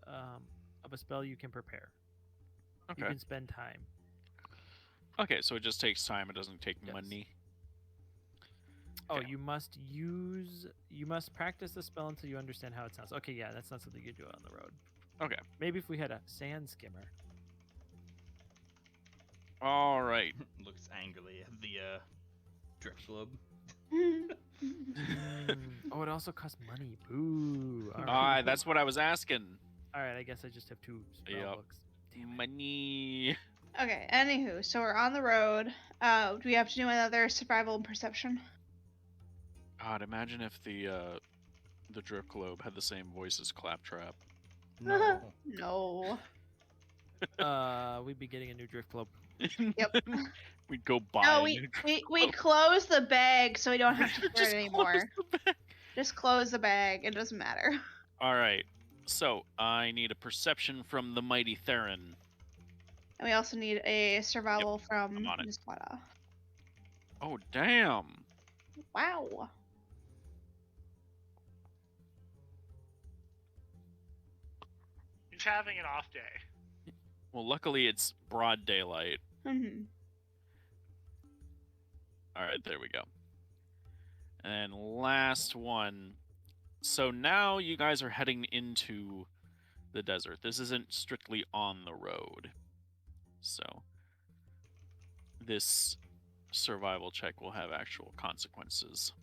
of a spell you can prepare. You Okay. can spend time. Okay, so it just takes time. It doesn't take Yes. money. Oh, Okay. you must practice the spell until you understand how it sounds. Okay, yeah, that's not something you do on the road. Okay. Maybe if we had a sand skimmer. All right. Looks angrily at the drift globe. Oh, it also costs money. Boo. All Ah, right. that's what I was asking. All right, I guess I just have two spell Yep. books. Money. okay, anywho, so we're on the road. Do we have to do another survival and perception? God, imagine if the drift globe had the same voice as Claptrap. No. No. We'd be getting a new drift club. Yep. We'd go buy. No, a we, new we, we close the bag so we don't have to Just clear it anymore. close the bag. Just close the bag. It doesn't matter. All right. So I need a perception from the mighty Theron. And we also need a survival from I'm on it. Nisquata. Oh damn. Wow. He's having an off day. Well, luckily it's broad daylight. Mm-hmm. All right, there we go. And last one. So now you guys are heading into the desert. This isn't strictly on the road. So this survival check will have actual consequences.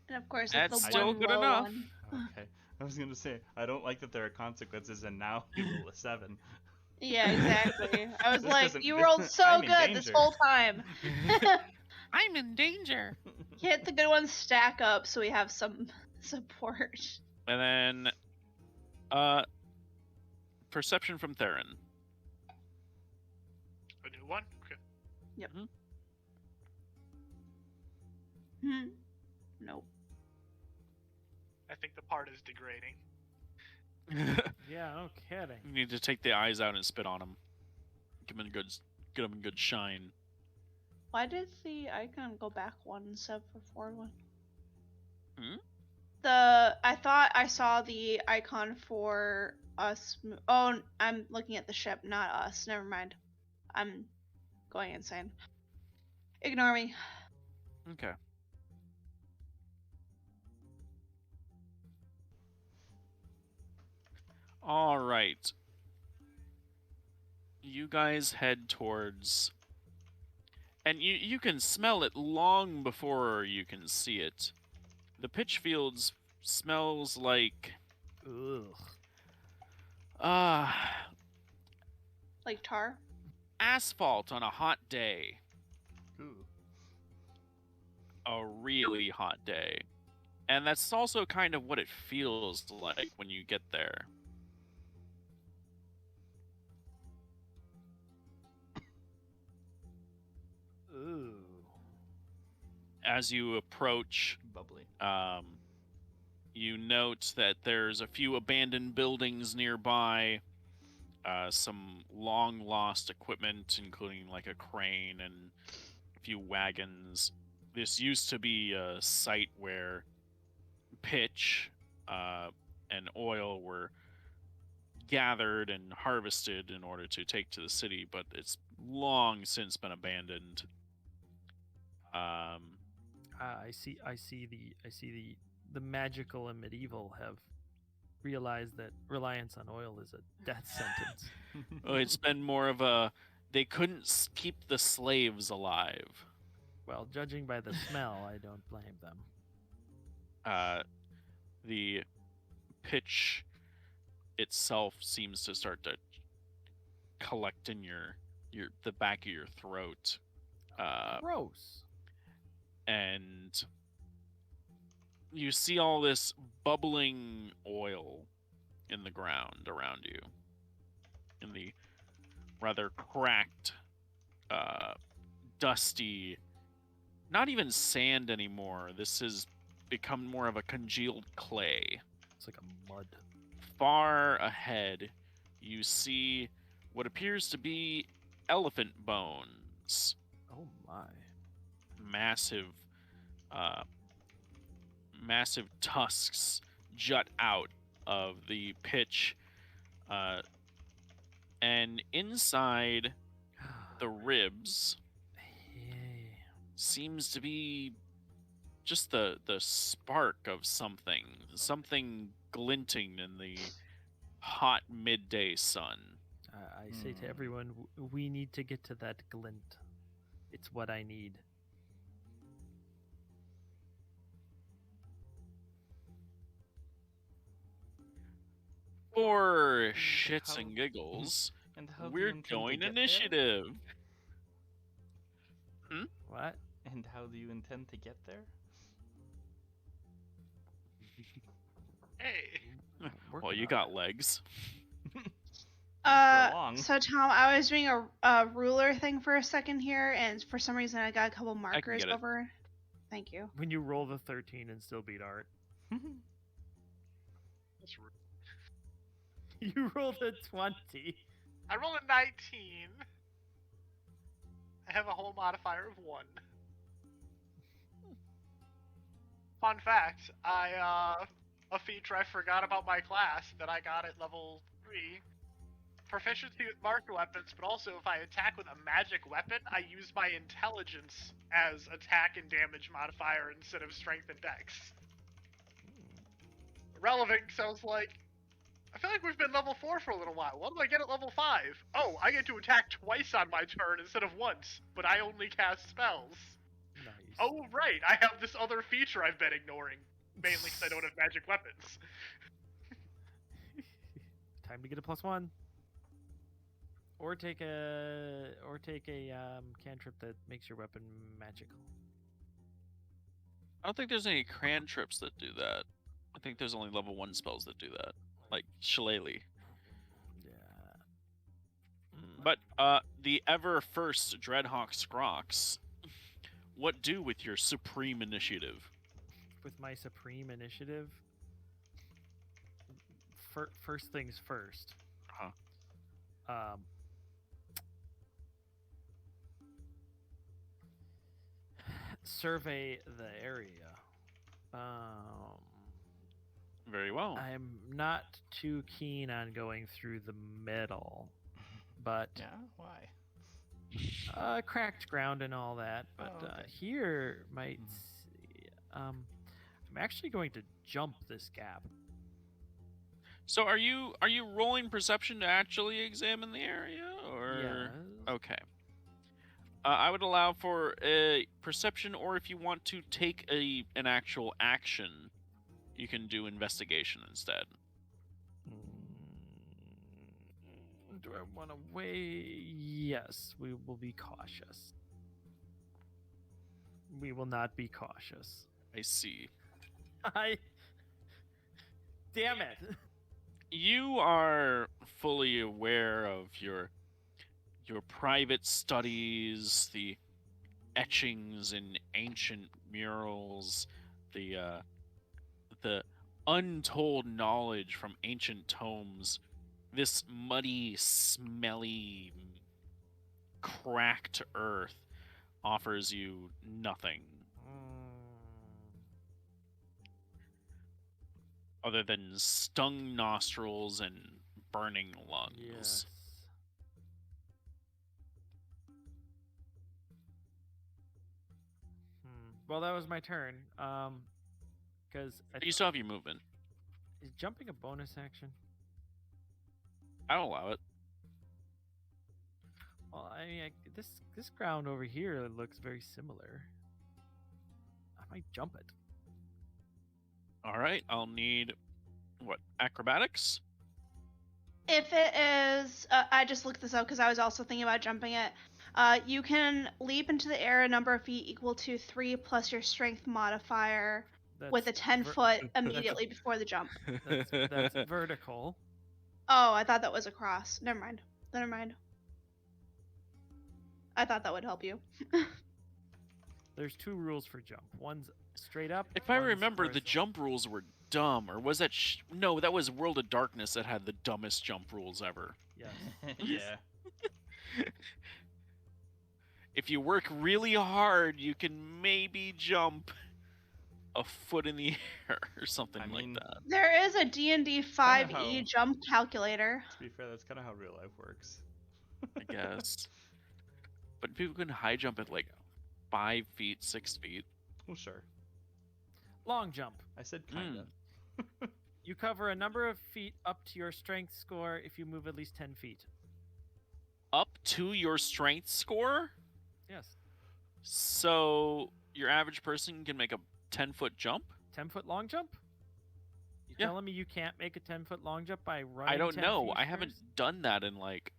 And of course, That's it's the still one good low enough. one. Okay. I was gonna say I don't like that there are consequences, and now you roll a 7. Yeah, exactly. I was This like, doesn't- you this- rolled so I'm in good this danger. whole time. I'm in danger. Can't the good ones stack up so we have some support? And then perception from Theron. A new one? Okay. Hmm. Nope. I think the part is degrading. Yeah, no kidding. You need to take the eyes out and spit on them. Give them a good shine. Why did the icon go back one instead of forward one? Hmm? I thought I saw the icon for us. Oh, I'm looking at the ship, not us. Never mind. I'm going insane. Ignore me. Okay. All right. You guys head towards, and you can smell it long before you can see it. The pitch fields smells like Ugh. Like tar. asphalt on a hot day. Ooh. A really hot day. And that's also kind of what it feels like when you get there. Ooh. As you approach, Bubbly. you note that there's a few abandoned buildings nearby, some long lost equipment, including like a crane and a few wagons. This used to be a site where pitch and oil were gathered and harvested in order to take to the city, but it's long since been abandoned. I see the magical and medieval have realized that reliance on oil is a death sentence. Well, it's been more of a they couldn't keep the slaves alive. Well, judging by the smell, I don't blame them. The pitch itself seems to start to collect in the back of your throat, Gross. and you see all this bubbling oil in the ground around you, in the rather cracked, dusty, not even sand anymore. This has become more of a congealed clay. It's like a mud. Far ahead, you see what appears to be elephant bones. Oh my. Massive, massive tusks jut out of the pitch, and inside the ribs Hey. seems to be just the spark of something glinting in the hot midday sun. I say to everyone, we need to get to that glint. It's what I need. For shits how- and giggles, And how do you we're intend to going get there? initiative. What? And how do you intend to get there? Hey. Well, Working you on got it. legs. long. So Tom, I was doing a ruler thing for a second here, and for some reason I got a couple markers get it. over. Thank you. When you roll the 13 and still beat Art. That's rude. You rolled a 20. I rolled a 19. I have a whole modifier of 1. Fun fact, a feature I forgot about my class that I got at level 3. Proficiency with marked weapons, but also if I attack with a magic weapon, I use my intelligence as attack and damage modifier instead of strength and dex. Relevant, sounds like I feel like we've been level 4 for a little while. What do I get at level 5? Oh, I get to attack twice on my turn instead of once, but I only cast spells. Nice. Oh, right, I have this other feature I've been ignoring. Mainly because I don't have magic weapons. Time to get a +1. Or take a cantrip that makes your weapon magical. I don't think there's any cantrips that do that. I think there's only level 1 spells that do that, like Shillelagh. Yeah. But the ever first Dreadhawk Scrox, what do with your supreme initiative? With my supreme initiative, first things first. survey the area. Very well. I'm not too keen on going through the middle, but Yeah, why? cracked ground and all that. But Oh, okay. here might. Mhm. I'm actually going to jump this gap. So are you rolling perception to actually examine the area, or? Yeah. Okay. I would allow for a perception, or if you want to take an actual action, you can do investigation instead. Do I want to weigh? Yes, we will be cautious. We will not be cautious. I see. Damn it! You are fully aware of your private studies, the etchings in ancient murals, the untold knowledge from ancient tomes. This muddy, smelly, cracked earth offers you nothing other than stung nostrils and burning lungs. Yes. Well, that was my turn. Because You still have your movement. is jumping a bonus action? I'll allow it. Well, I mean, this ground over here looks very similar. I might jump it. All right, I'll need what, acrobatics? If it is, I just looked this up because I was also thinking about jumping it. You can leap into the air a number of feet equal to 3 plus your strength modifier with a 10-foot immediately before the jump. That's vertical. Oh, I thought that was across. Never mind. Never mind. I thought that would help you. There's 2 rules for jump. One's straight up. If I one's remember, the horizontal. jump rules were dumb, or was that? No, that was World of Darkness that had the dumbest jump rules ever. Yes. Yeah. If you work really hard, you can maybe jump a foot in the air or something I mean, like that. There is a D&D 5e how- jump calculator. To be fair, that's kind of how real life works. I guess. But people can high jump at like 5 feet, 6 feet. Well, sure. Long jump. I said kinda. You cover a number of feet up to your strength score if you move at least 10 feet. Up to your strength score? Yes. So your average person can make a 10-foot jump? 10-foot long jump? You Yeah. telling me you can't make a 10-foot long jump by running? I don't 10 know. feet I haven't first? done that in like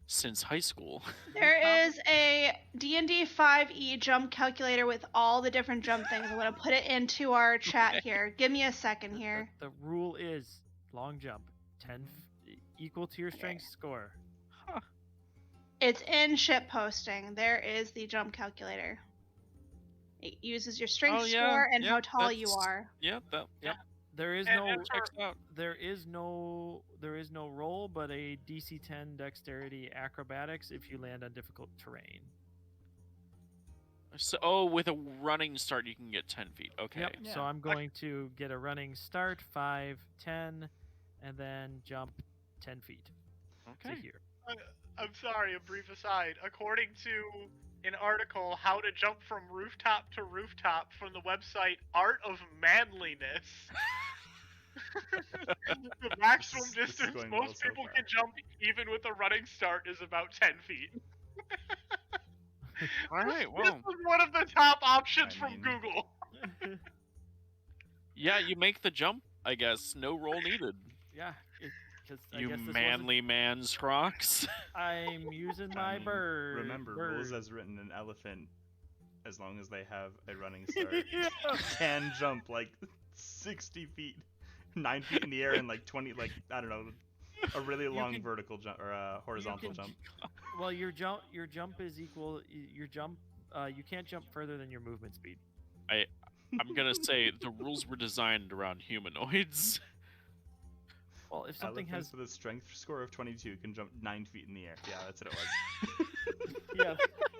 since high school. There is a D&D 5e jump calculator with all the different jump things. I'm going to put it into our chat here. Give me a second here. The rule is long jump, 10 equal to your strength score. It's in ship posting. There is the jump calculator. It uses your strength Oh, yeah. score and how Yep, tall you that's- are. Yep. There is And- no and for- Checks out. there is no roll, but a DC 10 dexterity acrobatics if you land on difficult terrain. So, with a running start, you can get 10 feet. Okay. Yep. Yeah. So I'm going to get a running start, 5, 10, and then jump 10 feet Okay. to here. I'm sorry, a brief aside. According to an article, How to Jump from Rooftop to Rooftop from the website Art of Manliness, the maximum This is distance going well most so people far. can jump, even with a running start, is about 10 feet. All right. This Well, is one of the top options I from mean- Google. yeah, you make the jump, I guess. No roll needed. Yeah, because I You guess this manly man's crocs. I'm using my I mean, bird. Remember, bird. rules as written, an elephant, as long as they have a running start, Yeah. can jump like 60 feet, 9 feet in the air, and like 20, like, I don't know, a really long can- vertical jump or a horizontal can jump. Well, your jump is equal. Your jump. You can't jump further than your movement speed. I'm gonna say the rules were designed around humanoids. Well, if something Elephants has with a strength score of 22 can jump 9 feet in the air. Yeah, that's what it was. yeah,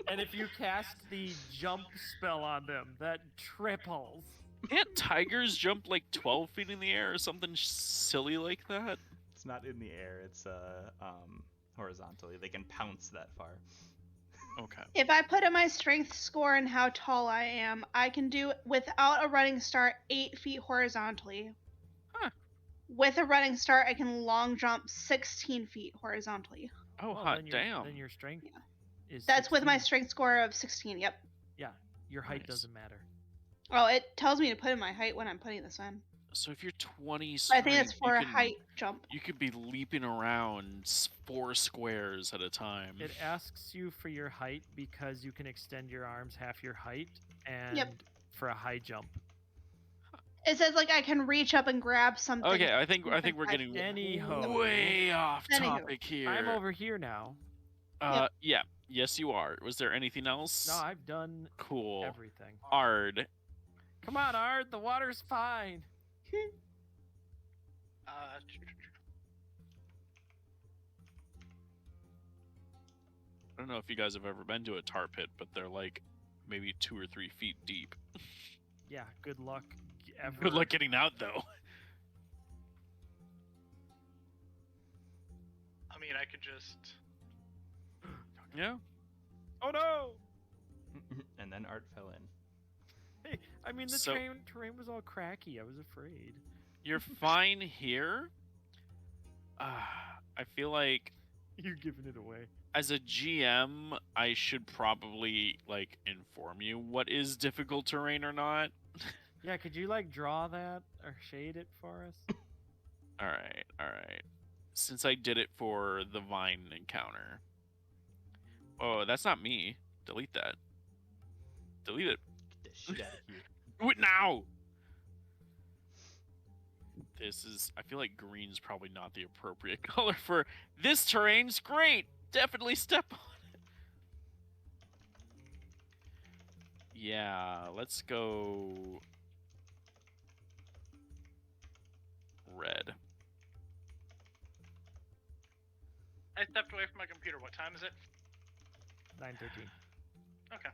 and if you cast the jump spell on them, that triples. Can't tigers jump like 12 feet in the air or something silly like that? It's not in the air. It's horizontally. They can pounce that far. Okay. If I put in my strength score and how tall I am, I can do without a running start 8 feet horizontally. Huh. With a running start, I can long jump 16 feet horizontally. Oh, Well, hot then damn. Then your strength Yeah. is. That's with my 16. strength score of 16. Yep. Yeah, your height Nice. doesn't matter. Oh, it tells me to put in my height when I'm putting this in. So if you're 20 But I think strength, it's for a height jump. you could be leaping around 4 squares at a time. It asks you for your height because you can extend your arms half your height, and Yep. for a high jump. It says like I can reach up and grab something. Okay, I think we're something getting Anyhow. way off Anywho. topic here. I'm over here now. Yeah. Yes, you are. Was there anything else? No, I've done Cool. everything. Ard. Come on, Art. The water's fine. I don't know if you guys have ever been to a tar pit, but they're like maybe 2 or 3 feet deep. Yeah. Good luck. Ever. Good luck getting out, though. I mean, I could just. Yeah. Oh no! And then Art fell in. Hey, I mean the So- terrain was all cracky. I was afraid. You're fine here. I feel like You're giving it away. as a GM, I should probably like inform you what is difficult terrain or not. Yeah, could you like draw that or shade it for us? All right. Since I did it for the vine encounter. Oh, that's not me. Delete that. Delete it. Get the shit out of here. Do it now. This is. I feel like green's probably not the appropriate color for this terrain's great. Definitely step on it. Yeah, let's go red. I stepped away from my computer. What time is it? 9:13. Okay.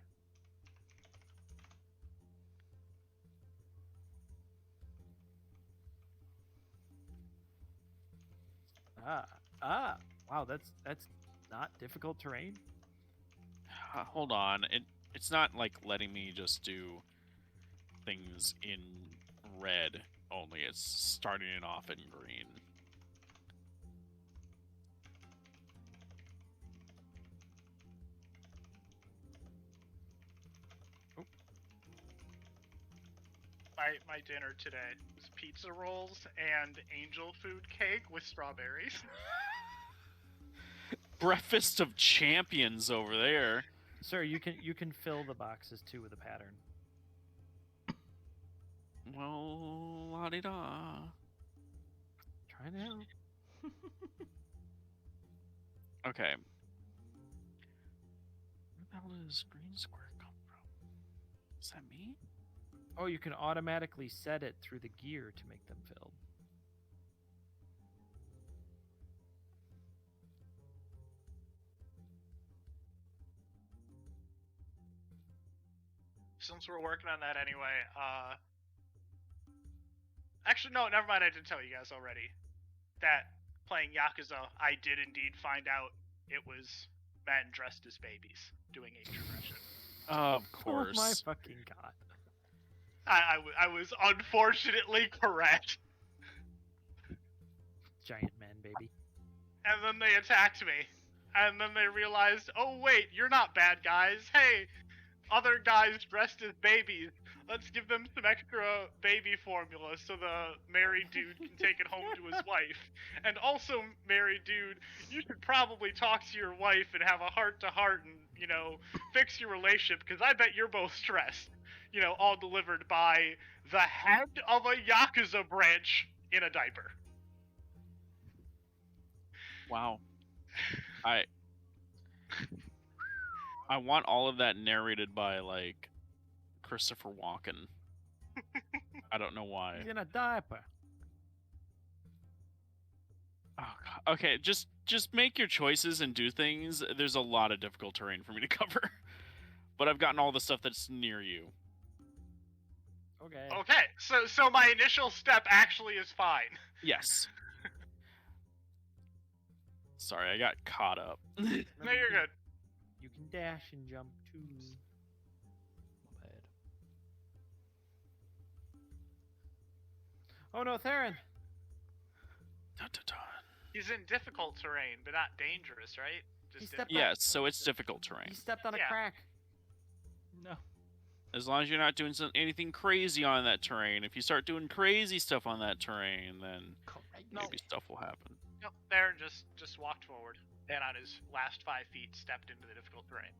Wow, that's not difficult terrain. Hold on. It's not like letting me just do things in red only. It's starting it off in green. My dinner today was pizza rolls and angel food cake with strawberries. Breakfast of champions over there. Sir, you can fill the boxes too with a pattern. Well, la-di-da. Trying to help. Okay. Where the hell does green square come from? Is that me? Oh, you can automatically set it through the gear to make them filled. Since we're working on that anyway, actually no, never mind. I did tell you guys already that playing Yakuza, I did indeed find out it was men dressed as babies doing age regression. Of course. Oh my fucking god. I was unfortunately correct. Giant man, baby. And then they attacked me. And then they realized, oh wait, you're not bad guys. Hey, other guys dressed as babies. Let's give them some extra baby formula so the married dude can take it home to his wife. And also, married dude, you should probably talk to your wife and have a heart-to-heart and, you know, fix your relationship, because I bet you're both stressed. You know, all delivered by the head of a Yakuza branch in a diaper. Wow. I want all of that narrated by, like, Christopher Walken. I don't know why. He's in a diaper. Okay, just make your choices and do things. There's a lot of difficult terrain for me to cover, but I've gotten all the stuff that's near you. Okay. Okay, so my initial step actually is fine. Yes. Sorry, I got caught up. No, you're good. You can dash and jump too. My bad. Oh no, Theron! Dun, dun, dun. He's in difficult terrain, but not dangerous, right? Just stepped difficult. Yes, so it's difficult terrain. He stepped on a Yeah. crack. No. As long as you're not doing anything crazy on that terrain. If you start doing crazy stuff on that terrain, then No. maybe stuff will happen. Nope, Theron just walked forward, and on his last 5 feet, stepped into the difficult terrain.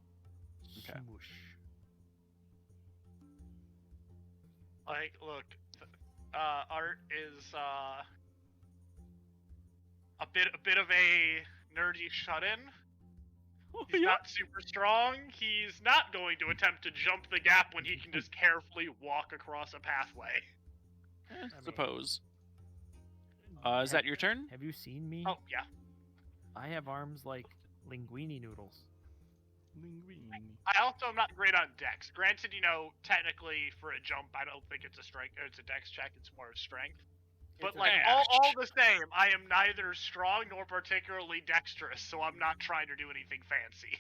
Okay. Smoosh. Like, look, Art is a bit of a nerdy shut-in. He's not super strong. He's not going to attempt to jump the gap when he can just carefully walk across a pathway. I suppose. Is that your turn? Have you seen me? Oh, yeah. I have arms like linguine noodles. Linguine. I also am not great on dex. Granted, technically for a jump, I don't think it's a strength. It's a dex check. It's more of strength. But It's a like dash. all the same, I am neither strong nor particularly dexterous, so I'm not trying to do anything fancy.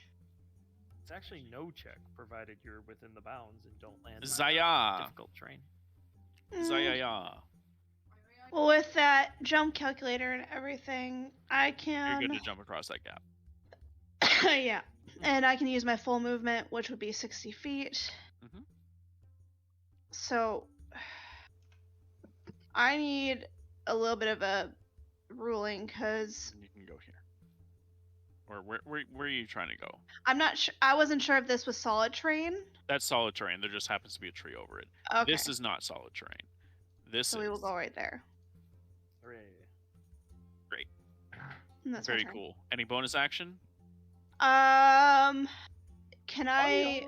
It's actually no check, provided you're within the bounds and don't land on Zaya. difficult terrain. Zaya. Well, with that jump calculator and everything, I You're can. good to jump across that gap. Yeah. And I can use my full movement, which would be 60 feet. Mhm. So I need a little bit of a ruling because And you can go here. Or where are you trying to go? I'm not sure. I wasn't sure if this was solid terrain. That's solid terrain. There just happens to be a tree over it. Okay. This is not solid terrain. This So is we will go right there. Hooray. And that's my very turn. cool. Any bonus action? Can I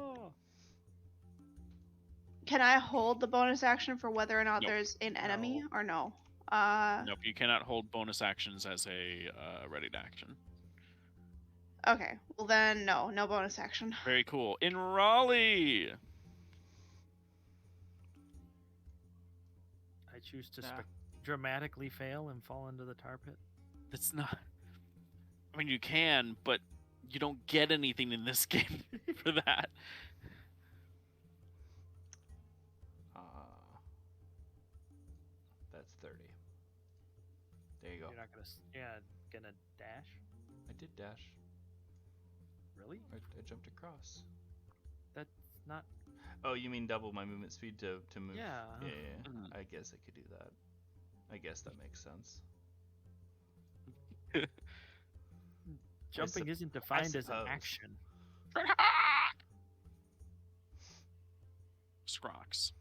can I hold the bonus action for whether or not Nope. there's an enemy or no? Nope, you cannot hold bonus actions as a ready to action. Okay. Well then, no bonus action. Very cool. In Raleigh! I choose to Nah. dramatically fail and fall into the tar pit. That's not... I mean, you can, but you don't get anything in this game for that. That's 30. There you go. You're not gonna dash? I did dash. Really? I jumped across. That's not. Oh, you mean double my movement speed to move? Yeah. Yeah. Mhm. I guess I could do that. I guess that makes sense. Jumping sup- isn't defined as an suppose. action. Scrox.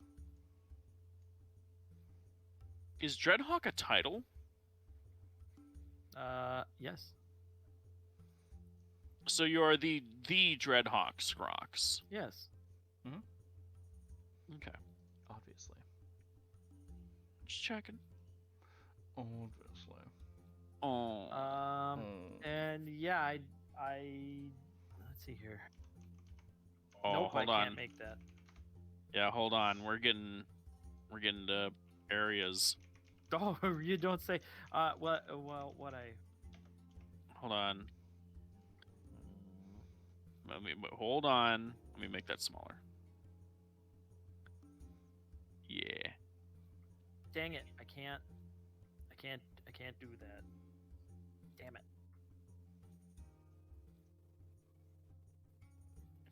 Is Dreadhawk a title? Yes. So you're the Dreadhawk Scrox. Yes. Okay. Obviously. Just checking. Obviously. Oh. And yeah, I let's see here. Oh, Nope, I hold can't on. make that. Yeah, hold on. We're getting to areas. Oh, you don't say. What I. Hold on. Hold on. Let me make that smaller. Yeah. Dang it! I can't do that. Damn it!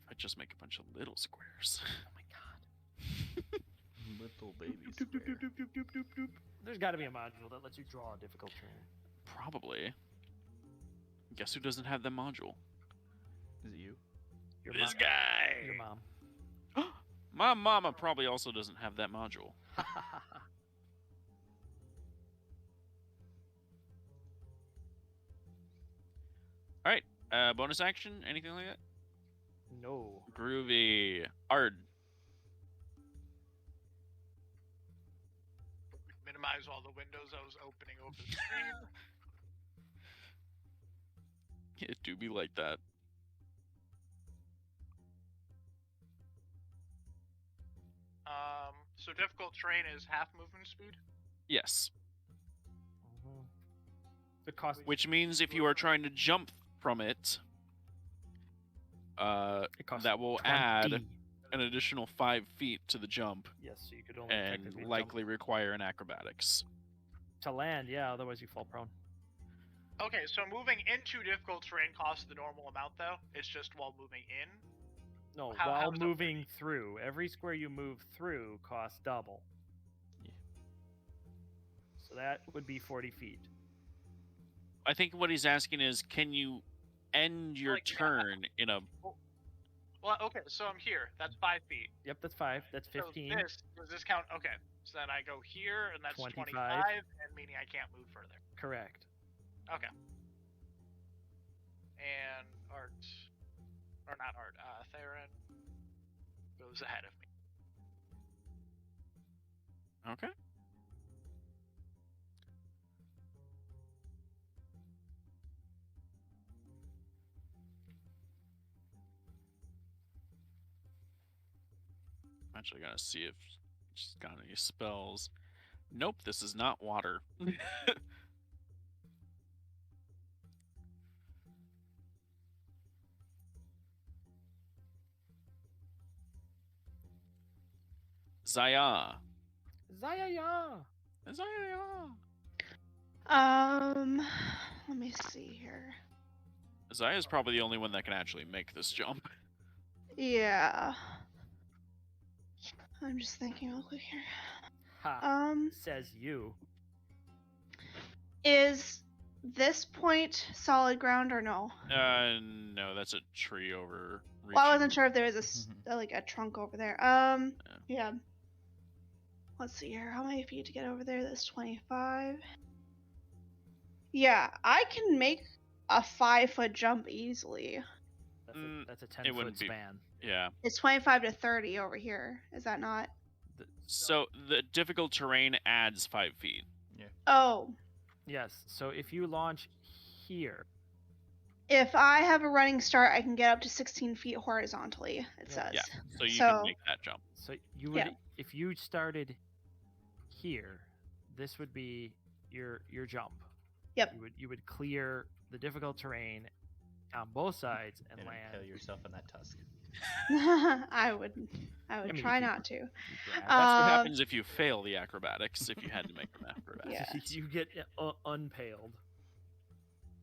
If I just make a bunch of little squares. Oh my god! Little baby square. There's got to be a module that lets you draw a difficult terrain. Probably. Guess who doesn't have that module? Is it you? Your This mom. guy. Your mom. My mama probably also doesn't have that module. All right. Bonus action? Anything like that? No. Groovy. Ard. Minimize all the windows I was opening over the screen. It do be like that. So difficult terrain is half movement speed. Yes. The cost. Which means if you are trying to jump from it, It costs that will 20. add an additional 5 feet to the jump Yes, so you could only and technically likely require an acrobatics. jump to land. Yeah, otherwise you fall prone. Okay, so moving into difficult terrain costs the normal amount, though. It's just while moving in. No, How while is that moving through, every square you move through costs double. Yeah. So that would be 40 feet. I think what he's asking is, can you end your Like, turn in a... Well, okay, so I'm here. That's 5 feet. Yep, that's 5. That's 15. So does this count? Okay, so then I go here, and that's 25. 25, and meaning I can't move further. Correct. Okay. And Art, or not Art, Theron goes ahead of me. Okay. I'm actually gonna see if she's got any spells. Nope, this is not water. Zaya. Zaya! Zaya. Let me see here. Zaya's probably the only one that can actually make this jump. Yeah. I'm just thinking real quick here. Ha! Says you. Is this point solid ground or no? No, that's a tree over. Well, I wasn't sure if there was like a trunk over there. Yeah. Let's see here. How many feet to get over there? That's 25. Yeah, I can make a 5-foot jump easily. That's a it 10-foot wouldn't be- span. Yeah. It's 25 to 30 over here. Is that not? So the difficult terrain adds 5 feet. Oh, Yes, so if you launch here, if I have a running start, I can get up to 16 feet horizontally, it says. Yeah. So you So- can make that jump. so you would, Yeah. if you started here, this would be your jump. Yep. You would clear the difficult terrain on both sides and And land. impale yourself in that tusk. I would mean, try if you- not to. You grab it. That's what Um, happens if you fail the acrobatics, if you had to make an acrobatics. Yeah. You get unpaled.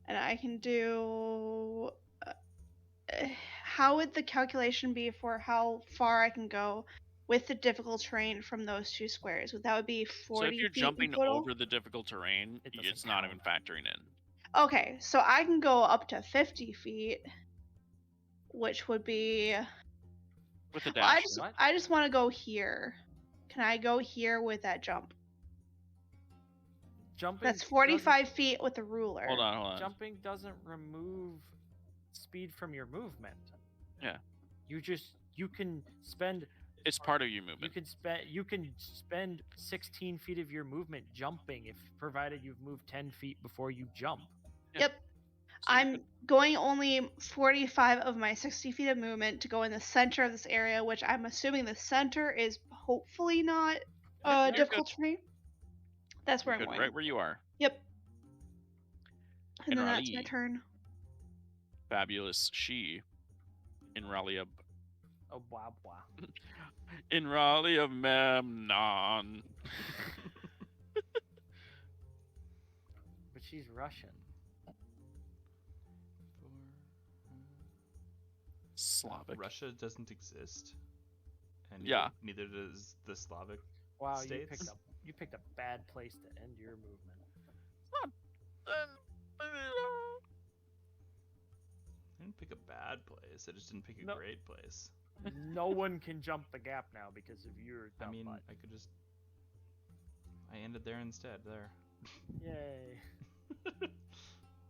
And I can do. How would the calculation be for how far I can go with the difficult terrain from those two squares? That would be 40 So if you're feet in jumping total? over the difficult terrain, It doesn't it's not count. even factoring in. Okay, so I can go up to 50 feet, which would be. With the Well, dash. I just want to go here. Can I go here with that jump? Jumping. That's 45 feet with the ruler. Hold on. Jumping doesn't remove speed from your movement. Yeah. You can spend It's part of your movement. you can spend 16 feet of your movement jumping if provided you've moved 10 feet before you jump. Yep. So you I'm going only 45 of my 60 feet of movement to go in the center of this area, which I'm assuming the center is hopefully not Yeah, you're difficult terrain. That's where Good, I'm going. right where you are. Yep. And And then that's my Raleigh. turn. Fabulous she. In Raleigh of Oh, blah, blah. In Raleigh of Memnon. But she's Russian. Slavic. Russia doesn't exist. And Yeah. neither does the Slavic Wow, states. you picked a bad place to end your movement. I didn't pick a bad place. I just didn't pick a No. great place. No one can jump the gap now because of your I dumb mean, butt. I could just. I ended there instead. There. Yay.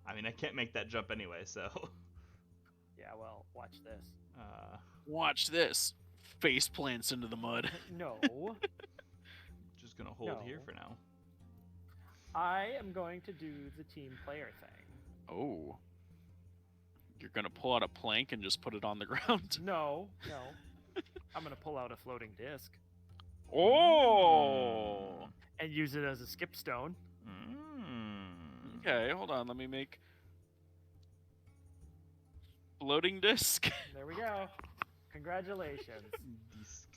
I mean, I can't make that jump anyway, so. Yeah, well, watch this. Watch this. Face plants into the mud. No. Just gonna hold here No. for now. I am going to do the team player thing. Oh. You're gonna pull out a plank and just put it on the ground. No. I'm gonna pull out a floating disc Oh. and use it as a skip stone. Okay, hold on. Let me make floating disc. There we go. Congratulations. Disc.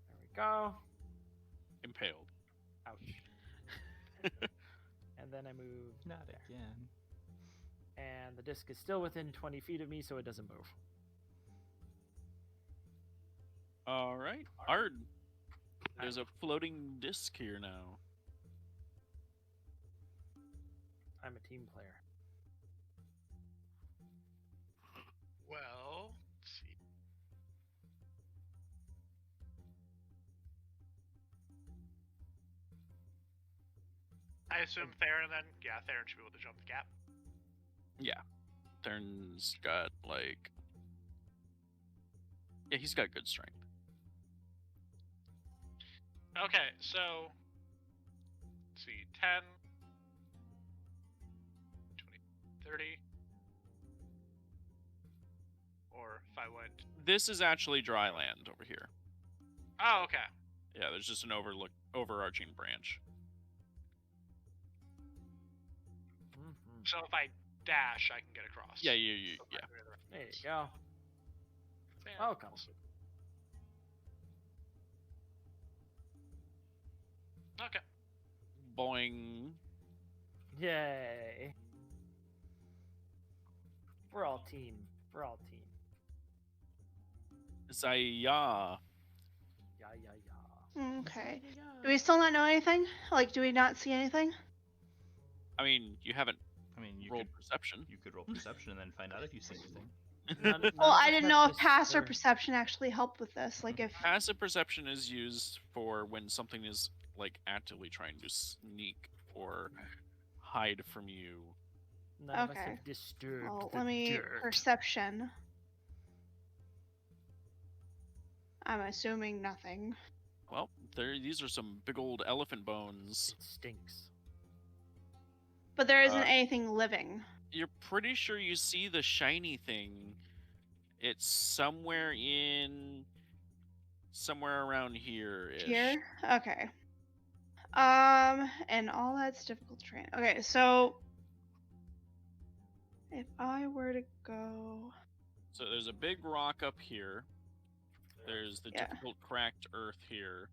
There we go. Impaled. Ouch. And then I move Not there. again. And the disc is still within 20 feet of me, so it doesn't move. All right, Ard. There's a floating disc here now. I'm a team player. Well, let's see. I assume Theron then. Yeah, Theron should be able to jump the gap. Yeah. Theron's got, like... Yeah, he's got good strength. Okay, so let's see, 10, 20, 30, or if I went. This is actually dry land over here. Oh, okay. Yeah, there's just an overarching branch. Mm-hmm. So if I dash, I can get across. Yeah, So if I yeah. go the other There you way. go. Yeah, Welcome. Okay. Boing. Yay. We're all team. Zaya. Yeah. Okay. Do we still not know anything? Like, do we not see anything? I mean, you haven't I mean, you rolled could perception. roll perception and then find out if you see anything. Well, I didn't know if pass or perception actually helped with this. Like, if Passive perception is used for when something is, like, actively trying to sneak or hide from you. None of us Okay. have disturbed well, the let me dirt. perception. I'm assuming nothing. Well, these are some big old elephant bones. It stinks. But there isn't Uh, anything living. You're pretty sure you see the shiny thing. It's somewhere around here-ish. Here? Okay. And all that's difficult to train. Okay, so if I were to go, So there's a big rock up here. There's the Yeah. difficult cracked earth here.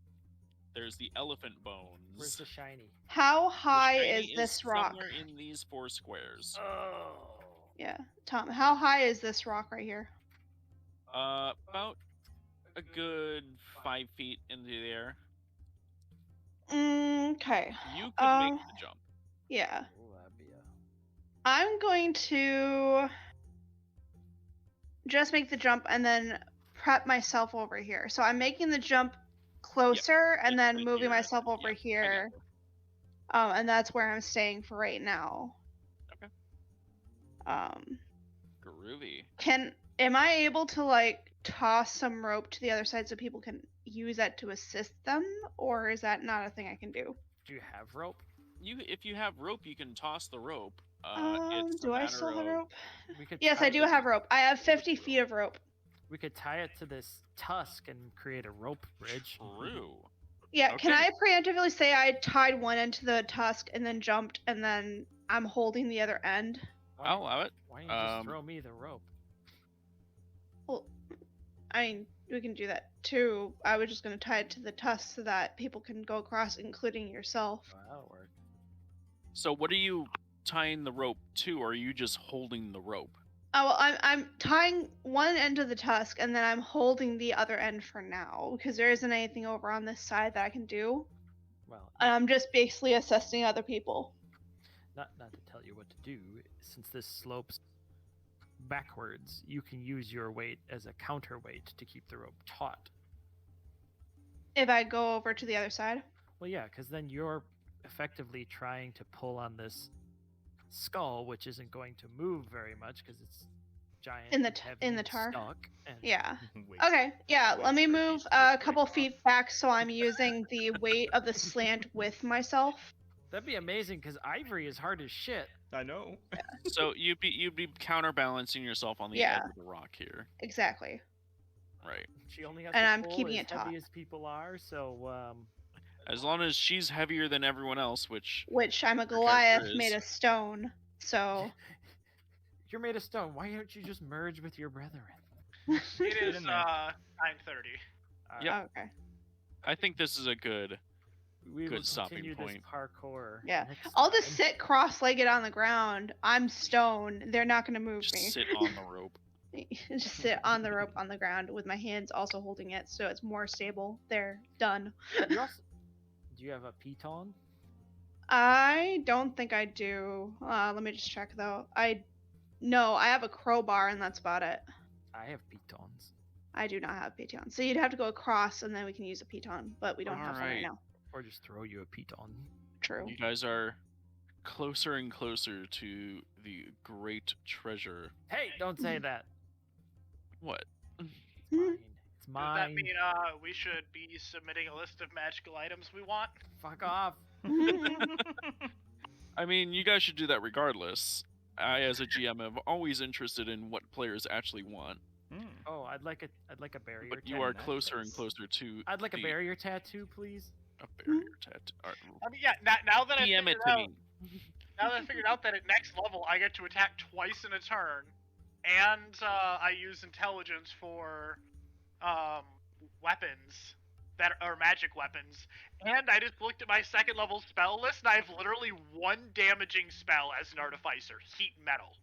There's the elephant bones. Where's the shiny? how The high shiny is this rock? Somewhere in these 4 squares. Oh. Yeah, Tom, how high is this rock right here? About a good 5 feet into the air. Okay. You could make Um, the jump. Yeah. Ooh, that'd be a... I'm going to just make the jump and then prep myself over here. So I'm making the jump closer and Like then right moving here. myself over Yeah, I here. got And that's where I'm staying for right now. Okay. Um, Groovy. am I able to like toss some rope to the other side so people can use that to assist them, or is that not a thing I can do? Do you have rope? If you have rope, you can toss the rope. It's a Do I matter still have of- rope? We could Yes, tie I do it- have rope. I have 50 feet of rope. We could tie it to this tusk and create a rope bridge. True. Yeah, can Okay. I preemptively say I tied one end to the tusk and then jumped and then I'm holding the other end? I'll allow it. Why don't you just Um, throw me the rope? Well, I mean, we can do that too. I was just going to tie it to the tusk so that people can go across, including yourself. Oh, that'll work. So what are you tying the rope to, or are you just holding the rope? Oh, well, I'm tying one end to the tusk and then I'm holding the other end for now because there isn't anything over on this side that I can do. Well, And I'm just basically assisting other people. not to tell you what to do, since this slopes backwards, you can use your weight as a counterweight to keep the rope taut. If I go over to the other side. Well, yeah, because then you're effectively trying to pull on this skull, which isn't going to move very much because it's giant In the and t- heavy in the and tar? stuck. And Yeah. Wait, Okay. Yeah. wait Let me for move feet to a couple break feet off. back so I'm using the weight of the slant with myself. that'd be amazing because ivory is hard as shit. I know. So you'd be counterbalancing yourself on the Yeah. edge of the rock here, Exactly. right? She only has And to I'm pull keeping as it taut. heavy as people are, so As long as she's heavier than everyone else, which Which I'm a character Goliath made is. of stone. So you're made of stone. Why don't you just merge with your brethren? It Get is in there. 9:30. Yep. okay. I think this is a good. We will Good stopping continue point. this parkour. Yeah. next I'll just time. sit cross-legged on the ground. I'm stone. They're not gonna move Just me. sit on the rope. Just sit on the rope on the ground with my hands also holding it, so it's more stable. There, done. You also, do you have a piton? I don't think I do. Let me just check though. No, I have a crowbar and that's about it. I have pitons. I do not have piton. So you'd have to go across and then we can use a piton, but we don't have one right Alright. now. Or just throw you a piton. True. You guys are closer and closer to the great treasure. Hey, don't say that. What? It's mine. It's Does that mine. mean we should be submitting a list of magical items we want? Fuck off. I mean, you guys should do that regardless. I, as a GM, am always interested in what players actually want, Oh, I'd like a barrier. but you tattoo. are that closer and case. closer to. I'd like a the- barrier tattoo, please. A barrier tattoo. I mean, yeah. Now that I DM figured it to out, me. now that I figured out that at next level I get to attack twice in a turn, and I use intelligence for weapons that are magic weapons, and I just looked at my second level spell list, and I have literally one damaging spell as an artificer: heat metal.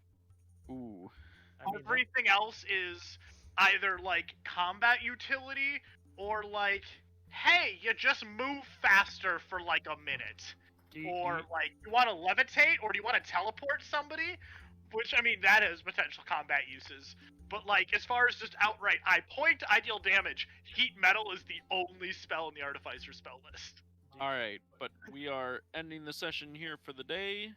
Ooh. I mean, Everything else is either like combat utility or like, hey, you just move faster for like a minute. Or like, you want to levitate, or do you want to teleport somebody? Which, I mean, that is potential combat uses. But like, as far as just outright, I point, I deal damage. Heat metal is the only spell in the Artificer spell list. Alright, but we are ending the session here for the day.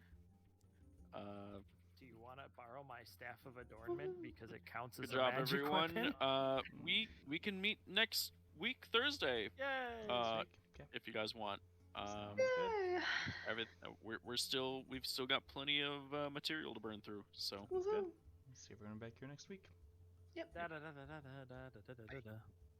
do you want to borrow my staff of adornment because it counts as Good a job, magic everyone. weapon? We can meet next week, Thursday, Yay! if you guys want. Yeah. We're still, we've still got plenty of material to burn through, so. Woohoo. See everyone back here next week. Yep. Da, da, da, da, da, da, da, da, da, da.